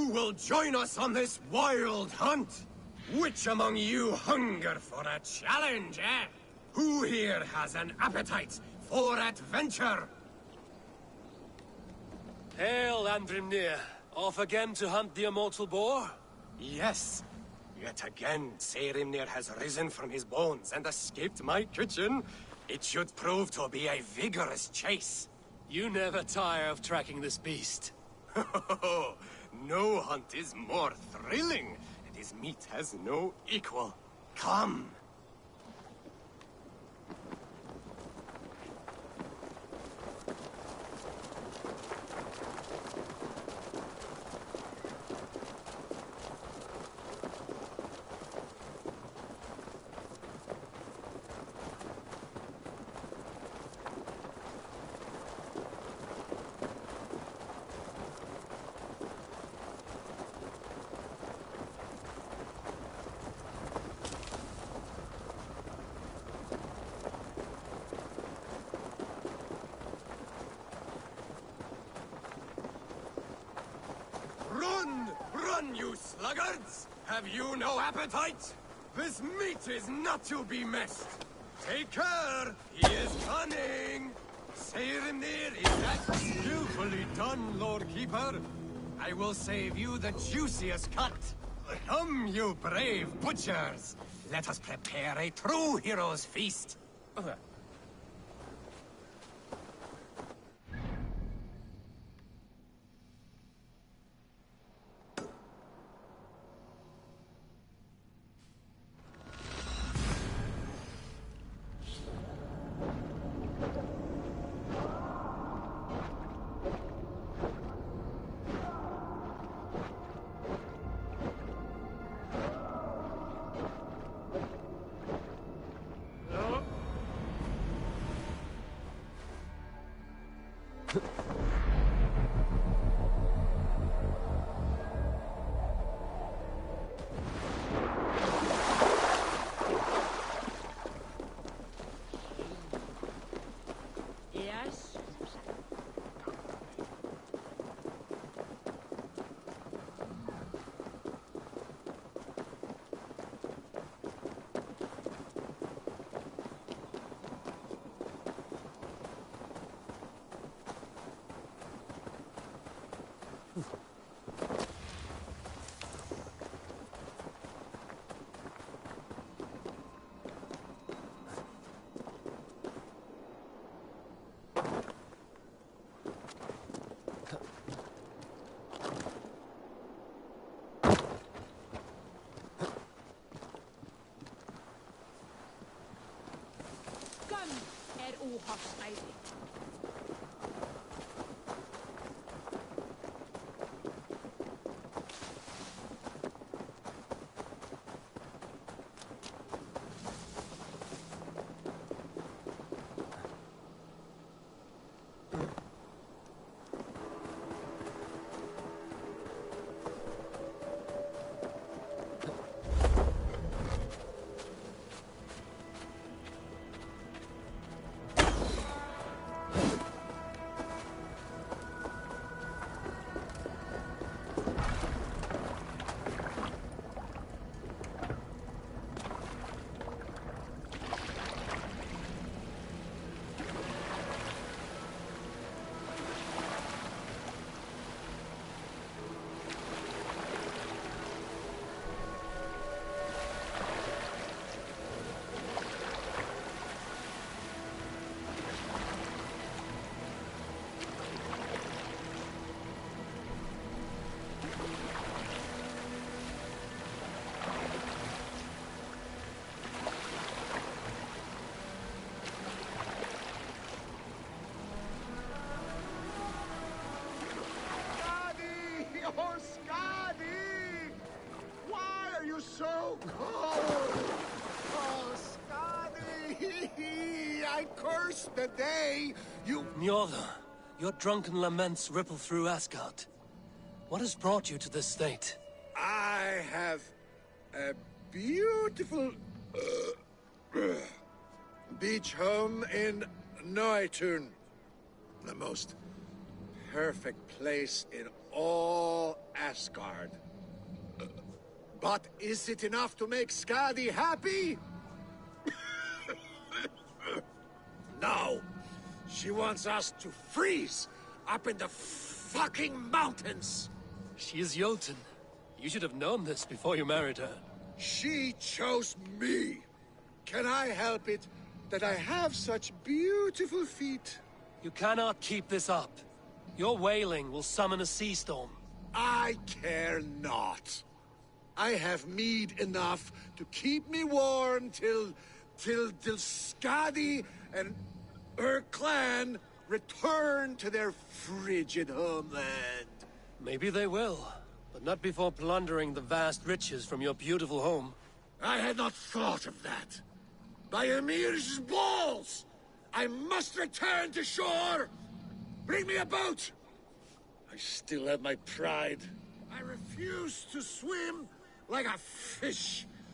will join us on this wild hunt? Which among you hunger for a challenge, eh? Who here has an appetite for adventure? Hail, Andrimnir. Off again to hunt the immortal boar? Yes. Yet again, Saerimnir has risen from his bones and escaped my kitchen. It should prove to be a vigorous chase. You never tire of tracking this beast. No hunt is more thrilling, and his meat has no equal. Come. Run, you sluggards! Have you no appetite? This meat is not to be missed. Take care! He is cunning! Saerimnir is that skillfully done, Lord Keeper. I will save you the juiciest cut. Come, you brave butchers! Let us prepare a true hero's feast. óhagstæði. Oh, Skadi! Why are you so cold? Oh, Skadi! I curse the day you... Njorda, your drunken laments ripple through Asgard. What has brought you to this state? I have a beautiful beach home in Noitun. The most perfect place in all Asgard. But is it enough to make Skadi happy? No. She wants us to freeze up in the fucking mountains. She is Jotun. You should have known this before you married her. She chose me. Can I help it that I have such beautiful feet? You cannot keep this up. Your wailing will summon a sea storm. I care not. I have mead enough to keep me warm till Skadi and her clan return to their frigid homeland. Maybe they will, but not before plundering the vast riches from your beautiful home. I had not thought of that. By Emir's balls! I must return to shore! Bring me a boat! I still have my pride. I refuse to swim like a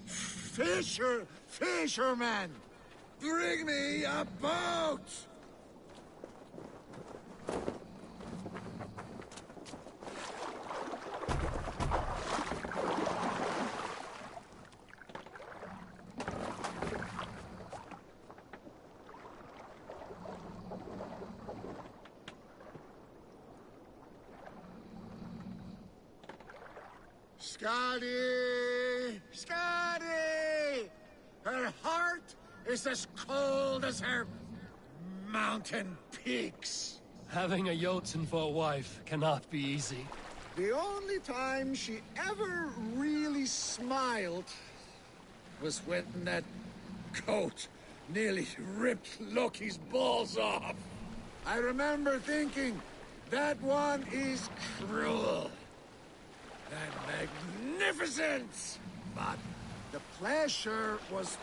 fisherman! Bring me a boat! Skadi! Skadi! Her heart is as cold as her mountain peaks. Having a Jotun for a wife cannot be easy. The only time she ever really smiled was when that coat nearly ripped Loki's balls off. I remember thinking, that one is cruel. And magnificent! But the pleasure was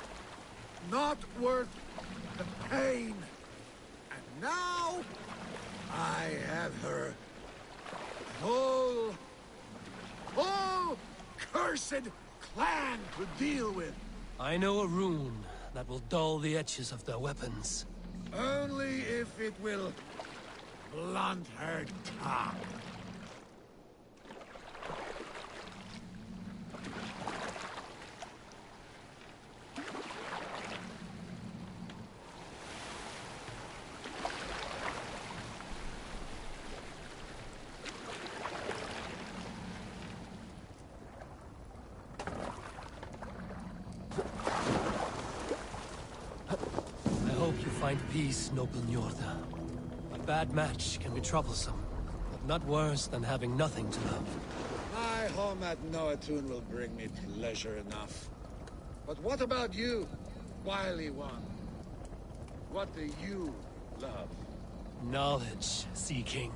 not worth the pain. And now, I have her whole cursed clan to deal with. I know a rune that will dull the edges of their weapons. Only if it will blunt her tongue. Find peace, noble Njorda. A bad match can be troublesome, but not worse than having nothing to love. My home at Noatun will bring me pleasure enough. But what about you, wily one? What do you love? Knowledge, Sea King,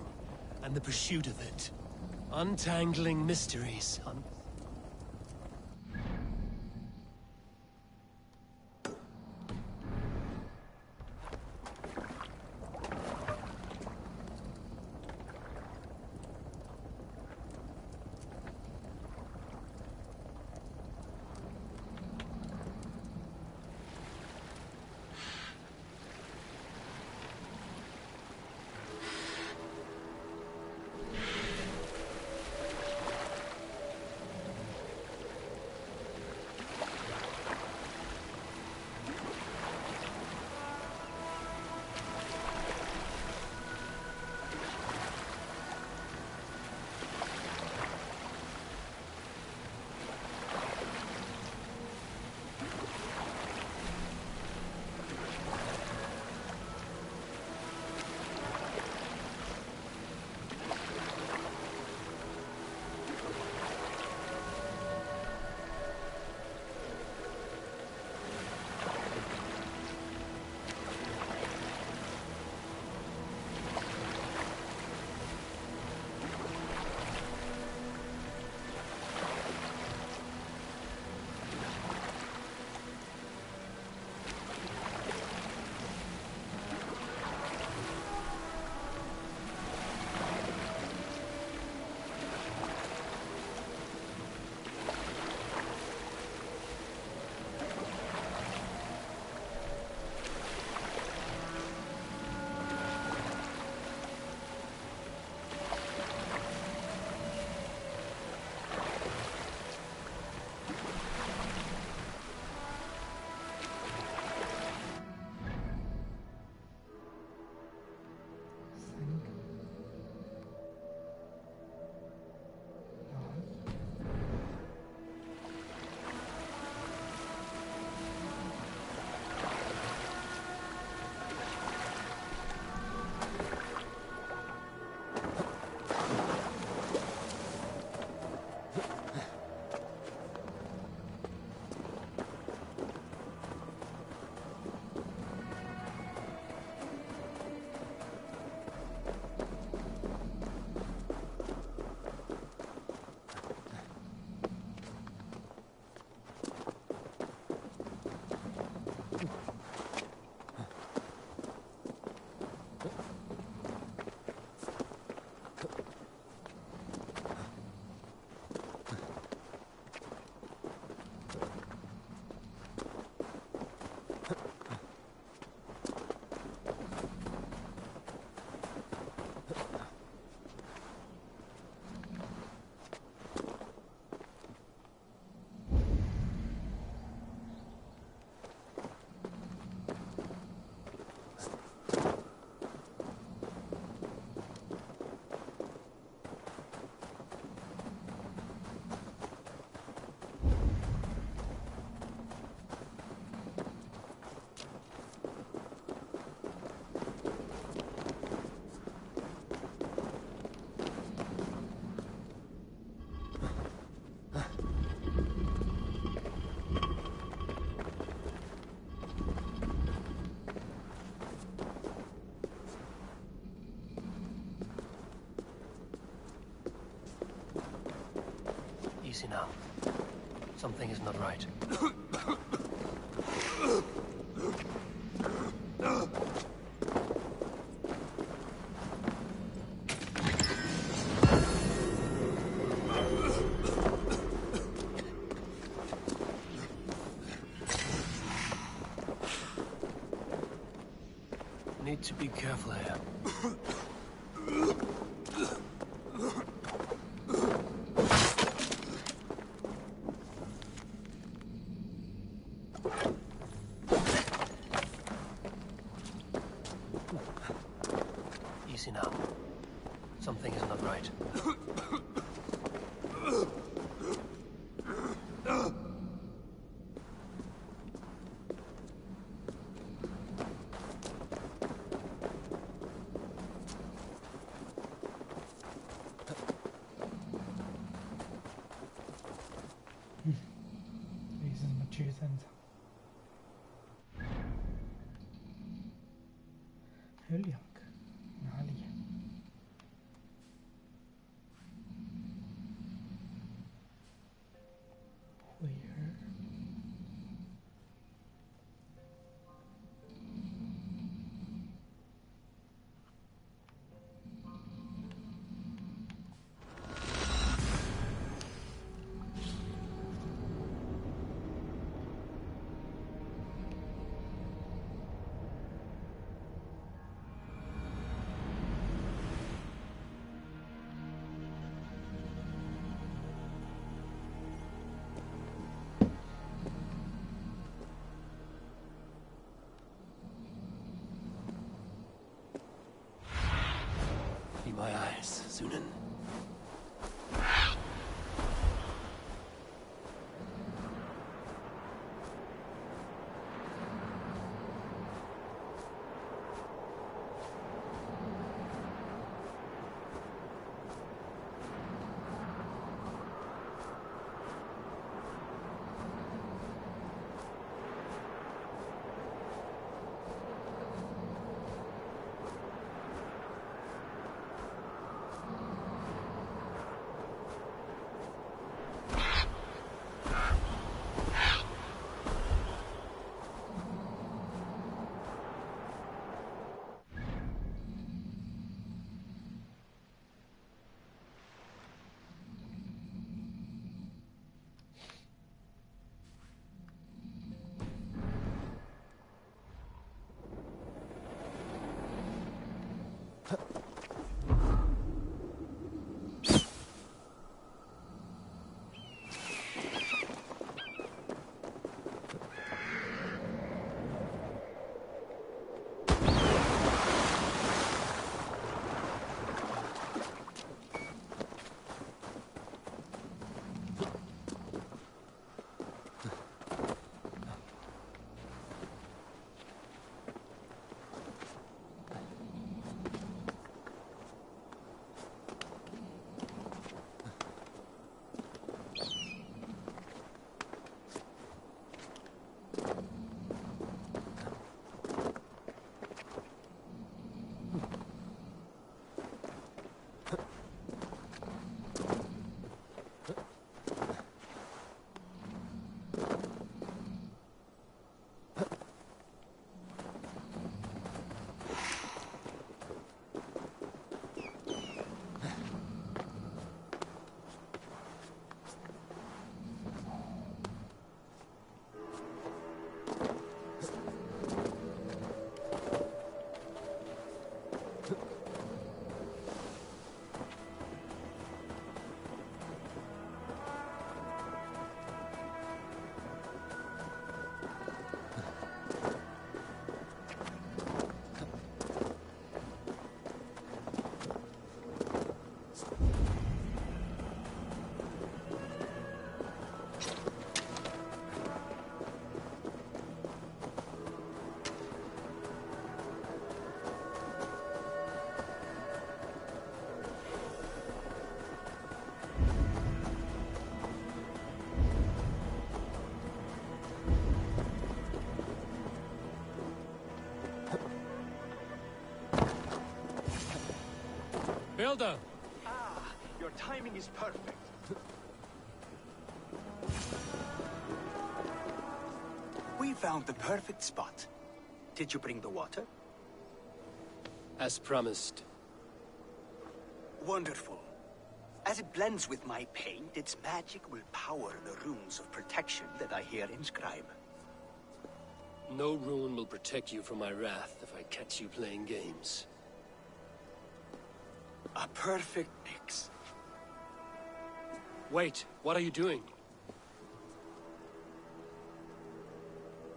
and the pursuit of it. Untangling mysteries. Easy now. Something is not right. Need to be careful here. Easy now. Something is not right. My eyes, Sunan. Builder! Ah, your timing is perfect. found the perfect spot. Did you bring the water? As promised. Wonderful. As it blends with my paint, its magic will power the runes of protection that I here inscribe. No rune will protect you from my wrath if I catch you playing games. A perfect mix. Wait, what are you doing?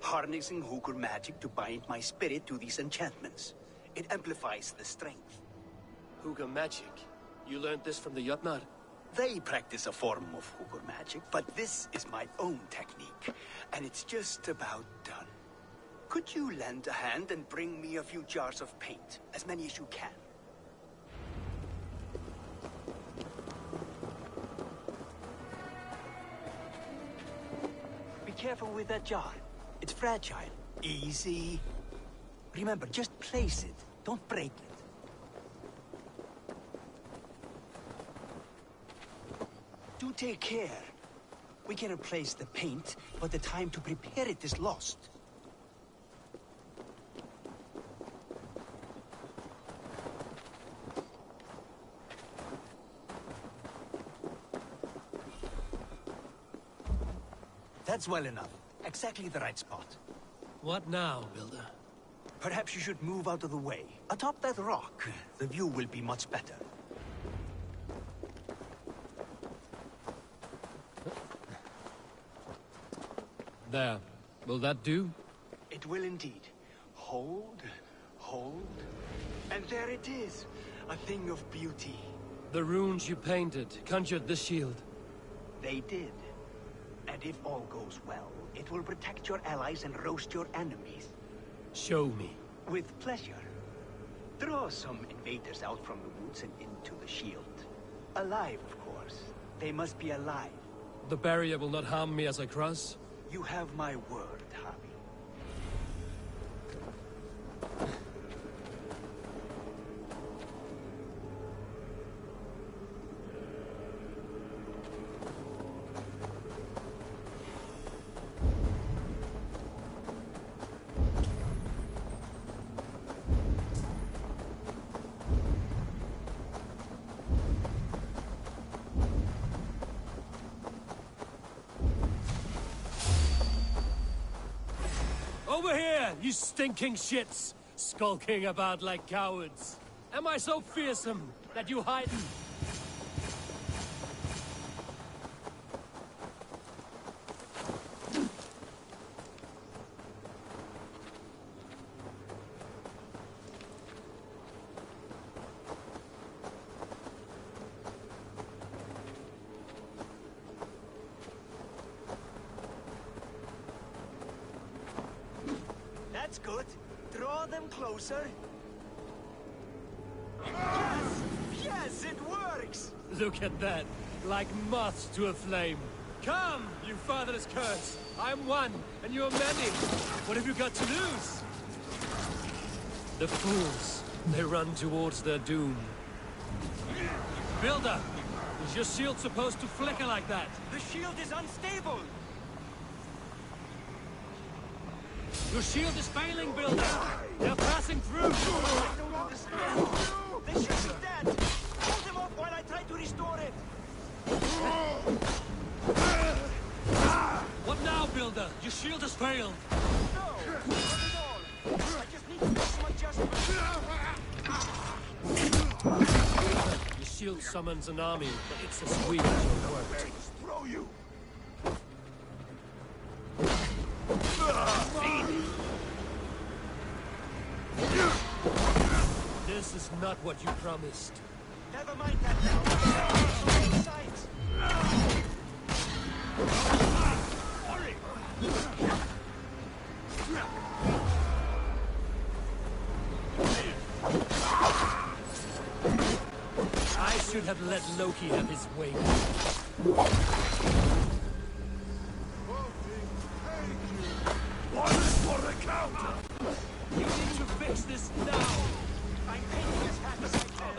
Harnessing Hooker magic to bind my spirit to these enchantments. It amplifies the strength. Hooker magic? You learned this from the Jotnar? They practice a form of Hooker magic, but this is my own technique, and it's just about done. Could you lend a hand and bring me a few jars of paint? As many as you can. Be careful with that jar. It's fragile. Easy. Remember, just place it. Don't break it. Do take care. We can replace the paint, but the time to prepare it is lost. That's well enough. Exactly the right spot. What now, Builder? Perhaps you should move out of the way. Atop that rock, the view will be much better. There. Will that do? It will indeed. Hold, hold, and there it is. A thing of beauty. The runes you painted conjured the shield. They did. And if all goes well, it will protect your allies and roast your enemies. Show me. With pleasure. Draw some invaders out from the woods and into the shield. Alive, of course. They must be alive. The barrier will not harm me as I cross? You have my word, Harvey. Over here, you stinking shits! Skulking about like cowards. Am I so fearsome that you hide? That's good. Draw them closer. Yes! Yes, it works! Look at that. Like moths to a flame. Come, you fatherless curse. I'm one, and you're many. What have you got to lose? The fools. They run towards their doom. Builder! Is your shield supposed to flicker like that? The shield is unstable! Your shield is failing, Builder! They're passing through! I don't understand! They should be dead! Hold them off while I try to restore it! What now, Builder? Your shield has failed! No! Not at all! I just need to make some adjustments! Your shield summons an army, but it's as weak as your word. Throw you! This is not what you promised. Never mind that now! Sides! Hurry! I should have let Loki have his way. One for the counter! You need to fix this now! I'm painting as fast as I can!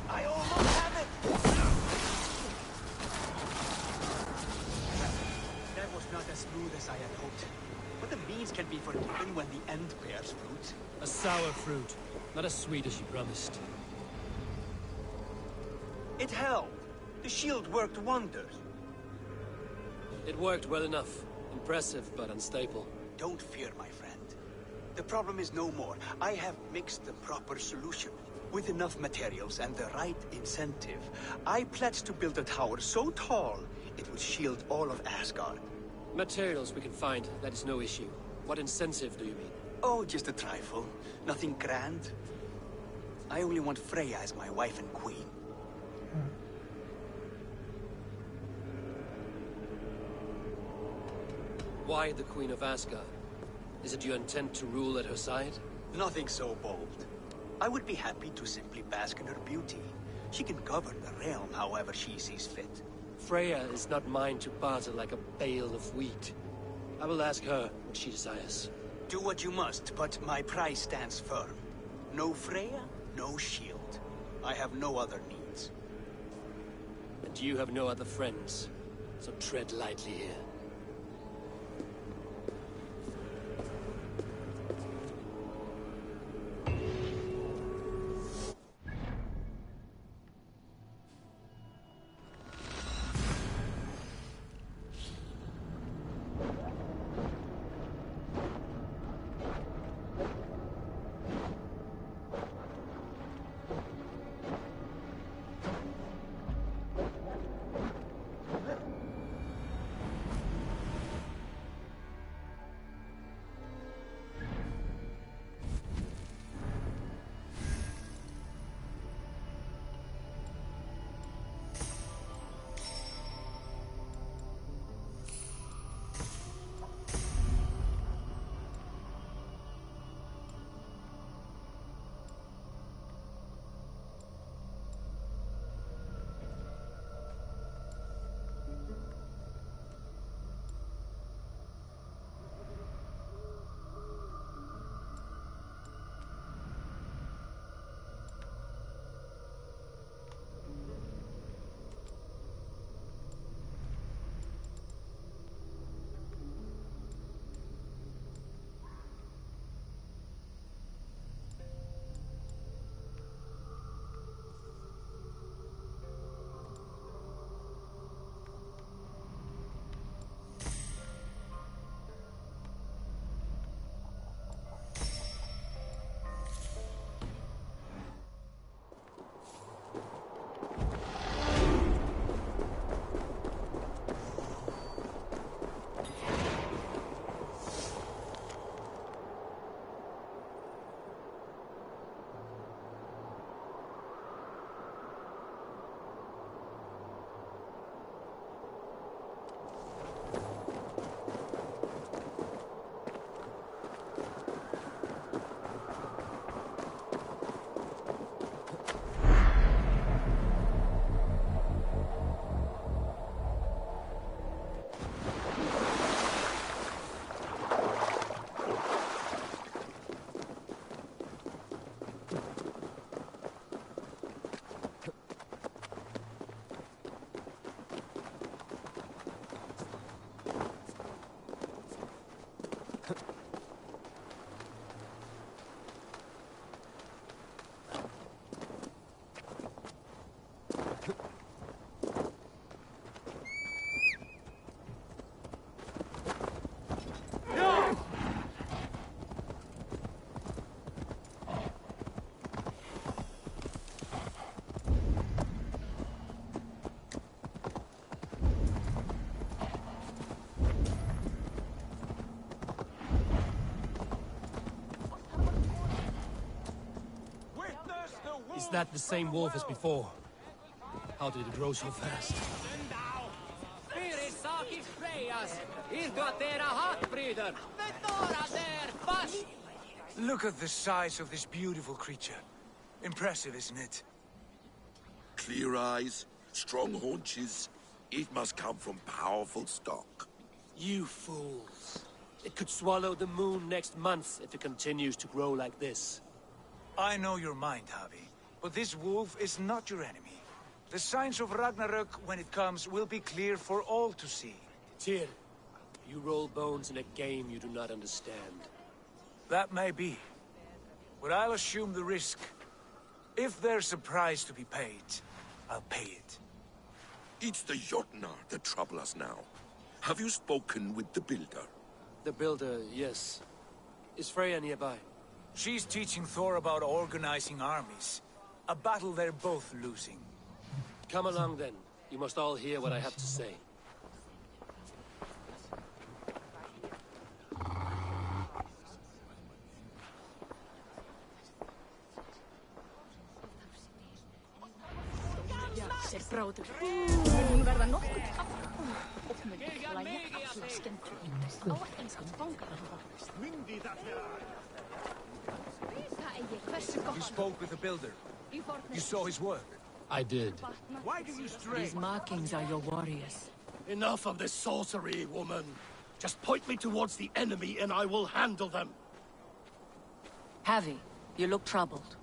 I almost have it! forgiven when the end bears fruit? A sour fruit, not as sweet as you promised. It helped. The shield worked wonders. It worked well enough. Impressive, but unstable. Don't fear, my friend. The problem is no more. I have mixed the proper solution. With enough materials and the right incentive, I pledge to build a tower so tall, it will shield all of Asgard. Materials we can find, that is no issue. What incentive do you mean? Oh, just a trifle. Nothing grand. I only want Freya as my wife and queen. Why the Queen of Asgard? Is it your intent to rule at her side? Nothing so bold. I would be happy to simply bask in her beauty. She can govern the realm however she sees fit. Freya is not mine to barter like a bale of wheat. I will ask her what she desires. Do what you must, but my price stands firm. No Freya, no shield. I have no other needs. And you have no other friends, so tread lightly here. Is that the same wolf as before? How did it grow so fast? Look at the size of this beautiful creature. Impressive, isn't it? Clear eyes, strong haunches. It must come from powerful stock. You fools. It could swallow the moon next month if it continues to grow like this. I know your mind, Javi, but this wolf is not your enemy. The signs of Ragnarok, when it comes, will be clear for all to see. Tyr, you roll bones in a game you do not understand. That may be. But I'll assume the risk. If there's a price to be paid, I'll pay it. It's the Jotnar that trouble us now. Have you spoken with the Builder? The Builder, yes. Is Freya nearby? She's teaching Thor about organizing armies. A battle they're both losing. Come along then. You must all hear what I have to say. Ser bráður. Hún verða nokkuð og mun hlæja alla skemmtur. Á enskan fangar. You spoke with the Builder. You saw his work. I did. Why do you stray? These markings are your warriors. Enough of this sorcery, woman. Just point me towards the enemy and I will handle them. Havi, you look troubled.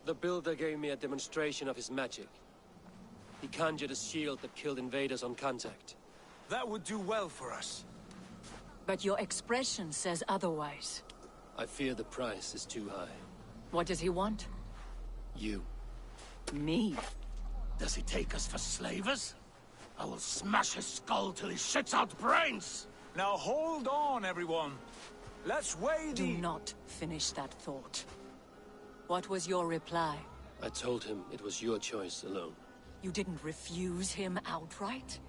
The Builder gave me a demonstration of his magic. He conjured a shield that killed invaders on contact. That would do well for us. But your expression says otherwise. I fear the price is too high. What does he want? You. Me? Does he take us for slavers? I will smash his skull till he shits out brains! Now hold on, everyone. Let's weigh the... Do not finish that thought. What was your reply? I told him it was your choice alone. You didn't refuse him outright?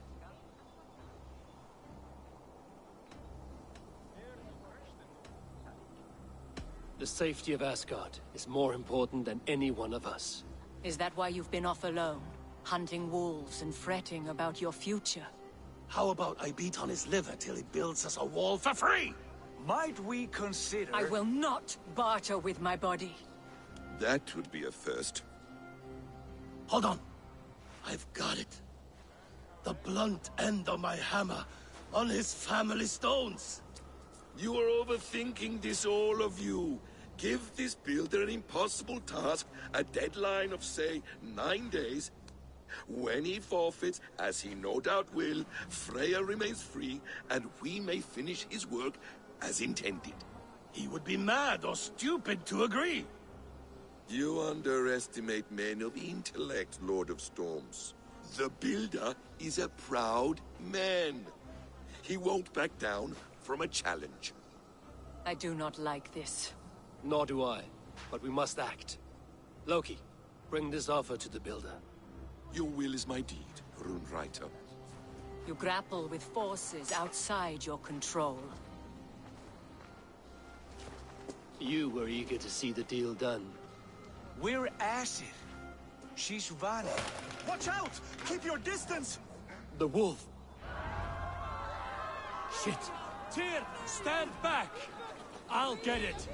The safety of Asgard is more important than any one of us. Is that why you've been off alone? Hunting wolves and fretting about your future? How about I beat on his liver till he builds us a wall for free? Might we consider... I will not barter with my body. That would be a first. Hold on. I've got it. The blunt end of my hammer on his family stones. You are overthinking this, all of you. Give this Builder an impossible task, a deadline of, say, 9 days. When he forfeits, as he no doubt will, Freya remains free, and we may finish his work as intended. He would be mad or stupid to agree. You underestimate men of intellect, Lord of Storms. The Builder is a proud man. He won't back down from a challenge. I do not like this. Nor do I, but we must act. Loki, bring this offer to the Builder. Your will is my deed, Runewriter. You grapple with forces outside your control. You were eager to see the deal done. We're Aesir. She's Vale. Watch out! Keep your distance! The wolf! Shit! Tyr, stand back! I'll get it!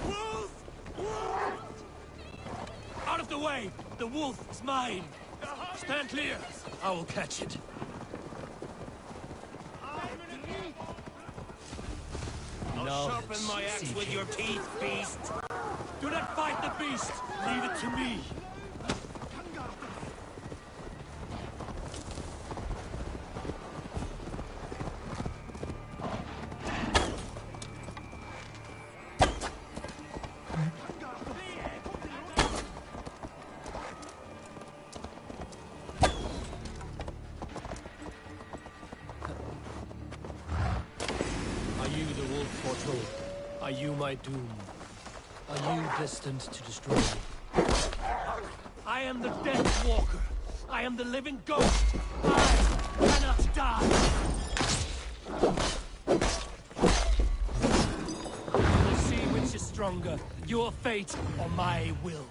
Wolf! Out of the way! The wolf is mine! Stand clear! I will catch it. I'll sharpen my axe with your teeth, beast! Do not fight the beast! Leave it to me! Are you my doom? Are you destined to destroy me? I am the Death Walker. I am the living ghost. I cannot die. We'll see which is stronger, your fate or my will.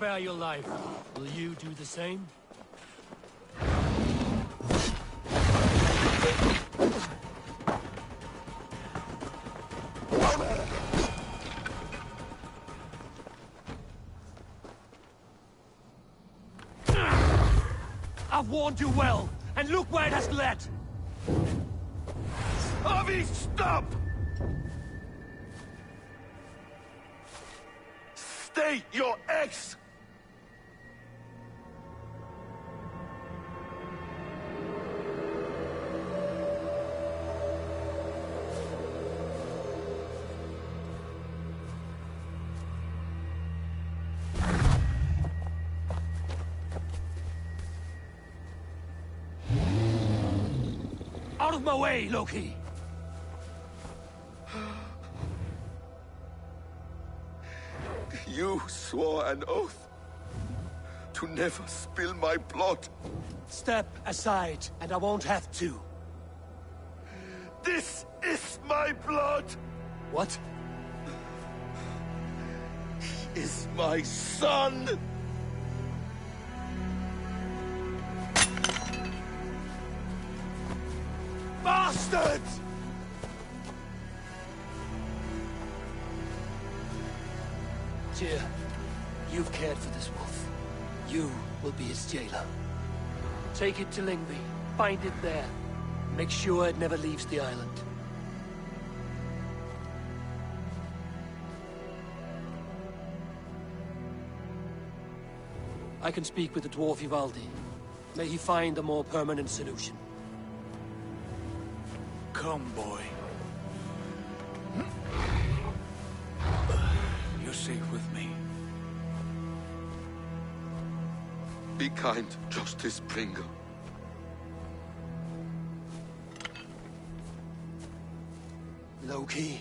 spare your life. Will you do the same? I've warned you well, and look where it has led! Avi, stop! State your ex! Out of my way, Loki! You swore an oath to never spill my blood. Step aside, and I won't have to. This is my blood! What? He is my son! Bastards! Tyr, you've cared for this wolf. You will be its jailer. Take it to Lingby. Find it there. Make sure it never leaves the island. I can speak with the dwarf Ivaldi. May he find a more permanent solution. Come, boy. You're safe with me. Be kind, Justice Bringer. Loki,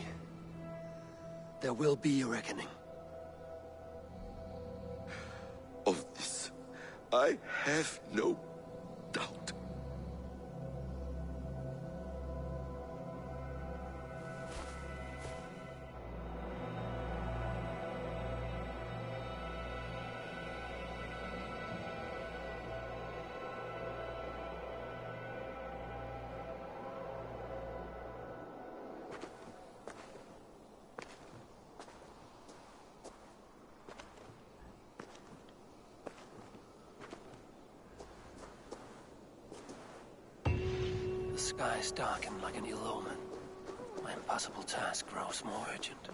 there will be a reckoning. Of this, I have no doubt. The skies darken like an ill omen. My impossible task grows more urgent.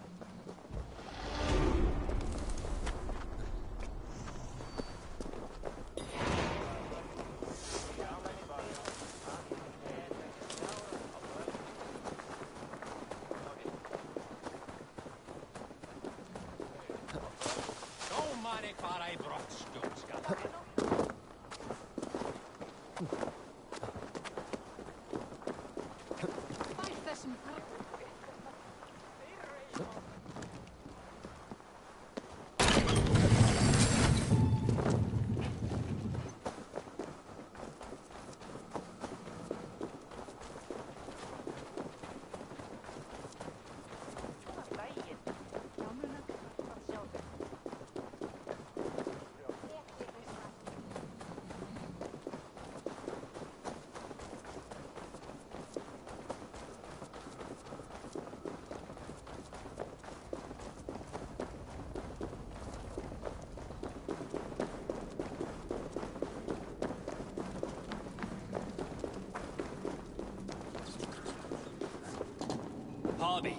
Harvey,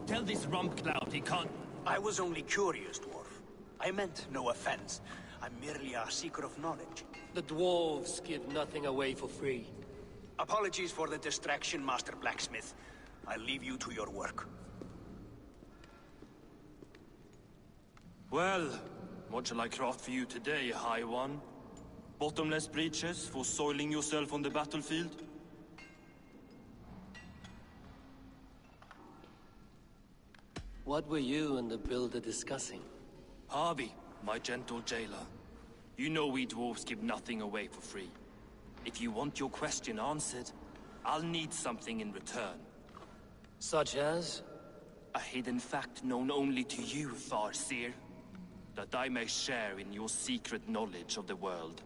tell this Rumpcloud he can't... I was only curious, dwarf. I meant no offense. I'm merely a seeker of knowledge. The dwarves give nothing away for free. Apologies for the distraction, Master Blacksmith. I'll leave you to your work. Well, what shall I craft for you today, High One? Bottomless breeches for soiling yourself on the battlefield? What were you and the builder discussing? Harvey, my gentle jailer. You know we dwarves give nothing away for free. If you want your question answered, I'll need something in return. Such as? A hidden fact known only to you, Farseer. that I may share in your secret knowledge of the world.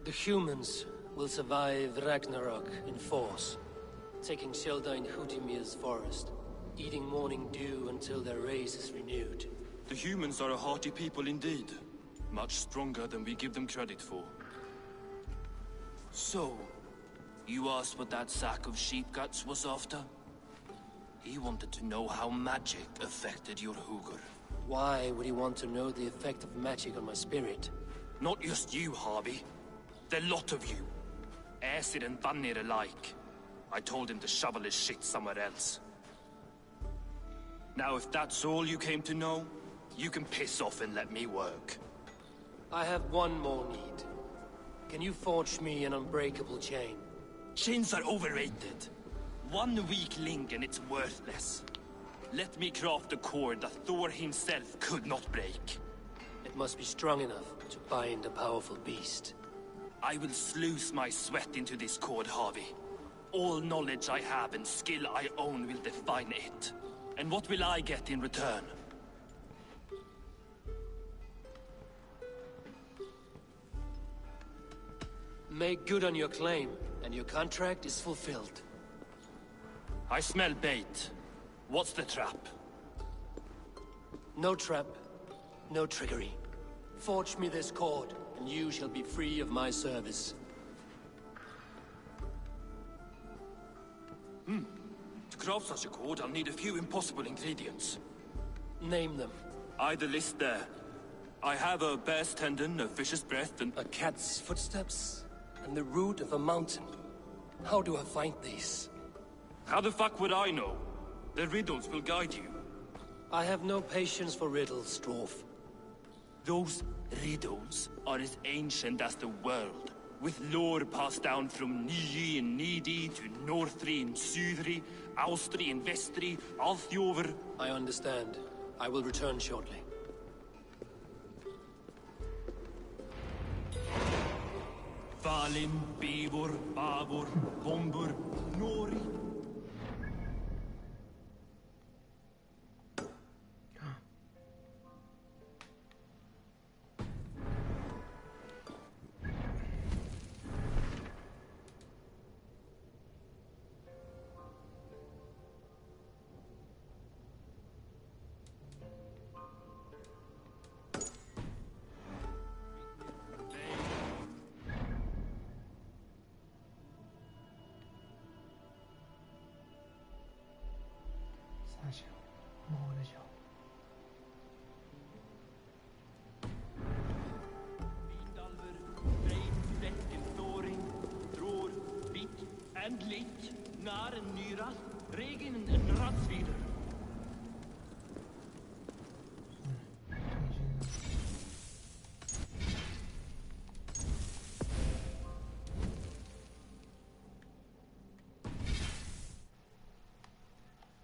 The humans will survive Ragnarok in force, taking shelter in Hutimir's forest, eating morning dew until their race is renewed. The humans are a hearty people indeed. Much stronger than we give them credit for. So, you asked what that sack of sheep guts was after? He wanted to know how magic affected your Hugr. Why would he want to know the effect of magic on my spirit? Not just you, Harvey. The lot of you. Aesir and Vanir alike. I told him to shovel his shit somewhere else. Now if that's all you came to know, you can piss off and let me work. I have one more need. Can you forge me an unbreakable chain? Chains are overrated. One weak link and it's worthless. Let me craft a cord that Thor himself could not break. It must be strong enough to bind a powerful beast. I will sluice my sweat into this cord, Harvey. All knowledge I have and skill I own will define it. And what will I get in return? Make good on your claim, and your contract is fulfilled. I smell bait. What's the trap? No trap, no trickery. Forge me this cord, and you shall be free of my service. To craft such a cord, I'll need a few impossible ingredients. Name them. The list there. I have a bear's tendon, a fish's breath, and... A cat's footsteps, and the root of a mountain. How do I find these? How the fuck would I know? The riddles will guide you. I have no patience for riddles, Dwarf. Those riddles are as ancient as the world, with lore passed down from Niji and Nidi to Northri and Sudri, Austri and Vestri, Althjover. I understand. I will return shortly. Valin, Bivor, Bavor, Vombur, Nori. And lik, naar en nyra, regen en radsvider.